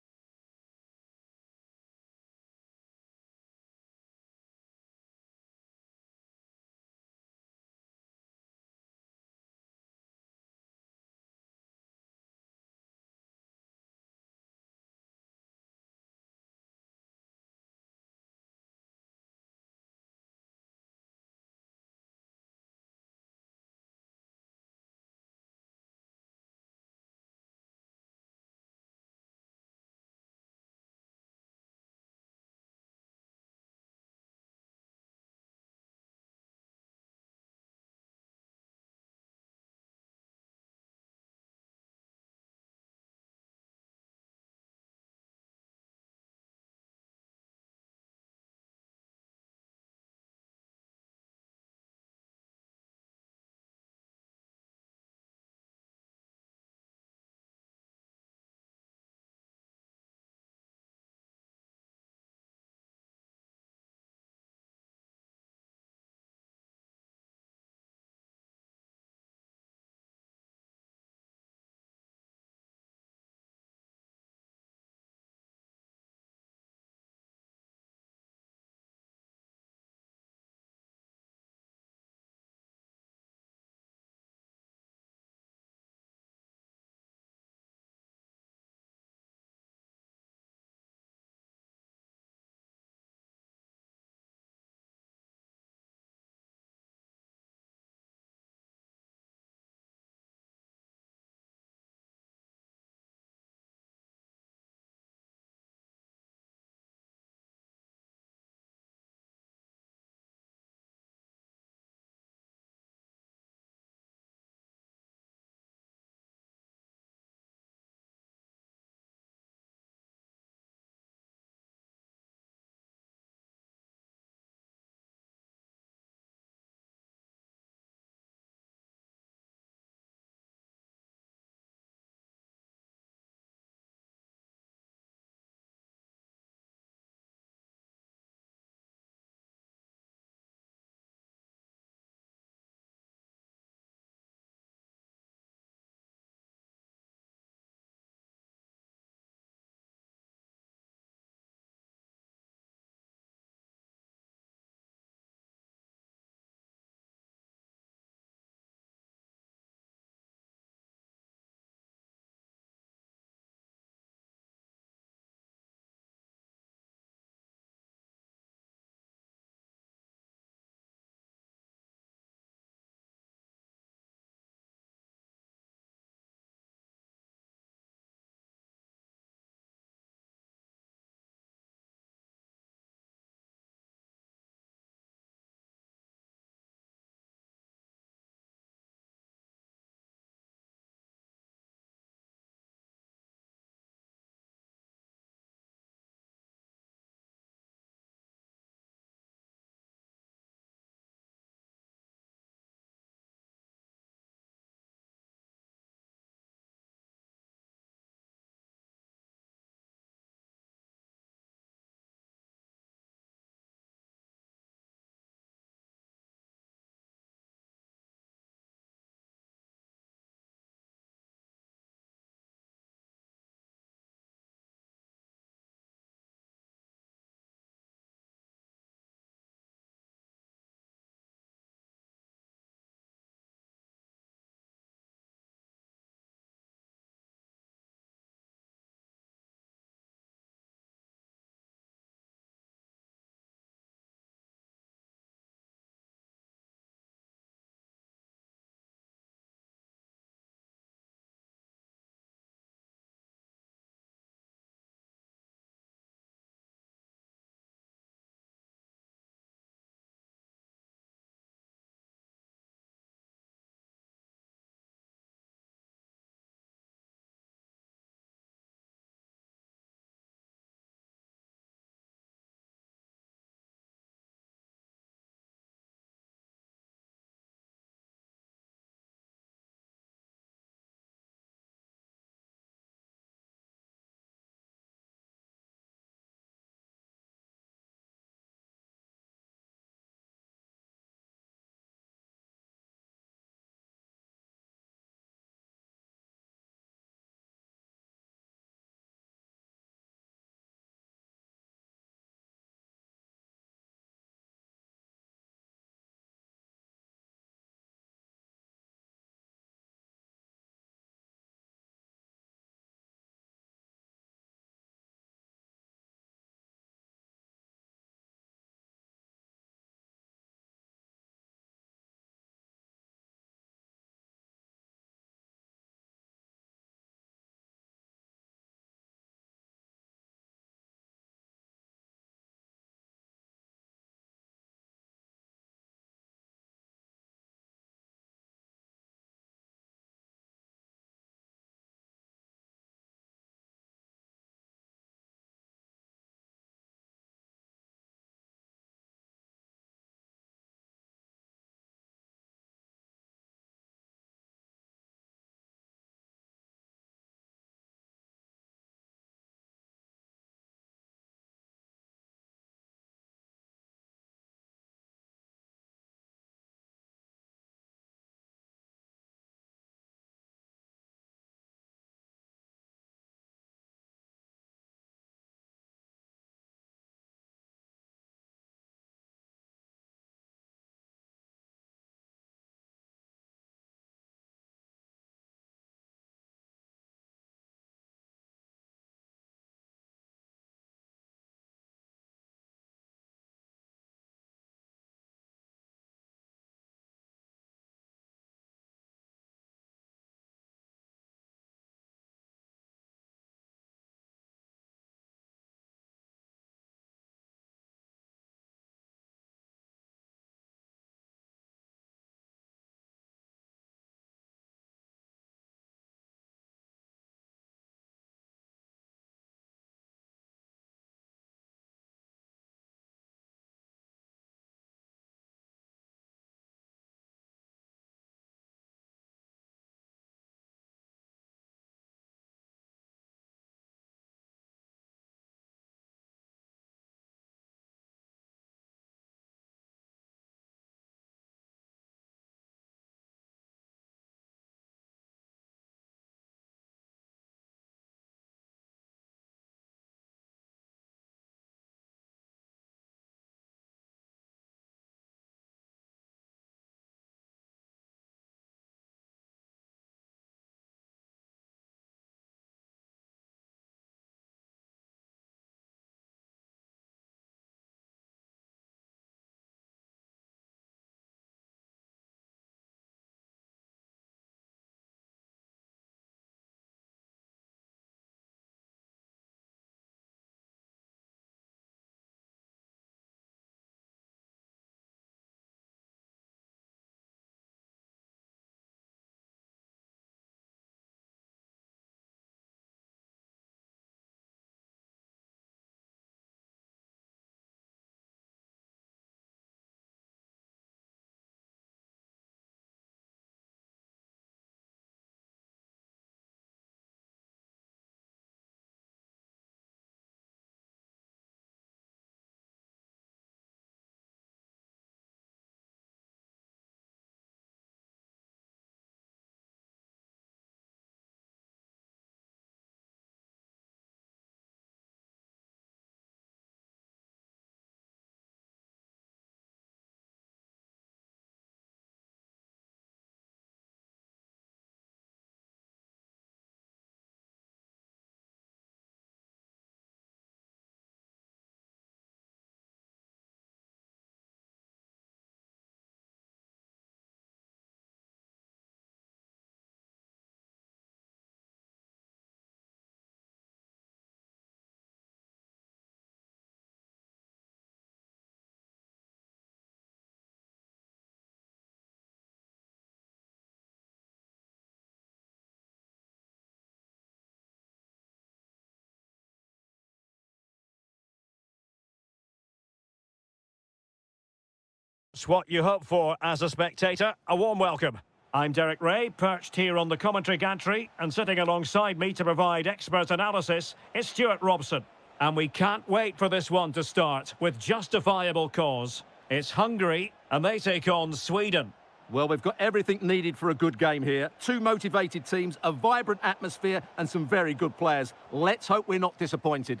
It's what you hope for as a spectator. A warm welcome. I'm Derek Ray, perched here on the commentary gantry, and sitting alongside me to provide expert analysis is Stuart Robson. And we can't wait for this one to start with justifiable cause. It's Hungary, and they take on Sweden. Well, we've got everything needed for a good game here. Two motivated teams, a vibrant atmosphere, and some very good players. Let's hope we're not disappointed.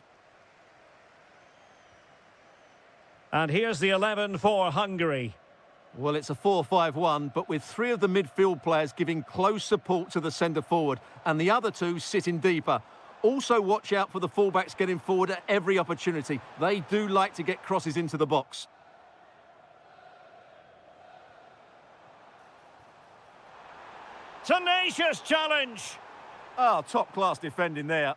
And here's the 11 for Hungary. Well, it's a 4-5-1, but with three of the midfield players giving close support to the centre-forward, and the other two sitting deeper. Also, watch out for the fullbacks getting forward at every opportunity. They do like to get crosses into the box. Tenacious challenge. Oh, top-class defending there.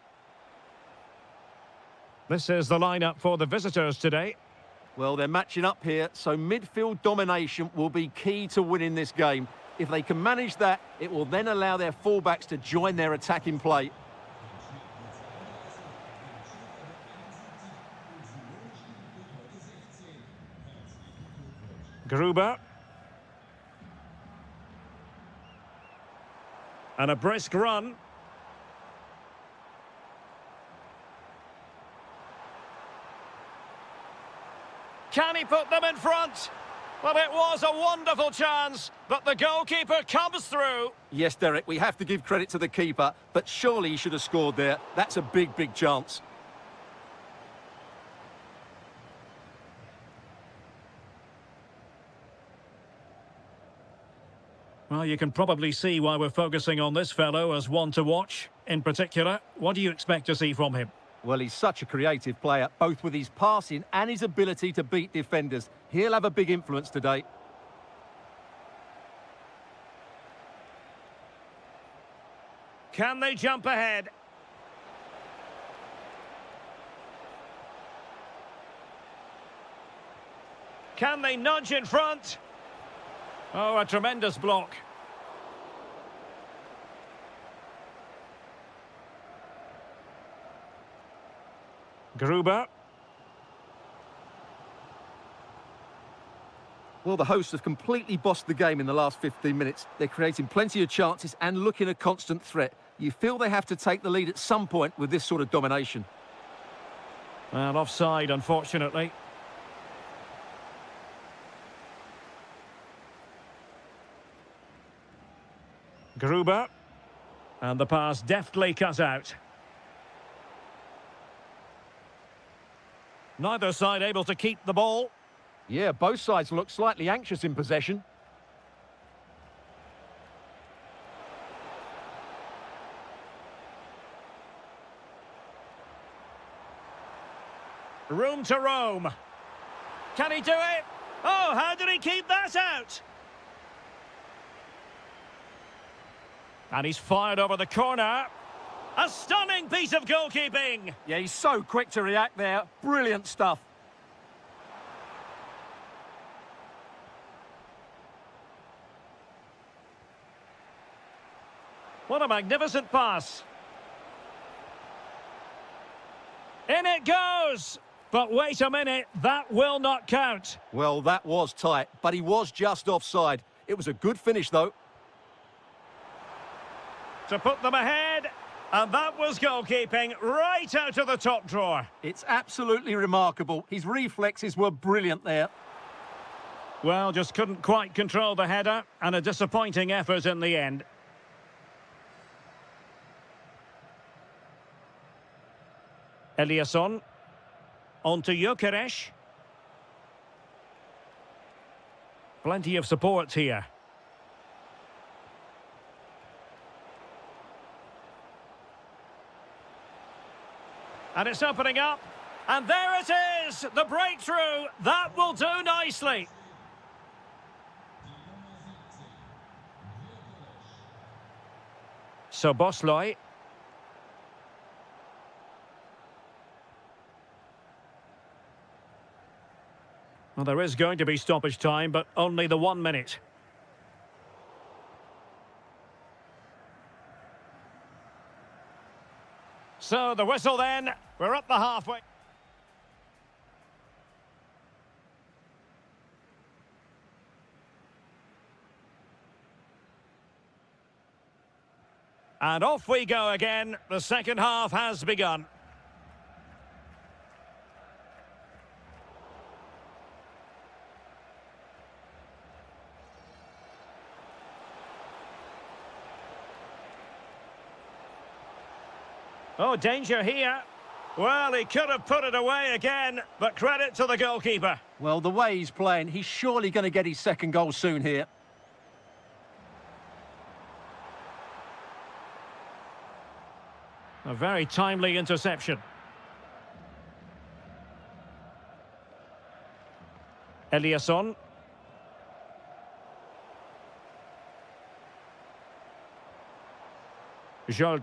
This is the lineup for the visitors today. Well, they're matching up here, so midfield domination will be key to winning this game. If they can manage that, it will then allow their fullbacks to join their attacking play. Gruber. And a brisk run. Can he put them in front? Well, it was a wonderful chance, but the goalkeeper comes through. Yes, Derek, we have to give credit to the keeper, but surely he should have scored there. That's a big, big chance. Well, you can probably see why we're focusing on this fellow as one to watch. In particular, what do you expect to see from him? Well, he's such a creative player, both with his passing and his ability to beat defenders. He'll have a big influence today. Can they jump ahead? Can they nudge in front? Oh, a tremendous block. Gruber. Well, the hosts have completely bossed the game in the last 15 minutes. They're creating plenty of chances and looking a constant threat. You feel they have to take the lead at some point with this sort of domination. Well, offside, unfortunately. Gruber. And the pass deftly cut out. Neither side able to keep the ball. Yeah, both sides look slightly anxious in possession. Room to roam. Can he do it? Oh, how did he keep that out? And he's fired over the corner. A stunning piece of goalkeeping. Yeah, he's so quick to react there. Brilliant stuff. What a magnificent pass. In it goes. But wait a minute, that will not count. Well, that was tight, but he was just offside. It was a good finish, though. To put them ahead, and that was goalkeeping right out of the top drawer. It's absolutely remarkable. His reflexes were brilliant there. Well, just couldn't quite control the header, and a disappointing effort in the end. Eliasson. On to Gyökeres. Plenty of support here. And it's opening up. And there it is! The breakthrough! That will do nicely. So Bosley. Well, there is going to be stoppage time, but only the 1 minute. So the whistle then. We're up the halfway. And off we go again. The second half has begun. Oh, danger here. Well, he could have put it away again, but credit to the goalkeeper. Well, the way he's playing, he's surely going to get his second goal soon here. A very timely interception. Eliasson.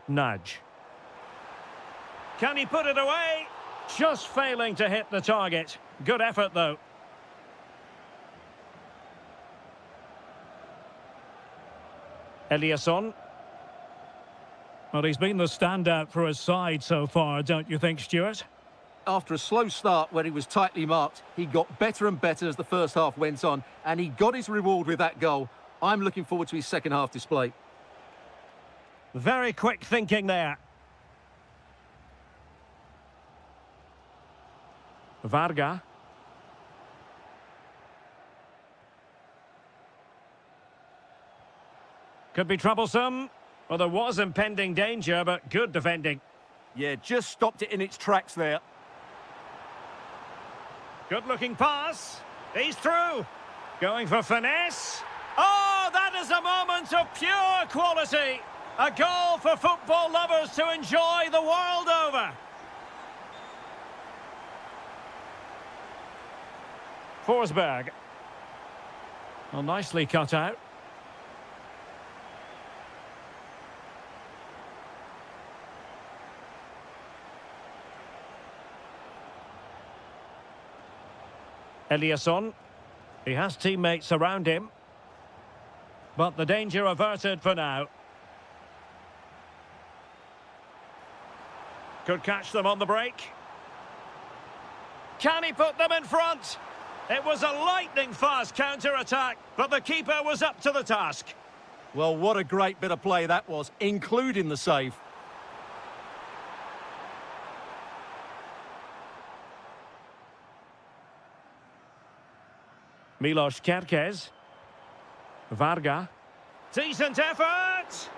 Nudge. Can he put it away? Just failing to hit the target. Good effort, though. Eliasson. Well, he's been the standout for his side so far, don't you think, Stuart? After a slow start when he was tightly marked, he got better and better as the first half went on, and he got his reward with that goal. I'm looking forward to his second half display. Very quick thinking there. Varga. Could be troublesome. Well, there was impending danger, but good defending. Yeah, just stopped it in its tracks there. Good-looking pass. He's through. Going for finesse. Oh, that is a moment of pure quality. A goal for football lovers to enjoy the world over. Forsberg. Well, nicely cut out. Eliasson. He has teammates around him. But the danger averted for now. Could catch them on the break. Can he put them in front? It was a lightning-fast counter-attack, but the keeper was up to the task. Well, what a great bit of play that was, including the save. Milos Kerkez. Varga. Decent effort!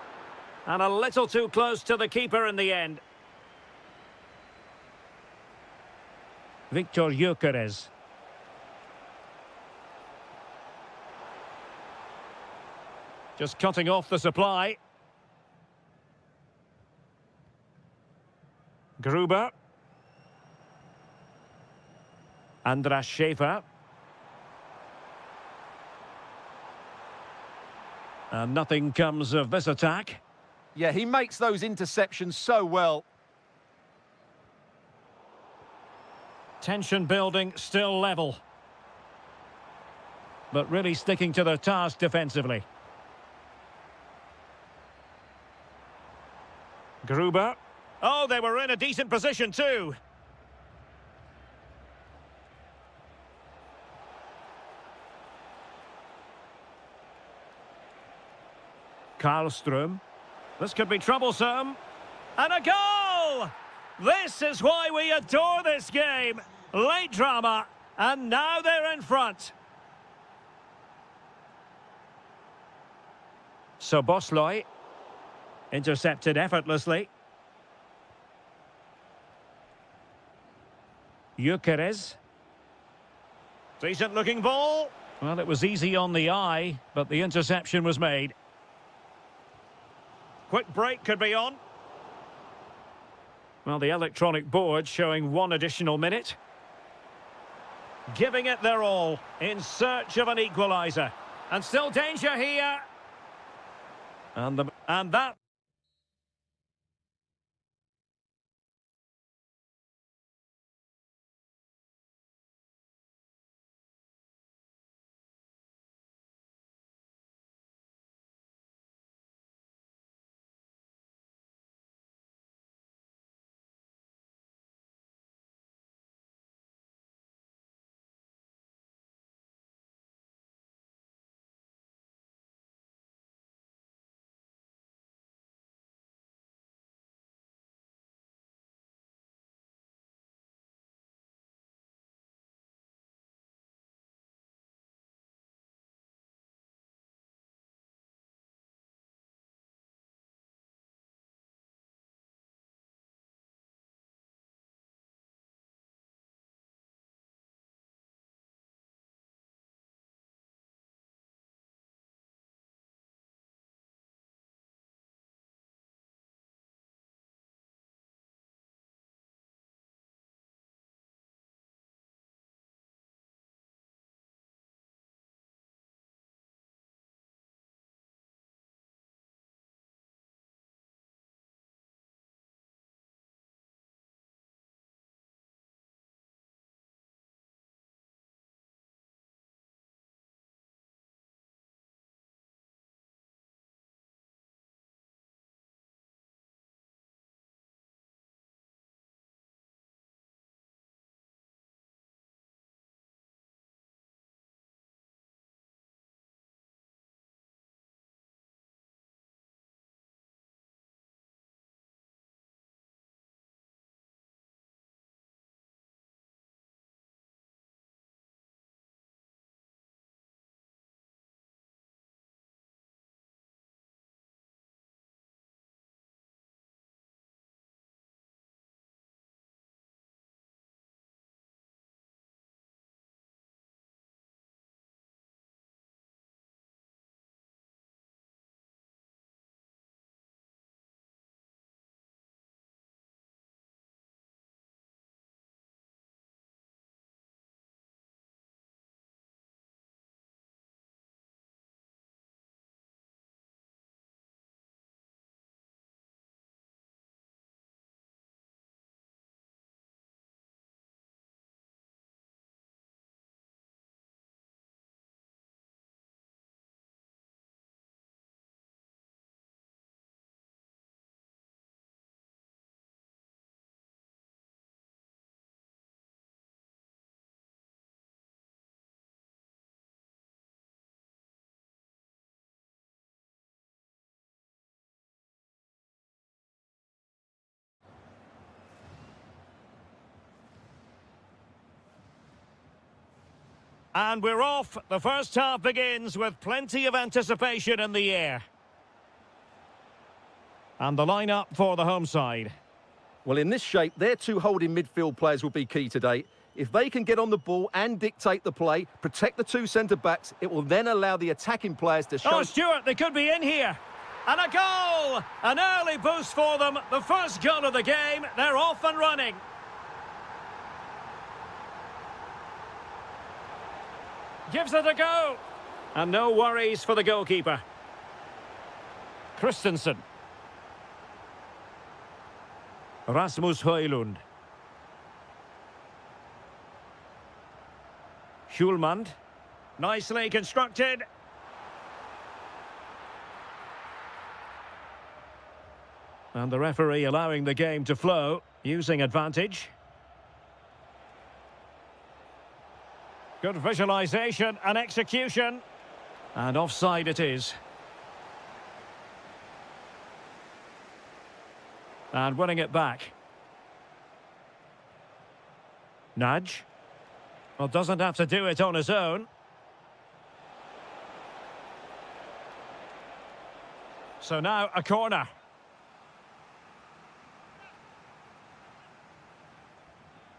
And a little too close to the keeper in the end. Victor Gyökeres. Just cutting off the supply. Gruber. Andras Schäfer. And nothing comes of this attack. Yeah, he makes those interceptions so well. Tension building, still level. But really sticking to the task defensively. Gruber. Oh, they were in a decent position too. Karlström. This could be troublesome. And a goal! This is why we adore this game. Late drama, and now they're in front. Soboslai. Intercepted effortlessly. Gyökeres. Decent looking ball. Well, it was easy on the eye, but the interception was made. Quick break could be on. Well, the electronic board showing one additional minute. Giving it their all in search of an equaliser. And still danger here. And that And we're off. The first half begins with plenty of anticipation in the air. And the lineup for the home side. Well, in this shape, their two holding midfield players will be key today. If they can get on the ball and dictate the play, protect the two centre-backs, it will then allow the attacking players to show... Oh, Stuart, they could be in here. And a goal! An early boost for them. The first goal of the game. They're off and running. Gives it a go. And no worries for the goalkeeper. Christensen. Rasmus Højlund. Hjulmand. Nicely constructed. And the referee allowing the game to flow, using advantage. Good visualisation and execution. And offside it is. And winning it back. Nudge. Well, doesn't have to do it on his own. So now a corner.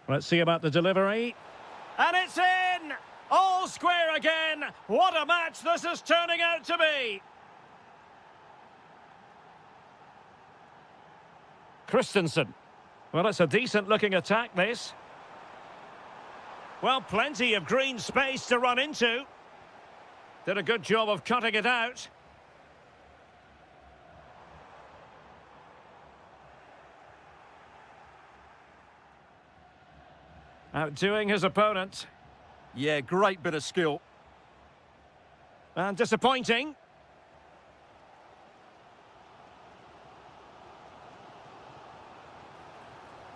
Let's see about the delivery. And it's in! All square again! What a match this is turning out to be! Christensen. Well, it's a decent-looking attack, this. Well, plenty of green space to run into. Did a good job of cutting it out. Outdoing his opponent. Yeah, great bit of skill. And disappointing.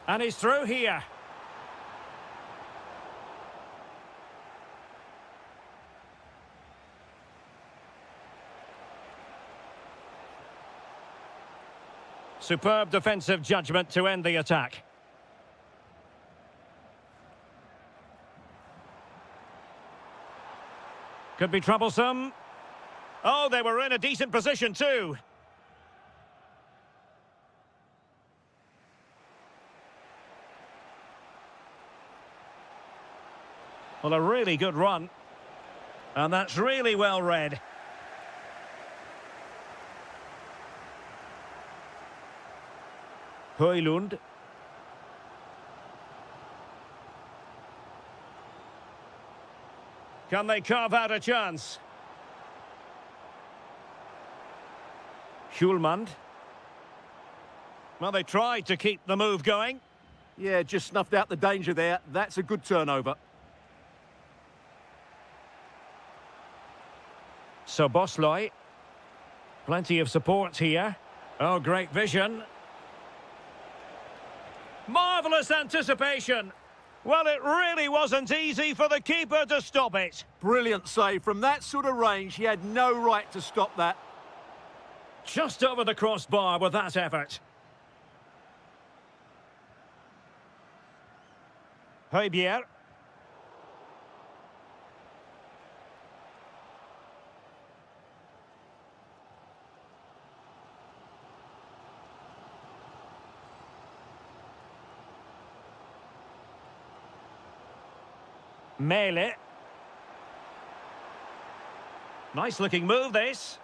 And he's through here. Superb defensive judgment to end the attack. Could be troublesome. Oh, they were in a decent position too. Well, a really good run. And that's really well read. Højlund. Can they carve out a chance? Hjulmand. Well, they tried to keep the move going. Yeah, just snuffed out the danger there. That's a good turnover. So Bosley. Plenty of support here. Oh, great vision. Marvellous anticipation. Well, it really wasn't easy for the keeper to stop it. Brilliant save. From that sort of range, he had no right to stop that. Just over the crossbar with that effort. Højbjerg. Mele. Nice looking move, this.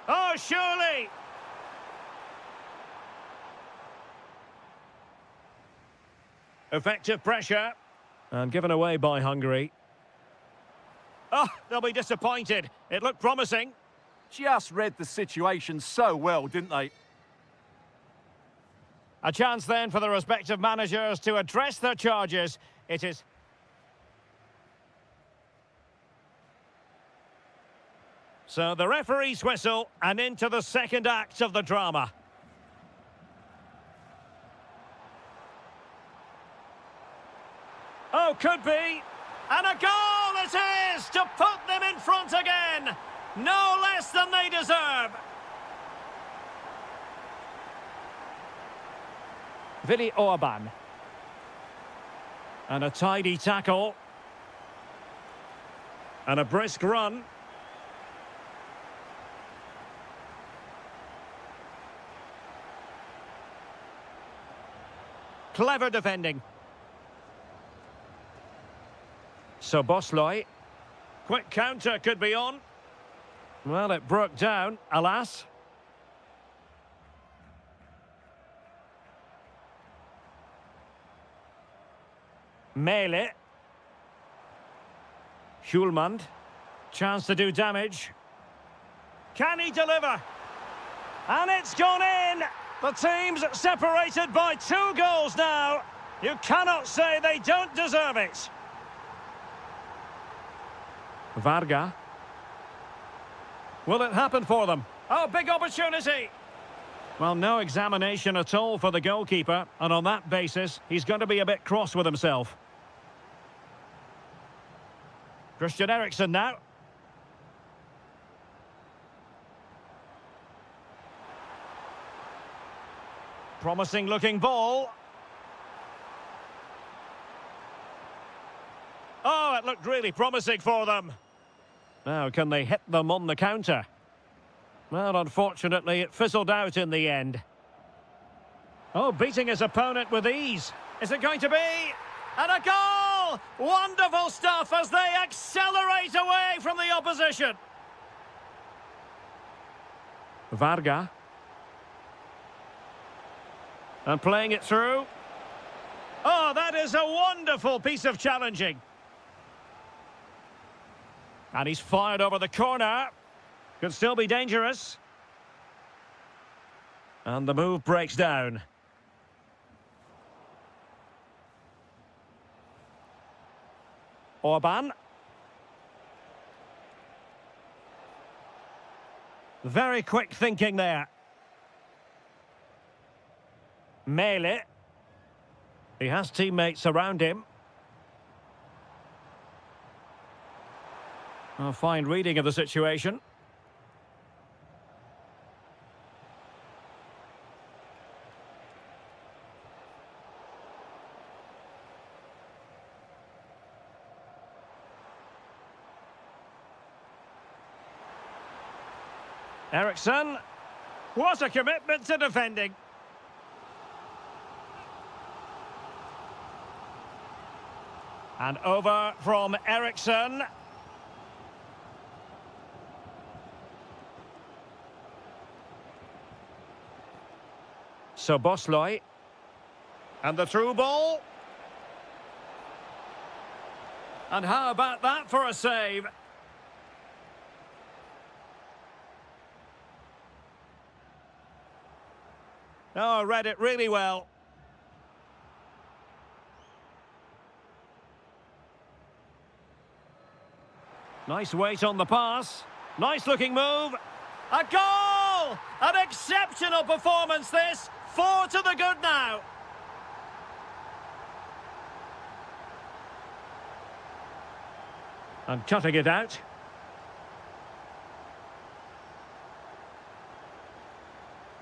Oh, surely! Effective pressure. And given away by Hungary. Oh, they'll be disappointed. It looked promising. Just read the situation so well, didn't they? A chance then for the respective managers to address their charges. It is... So the referee's whistle and into the second act of the drama. Oh, could be. And a goal it is to put them in front again. No less than they deserve. Willy Orban. And a tidy tackle. And a brisk run. Clever defending. So Bosloy. Quick counter could be on. Well, it broke down, alas. Mele. Hjulmand. Chance to do damage. Can he deliver? And it's gone in! The team's separated by 2 goals now. You cannot say they don't deserve it. Varga. Will it happen for them? Oh, big opportunity! Well, no examination at all for the goalkeeper, and on that basis, he's going to be a bit cross with himself. Christian Eriksen now. Promising looking ball. Oh, it looked really promising for them. Now, can they hit them on the counter? Well, unfortunately, it fizzled out in the end. Oh, beating his opponent with ease. Is it going to be? And a goal! Wonderful stuff as they accelerate away from the opposition. Varga. And playing it through. Oh, that is a wonderful piece of challenging. And he's fired over the corner. Could still be dangerous. And the move breaks down. Orban. Very quick thinking there. Mele. He has teammates around him. A fine reading of the situation. Eriksen. What a commitment to defending. And over from Eriksen. So Bosloy. And the through ball. And how about that for a save? Oh, read it really well. Nice weight on the pass. Nice looking move. A goal! An exceptional performance this. 4 to the good now. And cutting it out.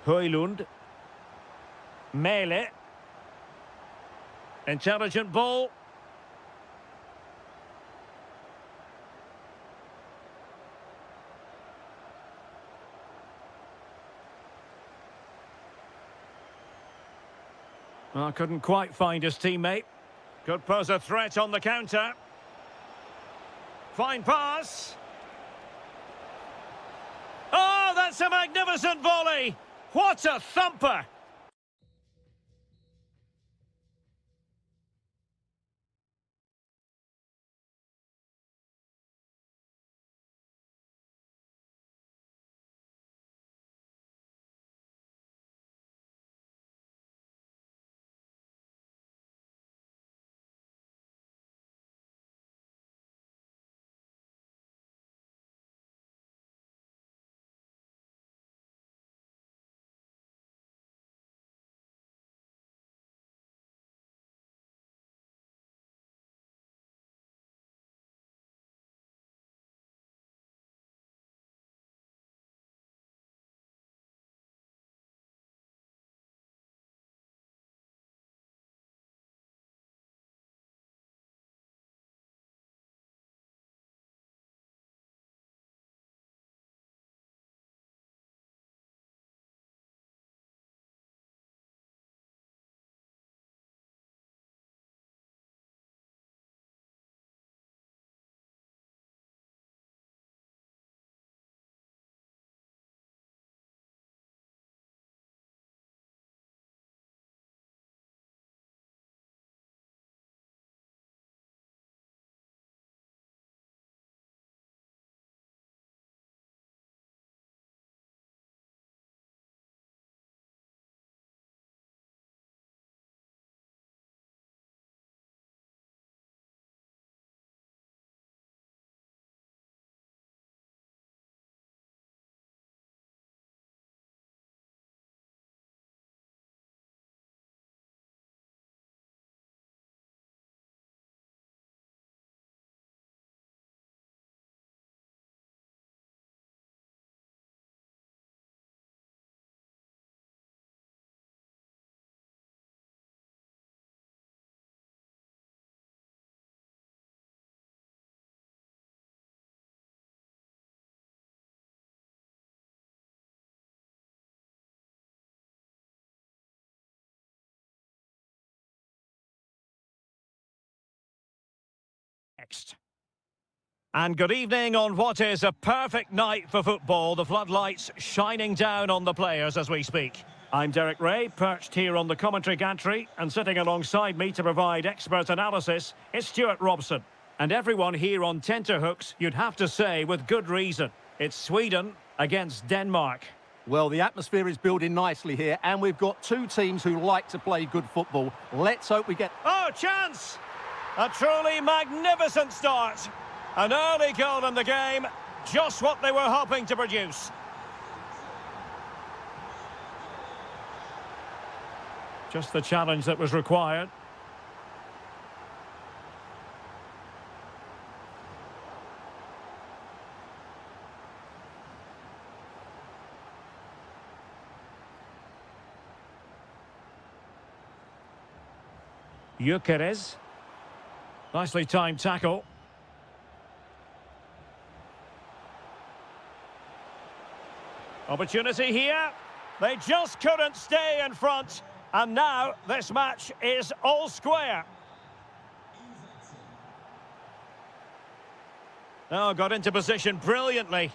Højlund. Mele. Intelligent ball. Well, couldn't quite find his teammate. Could pose a threat on the counter. Fine pass. Oh, that's a magnificent volley. What a thumper. next. And good evening on what is a perfect night for football. The floodlights shining down on the players as we speak. I'm Derek Ray, perched here on the commentary gantry, and sitting alongside me to provide expert analysis is Stuart Robson. And everyone here on tenterhooks, you'd have to say with good reason. It's Sweden against Denmark. Well, the atmosphere is building nicely here, and we've got two teams who like to play good football. Let's hope we get... Oh, chance! A truly magnificent start. An early goal in the game, just what they were hoping to produce. Just the challenge that was required. Gyökeres. Nicely timed tackle. Opportunity here. They just couldn't stay in front. And now this match is all square. Oh, got into position brilliantly.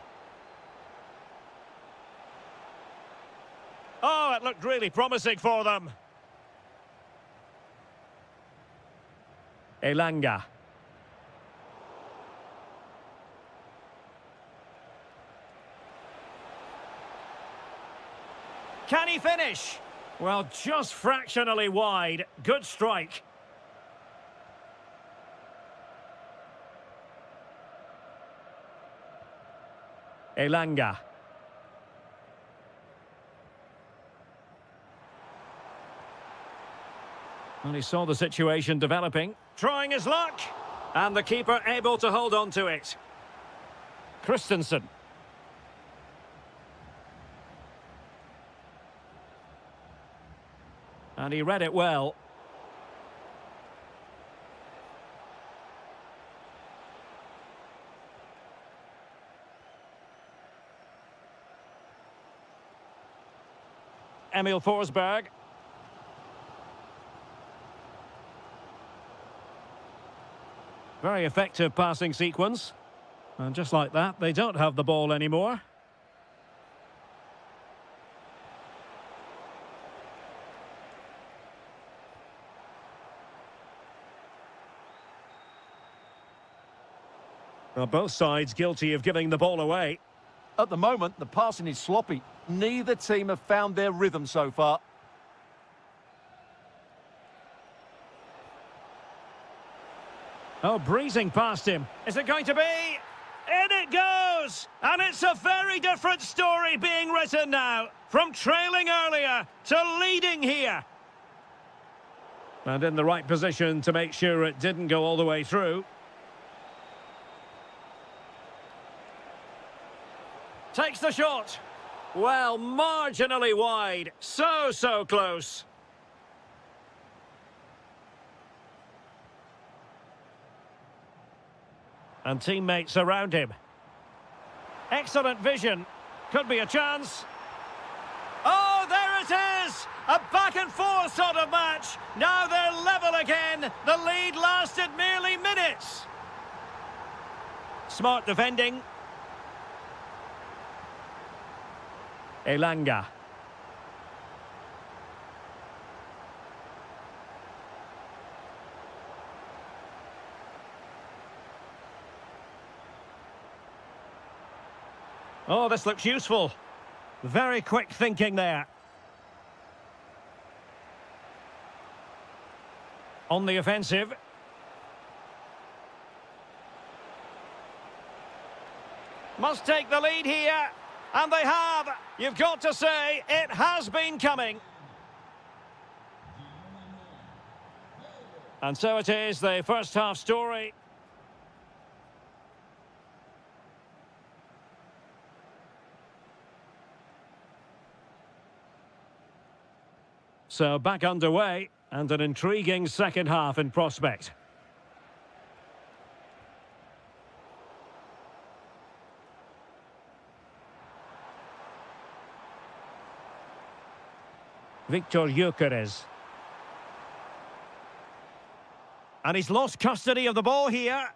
Oh, it looked really promising for them. Elanga. Can he finish? Well, just fractionally wide. Good strike. Elanga. Well, he saw the situation developing. Trying his luck. And the keeper able to hold on to it. Christensen. And he read it well. Emil Forsberg. Very effective passing sequence. And just like that, they don't have the ball anymore. Well, both sides guilty of giving the ball away. At the moment, the passing is sloppy. Neither team have found their rhythm so far. Oh, breezing past him. Is it going to be? In it goes! And it's a very different story being written now. From trailing earlier to leading here. And in the right position to make sure it didn't go all the way through. Takes the shot. Well, marginally wide. So close. And teammates around him. Excellent vision. Could be a chance. Oh, there it is! A back and forth sort of match. Now they're level again. The lead lasted merely minutes. Smart defending. Elanga. Oh, this looks useful. Very quick thinking there. On the offensive. Must take the lead here. And they have. You've got to say, it has been coming. And so it is, the first half story. So back underway, and an intriguing second half in prospect. Victor Gyökeres. And he's lost custody of the ball here.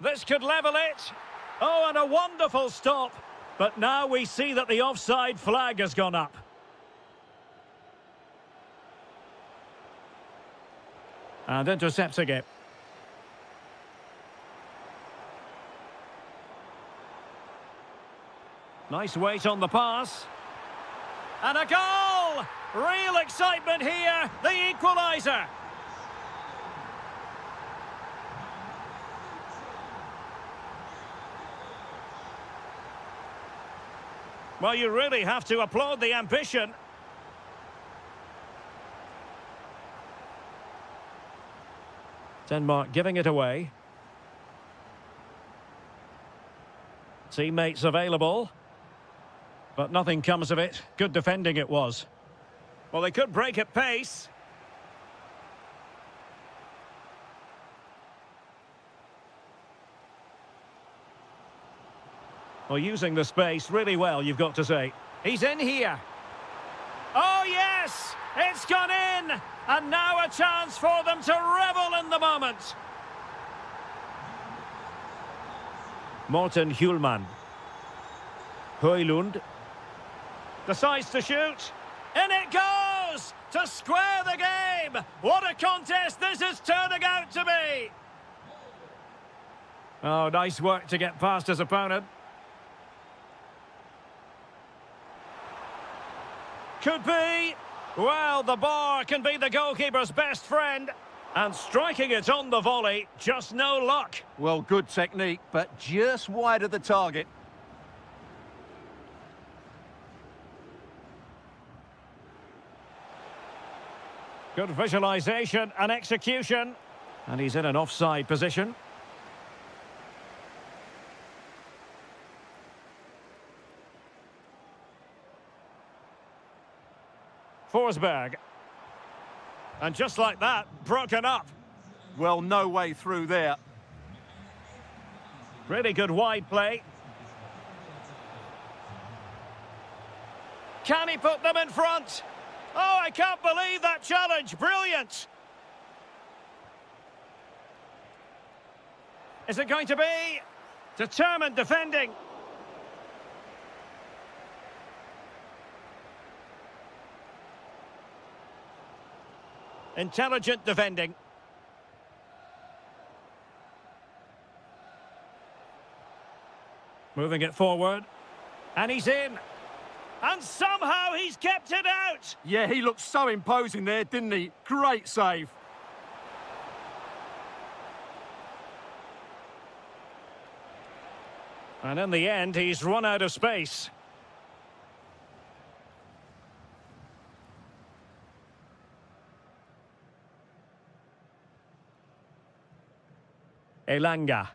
This could level it. Oh, and a wonderful stop. But now we see that the offside flag has gone up. And intercepting it. Nice weight on the pass. And a goal! Real excitement here, the equaliser. Well, you really have to applaud the ambition. Denmark giving it away. Teammates available. But nothing comes of it. Good defending it was. Well, they could break at pace. Well, using the space really well, you've got to say. He's in here. Oh, yes! It's gone in! And now a chance for them to revel in the moment. Morten Hjulman. Højlund. Decides to shoot. In it goes! To square the game! What a contest this is turning out to be! Oh, nice work to get past his opponent. Could be. Well, the bar can be the goalkeeper's best friend. And striking it on the volley, just no luck. Well, good technique, but just wide of the target. Good visualisation and execution. And he's in an offside position. Forsberg. And just like that, broken up. Well, no way through there. Really good wide play. Can he put them in front? Oh, I can't believe that challenge. Brilliant. Is it going to be? Determined defending. Intelligent defending. Moving it forward. And he's in. And somehow he's kept it out. Yeah, he looked so imposing there, didn't he? Great save. And in the end, he's run out of space. Elanga.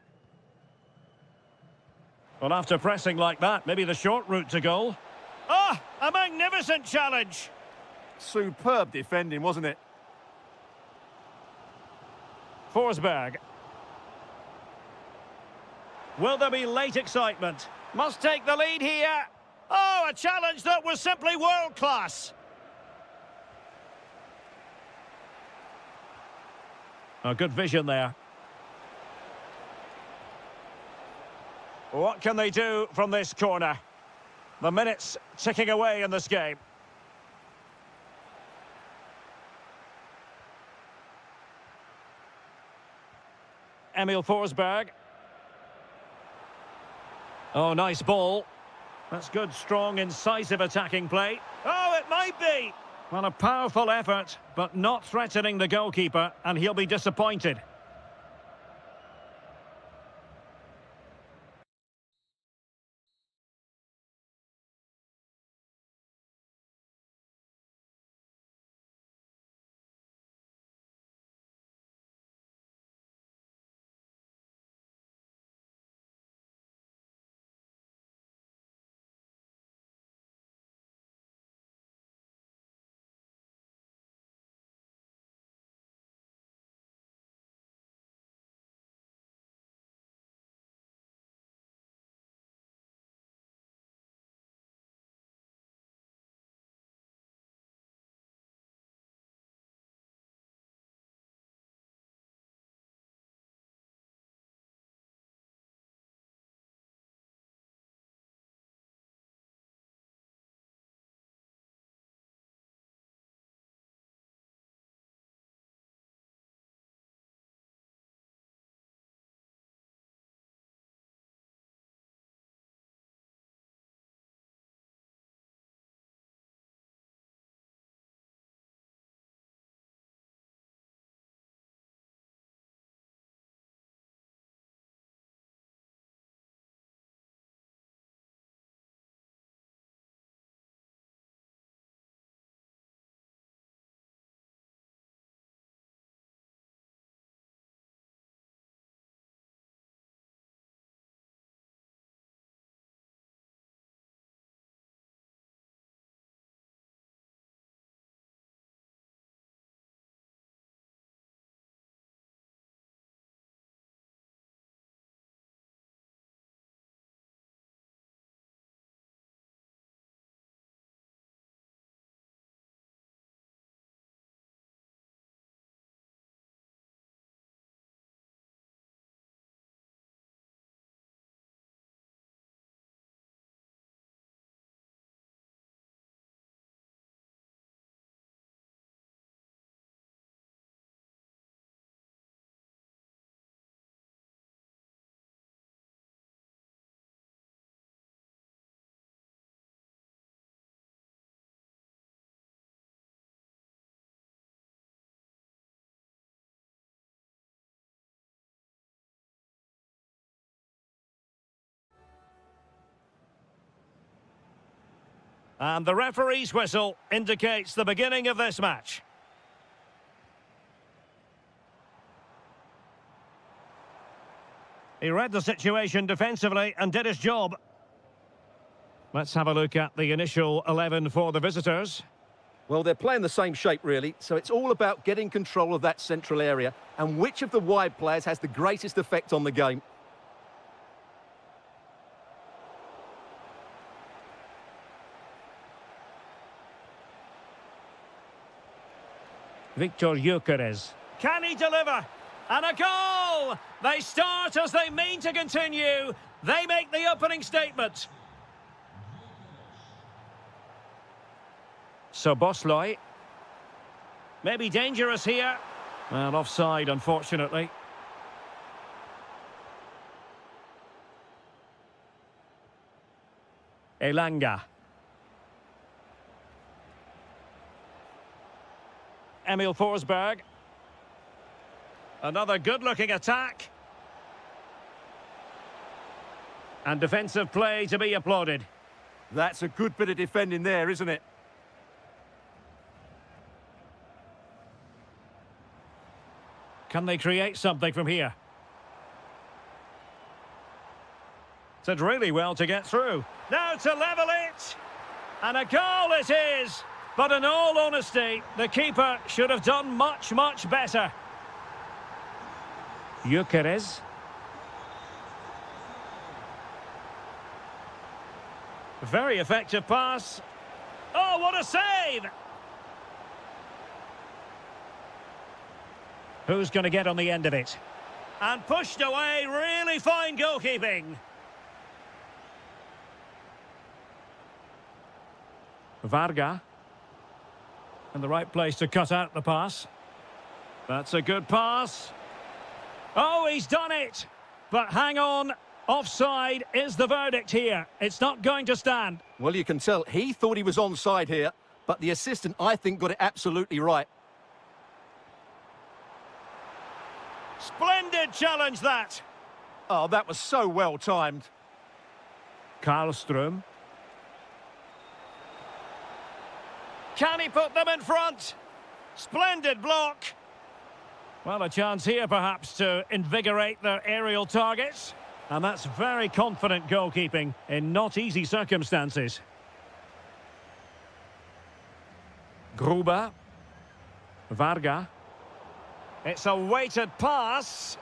Well, after pressing like that, maybe the short route to goal. Ah, a magnificent challenge. Superb defending, wasn't it? Forsberg. Will there be late excitement? Must take the lead here. Oh, a challenge that was simply world-class. A good vision there. What can they do from this corner? The minutes ticking away in this game. Emil Forsberg. Oh, nice ball. That's good, strong, incisive attacking play. Oh, it might be. Well, a powerful effort, but not threatening the goalkeeper, and he'll be disappointed. And the referee's whistle indicates the beginning of this match. He read the situation defensively and did his job. Let's have a look at the initial 11 for the visitors. Well, they're playing the same shape, really, so it's all about getting control of that central area and which of the wide players has the greatest effect on the game. Victor Gyökeres. Can he deliver? And a goal! They start as they mean to continue. They make the opening statement. So Bosloy. Maybe dangerous here. And offside, unfortunately. Elanga. Emil Forsberg. Another good-looking attack. And defensive play to be applauded. That's a good bit of defending there, isn't it? Can they create something from here? Did really well to get through. Now to level it. And a goal it is. But in all honesty, the keeper should have done much, much better. Gyökeres. Very effective pass. Oh, what a save! Who's going to get on the end of it? And pushed away, really fine goalkeeping. Varga. In the right place to cut out the pass. That's a good pass. Oh, he's done it! But hang on, offside is the verdict here. It's not going to stand. Well, you can tell he thought he was onside here, but the assistant, I think, got it absolutely right. Splendid challenge, that! Oh, that was so well timed. Karlström. Can he put them in front? Splendid block. Well, a chance here, perhaps, to invigorate their aerial targets. And that's very confident goalkeeping in not easy circumstances. Gruber. Varga. It's a weighted pass.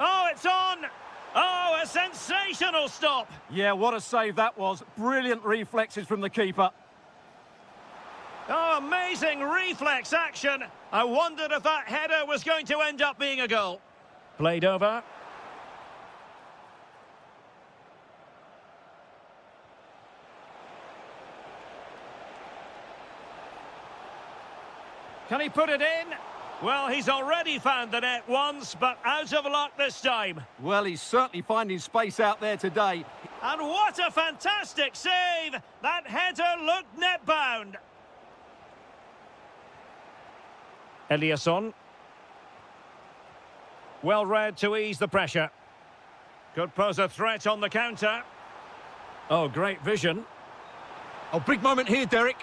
Oh, it's on! Oh, a sensational stop! Yeah, what a save that was. Brilliant reflexes from the keeper. Oh, amazing reflex action. I wondered if that header was going to end up being a goal. Played over. Can he put it in? Well, he's already found the net once, but out of luck this time. Well, he's certainly finding space out there today. And what a fantastic save! That header looked net-bound. Eliasson. Well read to ease the pressure. Could pose a threat on the counter. Oh, great vision. Oh, big moment here, Derek.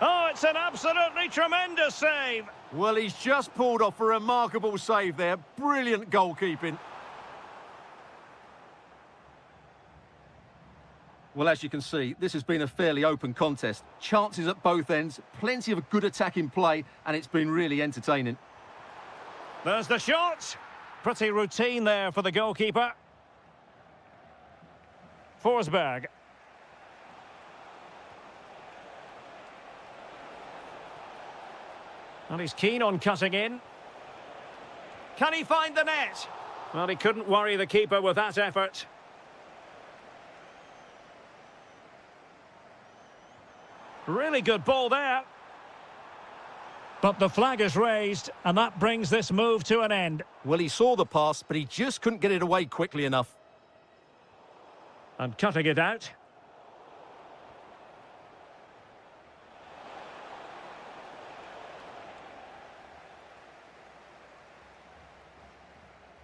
Oh, it's an absolutely tremendous save. Well, he's just pulled off a remarkable save there. Brilliant goalkeeping. Well, as you can see, this has been a fairly open contest. Chances at both ends, plenty of good attacking play, and it's been really entertaining. There's the shot. Pretty routine there for the goalkeeper. Forsberg. And he's keen on cutting in. Can he find the net? Well, he couldn't worry the keeper with that effort. Really good ball there. But the flag is raised, and that brings this move to an end. Well, he saw the pass, but he just couldn't get it away quickly enough. And cutting it out.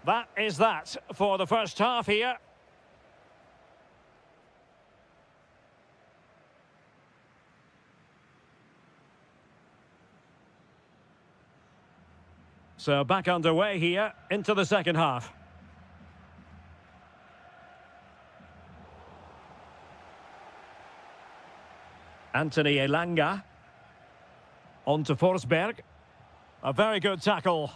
That is that for the first half here. So back underway here into the second half. Anthony Elanga. On to Forsberg. A very good tackle.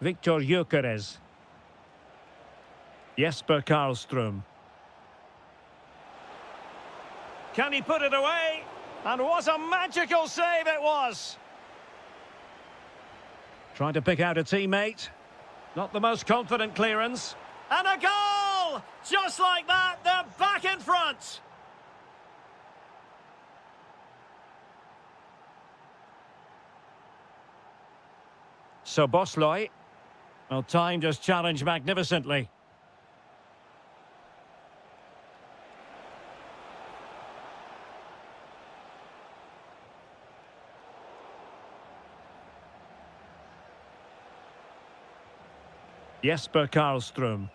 Victor Gyökeres. Jesper Karlström. Can he put it away? And what a magical save it was! Trying to pick out a teammate. Not the most confident clearance. And a goal! Just like that, they're back in front! So Bosley. Well, timed his challenge magnificently. Jesper Karlström.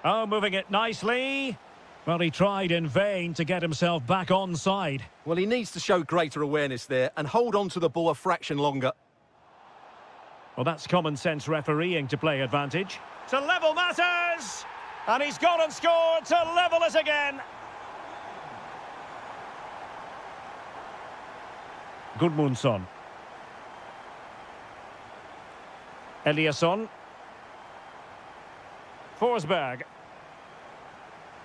Oh, moving it nicely. Well, he tried in vain to get himself back onside. Well, he needs to show greater awareness there and hold on to the ball a fraction longer. Well, that's common sense refereeing to play advantage. To level matters! And he's gone and scored to level it again. Gudmundsson. Eliasson. Forsberg.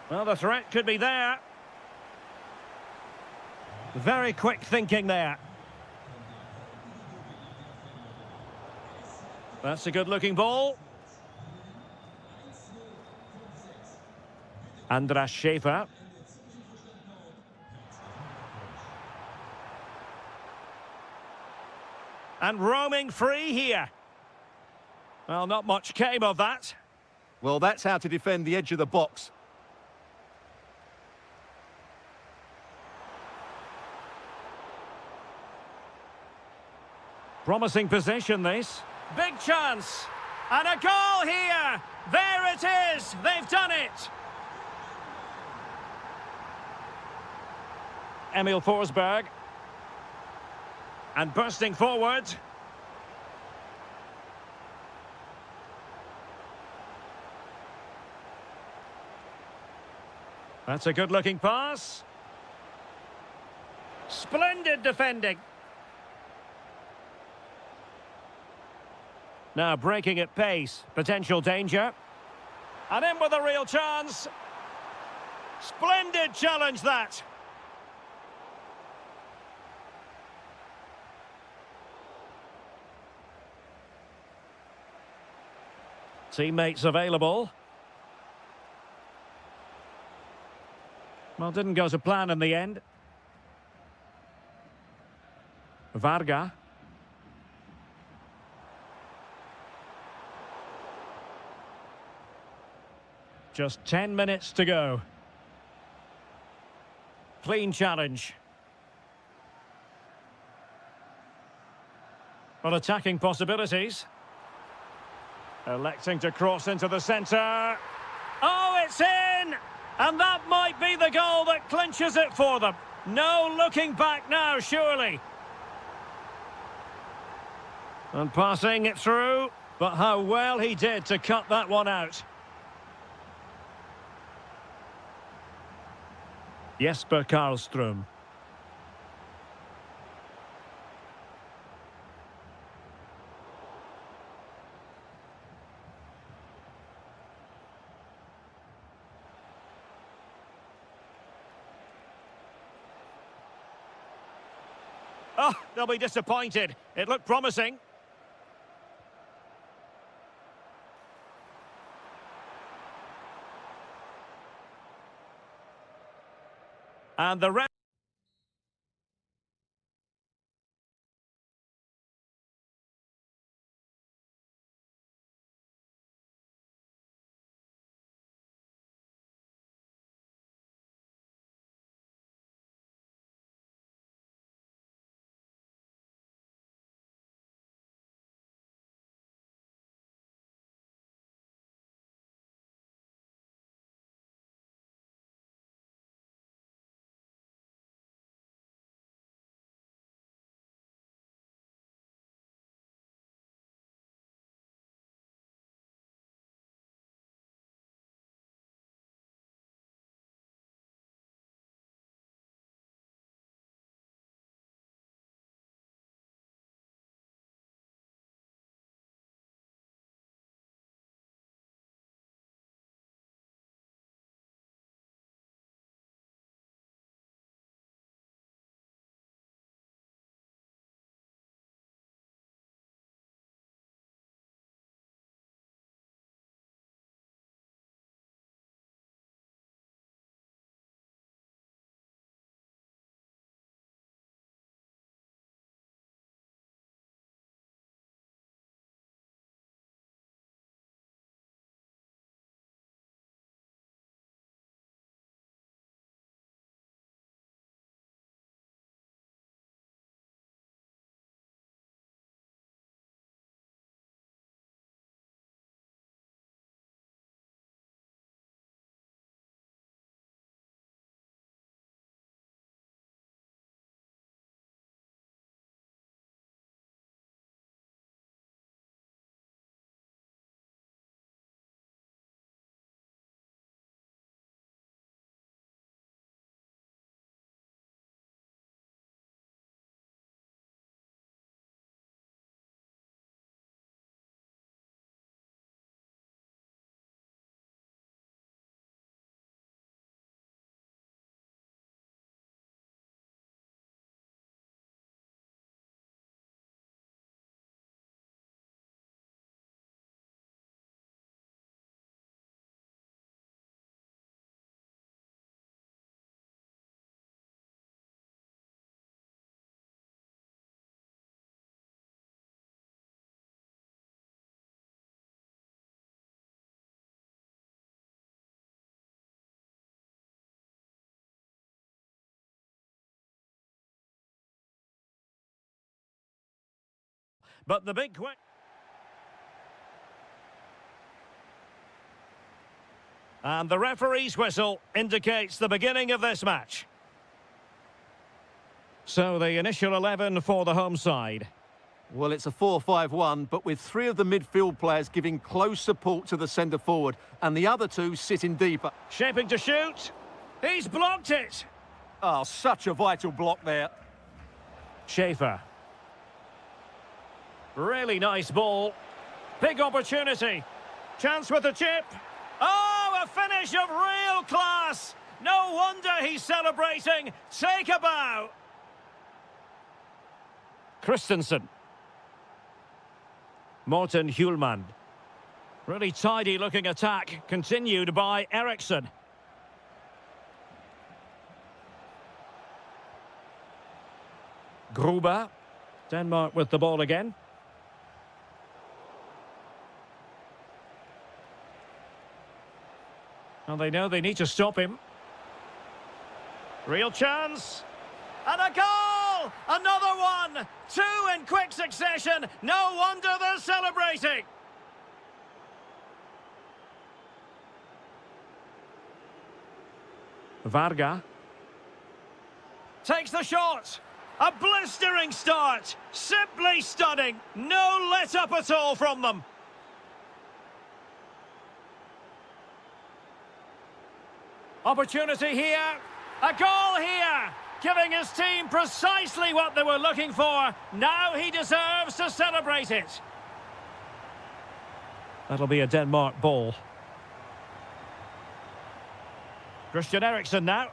Well, the threat could be there. Very quick thinking there. That's a good-looking ball. Andras Schäfer. And roaming free here. Well, not much came of that. Well, that's how to defend the edge of the box. Promising position, this. Big chance. And a goal here. There it is. They've done it. Emil Forsberg. And bursting forward. That's a good-looking pass. Splendid defending. Now breaking at pace. Potential danger. And in with a real chance. Splendid challenge, that. Teammates available. Well, didn't go to plan in the end. Varga. Just 10 minutes to go. Clean challenge. Well, attacking possibilities. Electing to cross into the centre. Oh, it's in! And that might be the goal that clinches it for them. No looking back now, surely. And passing it through. But how well he did to cut that one out. Jesper Karlström. Oh, they'll be disappointed. It looked promising. And the rest. But the big question... And the referee's whistle indicates the beginning of this match. So the initial 11 for the home side. Well, it's a 4-5-1, but with three of the midfield players giving close support to the centre forward, and the other two sitting deeper. Shaping to shoot. He's blocked it. Oh, such a vital block there. Schaefer. Really nice ball. Big opportunity. Chance with the chip. Oh, a finish of real class. No wonder he's celebrating. Take a bow. Christensen. Morten Hjulmand. Really tidy looking attack. Continued by Eriksson. Gruber. Denmark with the ball again. And they know they need to stop him. Real chance. And a goal! Another one! Two in quick succession. No wonder they're celebrating. Varga. Takes the shot. A blistering start. Simply stunning. No let up at all from them. Opportunity here. A goal here. Giving his team precisely what they were looking for. Now he deserves to celebrate it. That'll be a Denmark ball. Christian Eriksen now.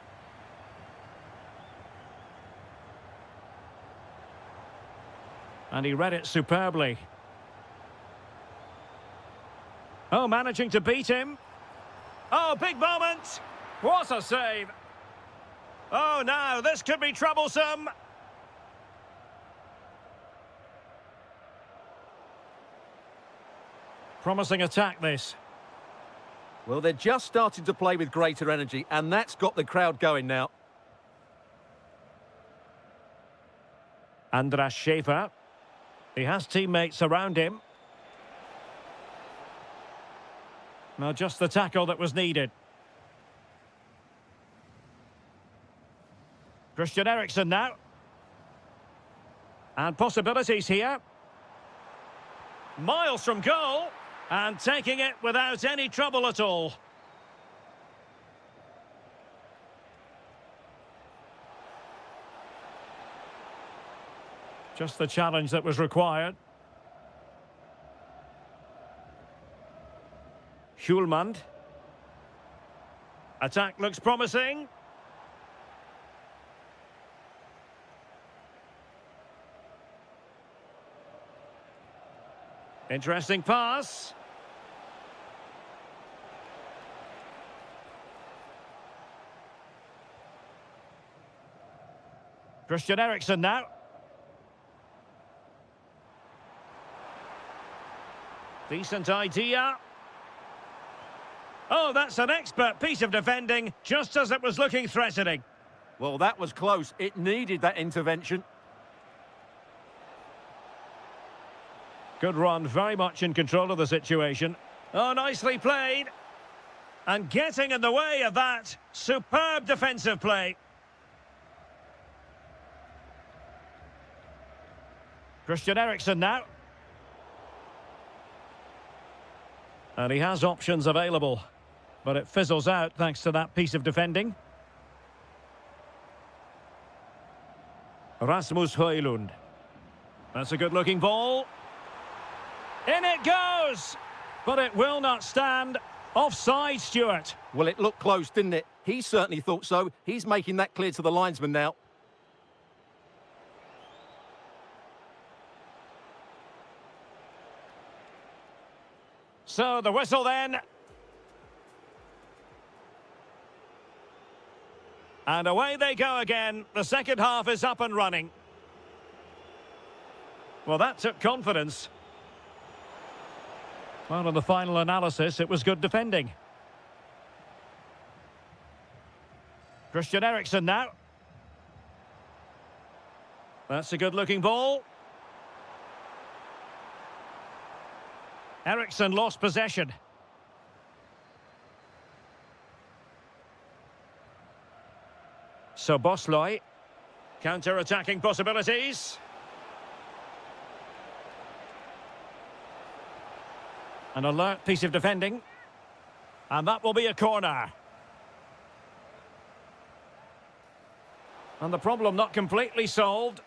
And he read it superbly. Oh, managing to beat him. Oh, big moment. What a save. Oh, now this could be troublesome. Promising attack, this. Well, they're just starting to play with greater energy, and that's got the crowd going now. Andras Schaefer. He has teammates around him. Now just the tackle that was needed. Christian Eriksen now. And possibilities here. Miles from goal. And taking it without any trouble at all. Just the challenge that was required. Hjulmand. Attack looks promising. Interesting pass. Christian Eriksen now. Decent idea. Oh, that's an expert piece of defending, just as it was looking threatening. Well, that was close. It needed that intervention. Good run, very much in control of the situation. Oh, nicely played. And getting in the way of that. Superb defensive play. Christian Eriksen now. And he has options available. But it fizzles out thanks to that piece of defending. Rasmus Højlund. That's a good-looking ball. In it goes! But it will not stand. Offside, Stuart. Well, it looked close, didn't it? He certainly thought so. He's making that clear to the linesman now. So the whistle then. And away they go again. The second half is up and running. Well, that took confidence. Well, in the final analysis, it was good defending. Christian Eriksen now. That's a good-looking ball. Eriksson lost possession. So Bosloy. Counter-attacking possibilities. An alert piece of defending. And that will be a corner. And the problem not completely solved.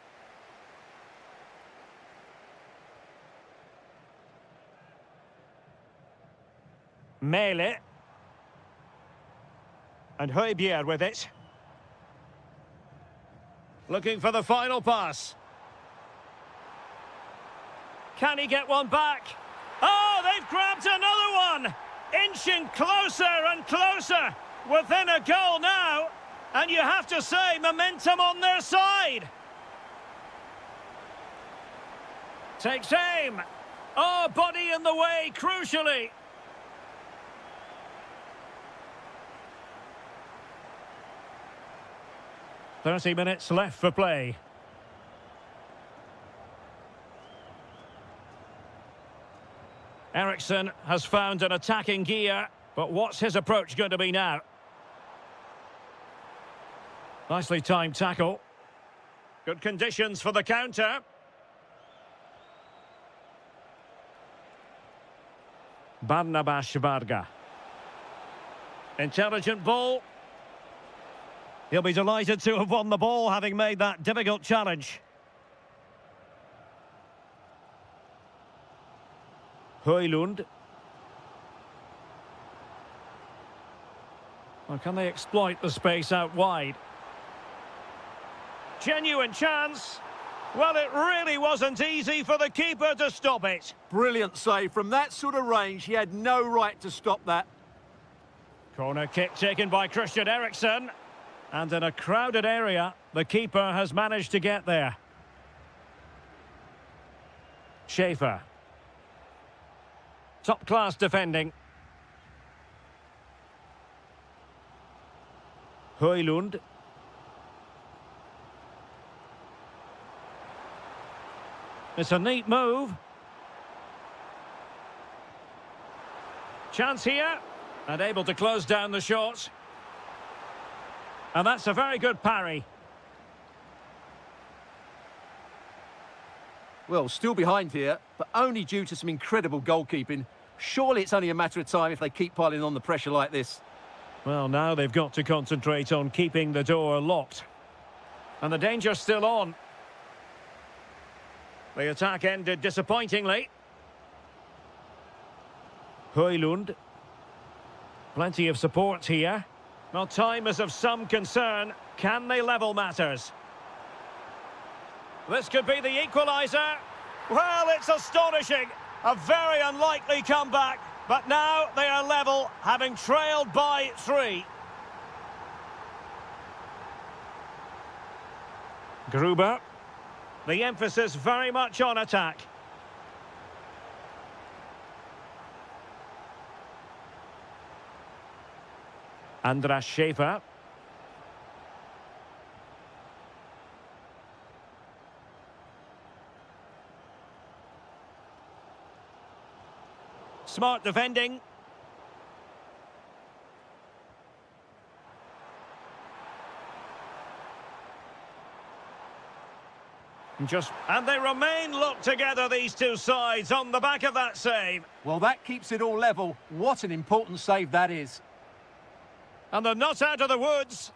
Mele. And Højbjerg with it. Looking for the final pass. Can he get one back? Oh, they've grabbed another one! Inching closer and closer. Within a goal now. And you have to say, momentum on their side. Takes aim. Oh, body in the way, crucially. "30 minutes left for play. Eriksson has found an attacking gear, but what's his approach going to be now? Nicely timed tackle. Good conditions for the counter. Barnabas Varga. Intelligent ball. He'll be delighted to have won the ball, having made that difficult challenge. Højlund. Well, can they exploit the space out wide? Genuine chance. Well, it really wasn't easy for the keeper to stop it. Brilliant save. From that sort of range, he had no right to stop that. Corner kick taken by Christian Eriksson. And in a crowded area, the keeper has managed to get there. Schaefer. Top-class defending. Højlund. It's a neat move. Chance here. And able to close down the shot. And that's a very good parry. Well, still behind here, but only due to some incredible goalkeeping. Surely it's only a matter of time if they keep piling on the pressure like this. Well, now they've got to concentrate on keeping the door locked. And the danger's still on. The attack ended disappointingly. Højlund. Plenty of support here. Well, time is of some concern. Can they level matters? This could be the equaliser. Well, it's astonishing. A very unlikely comeback. But now they are level, having trailed by 3. Gruber. The emphasis very much on attack. Andras Schaefer. Smart defending. And they remain locked together, these two sides, on the back of that save. Well, that keeps it all level. What an important save that is. And they're not out of the woods.